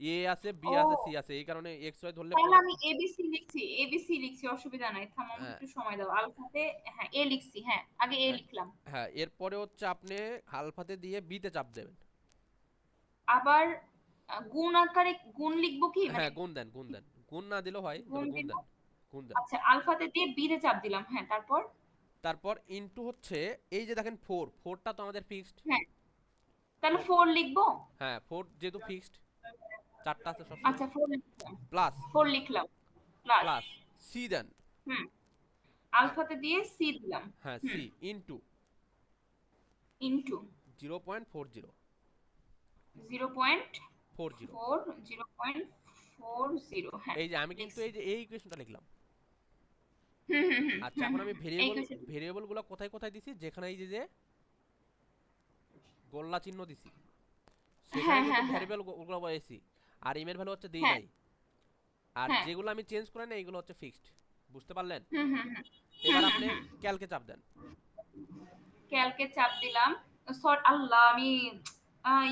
এ আছে, বি ও, আছে, সি আছে, এই কারণে এক্স ওয়াই ধরলে তাহলে পরে। আমি এবিসি লিখছি, এবিসি লিখছি, অসুবিধা নাই, থামো আমাকে হ্যাঁ একটু সময় দাও। আলফাতে হ্যাঁ এ লিখছি, হ্যাঁ আগে এ হ্যাঁ লিখলাম। হ্যাঁ, এরপরে হচ্ছে আপনি আলফাতে দিয়ে বিতে চাপ দেবেন। আবার গুণ আকারে গুণ লিখবো কি মানে? হ্যাঁ, গুণ দেন, গুণ দেন, গুণ না দিলেও হয়, গুণ তবে গুণ দিব। দেন, গুণ দেন। আচ্ছা আলফাতে দিয়ে বি তে চাপ দিলাম, হ্যাঁ তারপর? তারপর ইনটু হচ্ছে এই যে দেখেন ফোর, ফোরটা তো আমাদের ফিক্সড। হ্যাঁ, তাহলে ফোর লিখবো। হ্যাঁ, ফোর যেহেতু ফিক্সড, চারটা আছে সবসময়। আচ্ছা ফোর লিখলাম, প্লাস, ফোর লিখলাম, প্লাস। প্লাস সি দেন। হুম, হ্যাঁ আলফাতে দিয়ে সি দিলাম। হ্যাঁ, হুম, সি ইনটু ইনটু 0.40, 40। 0.40, হ্যাঁ এই যে আমি কিন্তু লিখছি। এই যে এই ইকুয়েশনটা লিখলাম। হুম হুম হুম আচ্ছা, হুম এখন হুম আমি হুম। এই ভেরিয়েবল, কোয়েশ্চেন। ভেরিয়েবলগুলো কোথায় কোথায় দিছি, যেখানে এই যে যে গোল্লা চিহ্ন দিছি সেখানে হ্যাঁ কিন্তু হ্যাঁ হ্যাঁ ভ্যারিয়েবল ওগুলো বসাইছি। আর ইমের ভ্যালু হচ্ছে দেই হ্যাঁ নাই। আর হ্যাঁ। যেগুলো আমি চেঞ্জ করে নাই এগুলো হচ্ছে ফিক্সড, বুঝতে পারলেন? হুম হুম হুম এবার হুম হুম আপনি হুম। ক্যালকে চাপ দেন। ক্যালকে চাপ দিলাম। আল্লাহ, আমি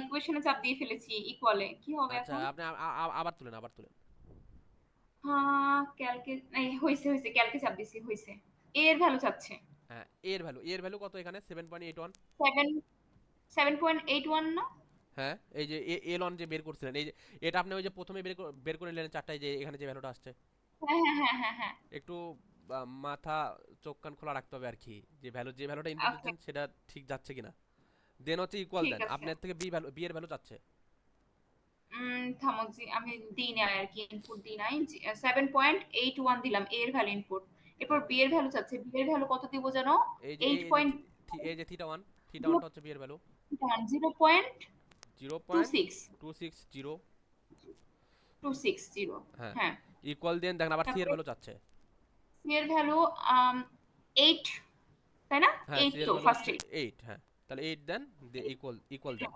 ইকুয়েশনে চাপ দিয়ে ফেলেছি, ইকুয়ালে কি হবে আচ্ছা, এখন? আপনি আবার তুলেন, আবার তুলেন। হ্যাঁ ক্যালকে, এই হয়েছে হয়েছে, ক্যালকে চাপ দিছি, হয়েছে। এর ভ্যালু চাচ্ছে হ্যাঁ, এর ভ্যালু কত এখানে? 7.81। 7, 7.81 না? হ্যাঁ, এই যে এল অন যে বের করছিলেন, এই যে এটা আপনি ওই যে প্রথমে বের করে নিলেন চারটায়, যে এখানে যে ভ্যালুটা আসছে। হ্যাঁ হ্যাঁ হ্যাঁ হ্যাঁ হ্যাঁ। একটু মাথা চোখ কান খোলা রাখতে হবে আর কি, যে যে ভ্যালুটা ইনপুট ওকে, দিচ্ছেন সেটা ঠিক যাচ্ছে কিনা। দেন হচ্ছে ইকুয়াল ঠিক দেন, আছে। আপনার থেকে বি এর ভ্যালু চাচ্ছে। থামো জি, আমি দিই নাই আর কি, ইনপুট দিই নাই। 7.81 দিলাম এর ভ্যালু ইনপুট। এরপর হ্যাঁ, বি এর ভ্যালু চাচ্ছে, বি এর ভ্যালু কত দিব জানো? এই যে 8 পয়েন্ট, এই যে থিটা ওয়ান, থিটা ওয়ানটা হচ্ছে বি এর ভ্যালু। 0.26, 0.260। 260। হ্যাঁ, হ্যাঁ। ইকুয়াল দেন, দেখেন আবার সি এর তারপরে ভ্যালু চাচ্ছে। সি এর ভ্যালু 8 তাই না? হ্যাঁ, সি 8 এর তো ভ্যালু ফার্স্ট হচ্ছে 8। 8। হ্যাঁ, তাহলে 8 দেন, ইকুয়াল দেন।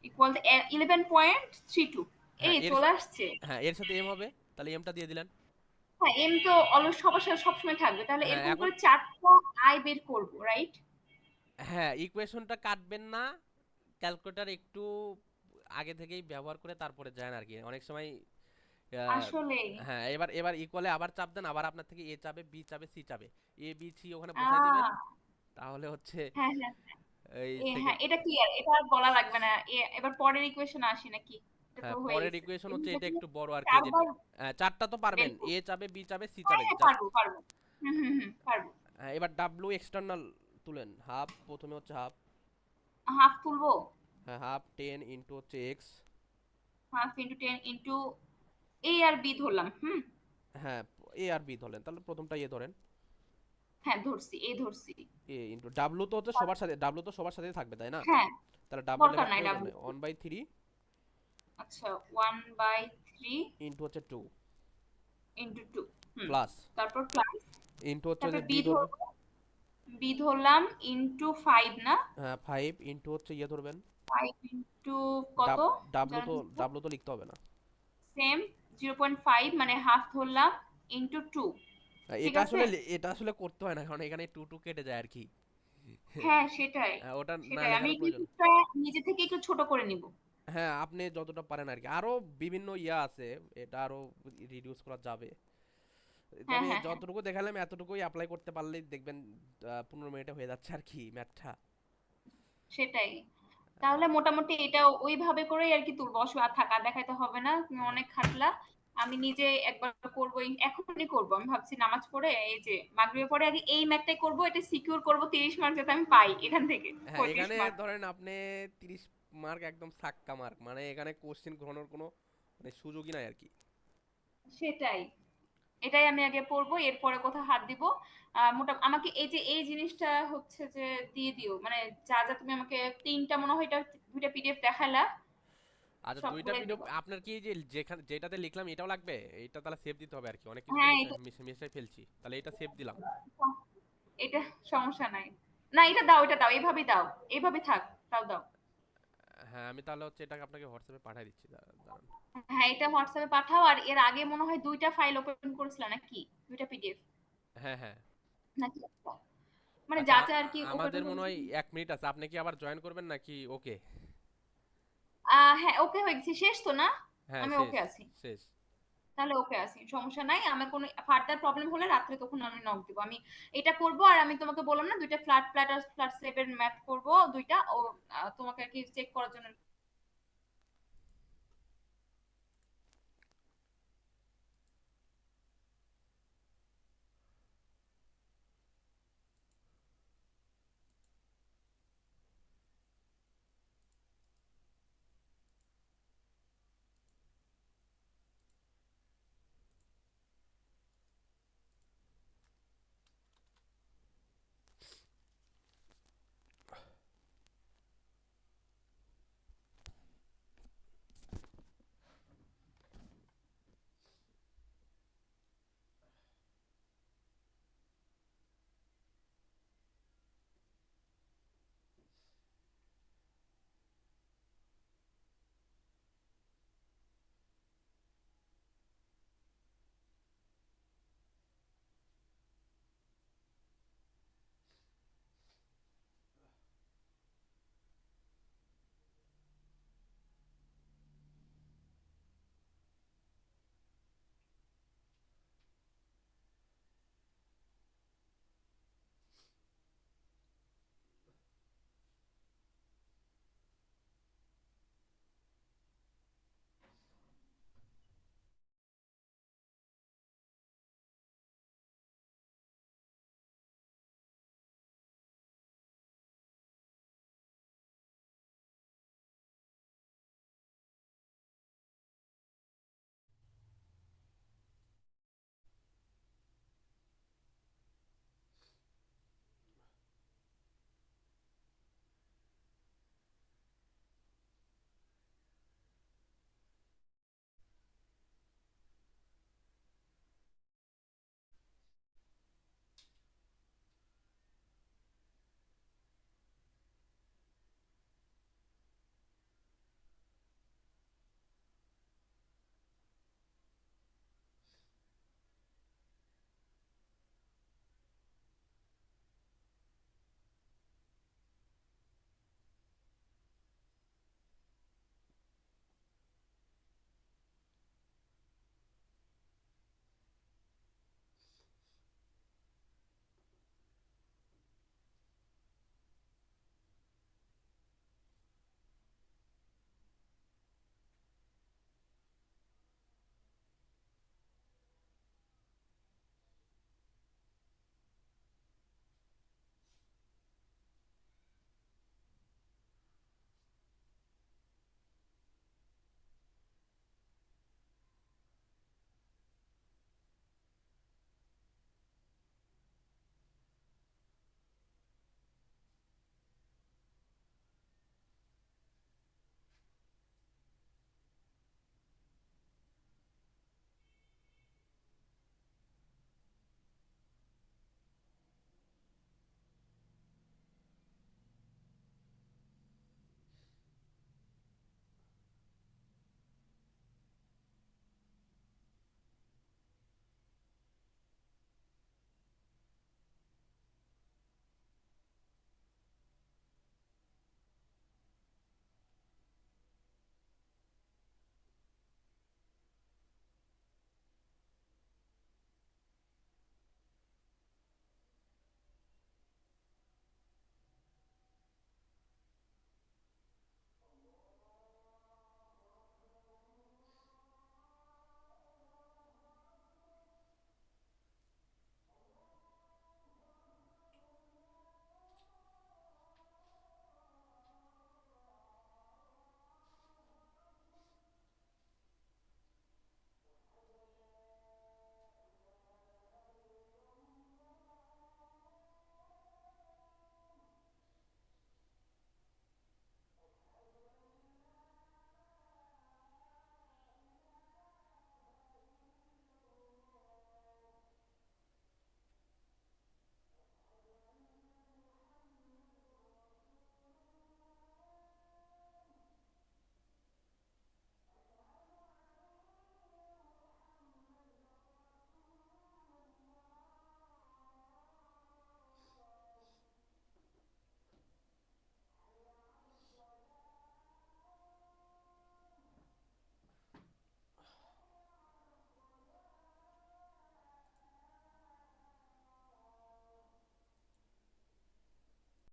ইকুয়াল 11.32। হ্যাঁ এই এর চলে আসছে। হ্যাঁ, এর সাথে এম হবে, তাহলে এমটা দিয়ে দিলেন। হ্যাঁ এম তো অলওয়েজ সবার সাথে সবসময় থাকবে, তাহলে হ্যাঁ এরকম এখন, করে চারটা আই বের করবো, রাইট? হ্যাঁ ইকুয়েশনটা কাটবেন না, ক্যালকুলেটর একটু আগে থেকেই ব্যবহার করে তারপরে যান আর কি, অনেক সময় আহ, আসলে হ্যাঁ, এবার ইকুয়ালে আবার চাপ দেন, আবার আপনার থেকে এ চাবে, বি চাবে, সি চাবে, এ বি সি ওখানে বসাই দিবেন, আহ তাহলে হচ্ছে হ্যাঁ হ্যাঁ এই হ্যাঁ, সেকেন্ড। এটা ক্লিয়ার, এটা আর বলা লাগবে না। এবার পরের ইকুয়েশন আসি নাকি? এটা তো হ্যাঁ, হয়ে পরের গেছে। ইকুয়েশন হচ্ছে এগুলো এটা তুমি একটু বড় আর কি, যে চারবার চারটা তো বের পারবেন, করো। এ চাবে, বি চাবে, সি হ্যাঁ চাবে হ্যাঁ জাস্ট। পারবো পারবো। পারবো। এবার ডাব্লু এক্সটার্নাল তুলেন, হাফ, প্রথমে হচ্ছে হাফ। হাফ তুলবো। হ্যাঁ, হাফ 10 ইন্টু হচ্ছে এক্স। হাফ ইন্টু 10 ইন্টু এ আর বি ধরলাম। হুম। হ্যাঁ, এ আর বি ধরলেন, তাহলে প্রথমটা এ ধরেন। হ্যাঁ ধরছি, এ ধরছি। এ ইন্টু ডাব্লু তো হচ্ছে সবার সাথে, ডাব্লু তো সবার সাথেই থাকবে তাই না? হ্যাঁ, তাহলে ডাব্লু দরকার লেখার নাই প্রয়োজন ডাবল। নেই, 1/3 আচ্ছা, 1/3 ইন্টু হচ্ছে 2 ইন্টু 2। হুম। প্লাস তারপর প্লাস। ইন্টু হচ্ছে তারপর যে বি বি ধরবে। ধরবো, বি ধরলাম ইন্টু 5 না? হ্যাঁ 5 ইন্টু হচ্ছে ইয়ে ধরবেন। 5 ইন্টু কত ডাব্লু জানো তো, তো? ডাব্লু তো লিখতে হবে না। সেম, 0.5 মানে হাফ ধরলাম ইন্টু 2। ঠিক এটা আছে? আসলে এটা আসলে করতে হয় না, কারণ এখানে টু টু কেটে যায় আর কি। হ্যাঁ সেটাই, ওটা না সেটাই আমি লেখারও প্রয়োজন। লিখটা নিজে থেকে একটু ছোট করে নিব। হ্যাঁ আপনি যতটা পারেন আর কি, আরো বিভিন্ন ইয়া আছে, এটা আরো রিডিউস করা যাবে। হ্যাঁ তবে হ্যাঁ হ্যাঁ, যতটুকু দেখালাম এতটুকুই অ্যাপ্লাই করতে পারলেই দেখবেন 15 মিনিটে হয়ে যাচ্ছে আর কি ম্যাথটা। সেটাই। তাহলে মোটামুটি এটা ওইভাবে করেই আর কি তুলবো, আর থাকা দেখাইতে হবে না, তুমি হ্যাঁ অনেক খাটলা। আমি নিজে একবার করবো, এখনই করবো। আমি ভাবছি নামাজ পড়ে এই যে মাগরিবের পরে আগে এই ম্যাথটাই করবো, এটা সিকিউর করবো 30 মার্ক যাতে আমি পাই এখান থেকে, হ্যাঁ, 35 এখানে মার্ক। ধরেন আপনি 30 মার্ক একদম সাক্কা মার্ক, মানে এখানে কোশ্চেন গ্রহণের কোনো মানে সুযোগই নাই আর কি। সেটাই, এটাই আমি আগে পড়বো, এরপরে কোথাও হাত দিব। আমাকে এই যে এই জিনিসটা হচ্ছে যে দিয়ে দিও, মানে যা যা তুমি আমাকে তিনটা মনে হয় এটা, দুইটা পিডিএফ দেখালা, আচ্ছা দুইটা সবগুলাই ভিডিও দিবা। আপনার কি যে যেখানে যেটাতে লিখলাম এটাও লাগবে? এটা তাহলে সেভ দিতে হবে আর কি, অনেক কিছু তো হ্যাঁ এটা, মিশাই ফেলছি, তাহলে এটা সেভ দিলাম। এটা সমস্যা নাই। না এটা দাও, এটা দাও, এইভাবেই দাও, এইভাবে থাক, দাও দাও। হ্যাঁ আমি তাহলে হচ্ছে এটাকে আপনাকে হোয়াটসঅ্যাপে পাঠিয়ে দিচ্ছি, দাঁড়ান। হ্যাঁ এটা হোয়াটসঅ্যাপে পাঠাও। আর এর আগে মনে হয় দুইটা ফাইল ওপেন করেছিল নাকি, দুইটা পিডিএফ হ্যাঁ হ্যাঁ। নাকি একটা? মানে আচ্ছা যা যা আর কি ওপেন আমাদের মনে করেছিল। হয় 1 মিনিট আছে, আপনি কি আবার জয়েন করবেন নাকি? ওকে। হ্যাঁ ওকে হয়ে গেছে, শেষ তো না? হ্যাঁ আমি শেষ ওকে আছি। শেষ। তাহলে ওকে আছি, সমস্যা নাই। আমার কোনো ফার্দার প্রবলেম হলে রাত্রে তখন আমি নক দিব। আমি এটা করব। আর আমি তোমাকে বললাম না দুইটা ফ্ল্যাট ফ্ল্যাট আর ফ্ল্যাট স্লেবের ম্যাথ করব দুইটা, ও তোমাকে আর কি চেক করার জন্য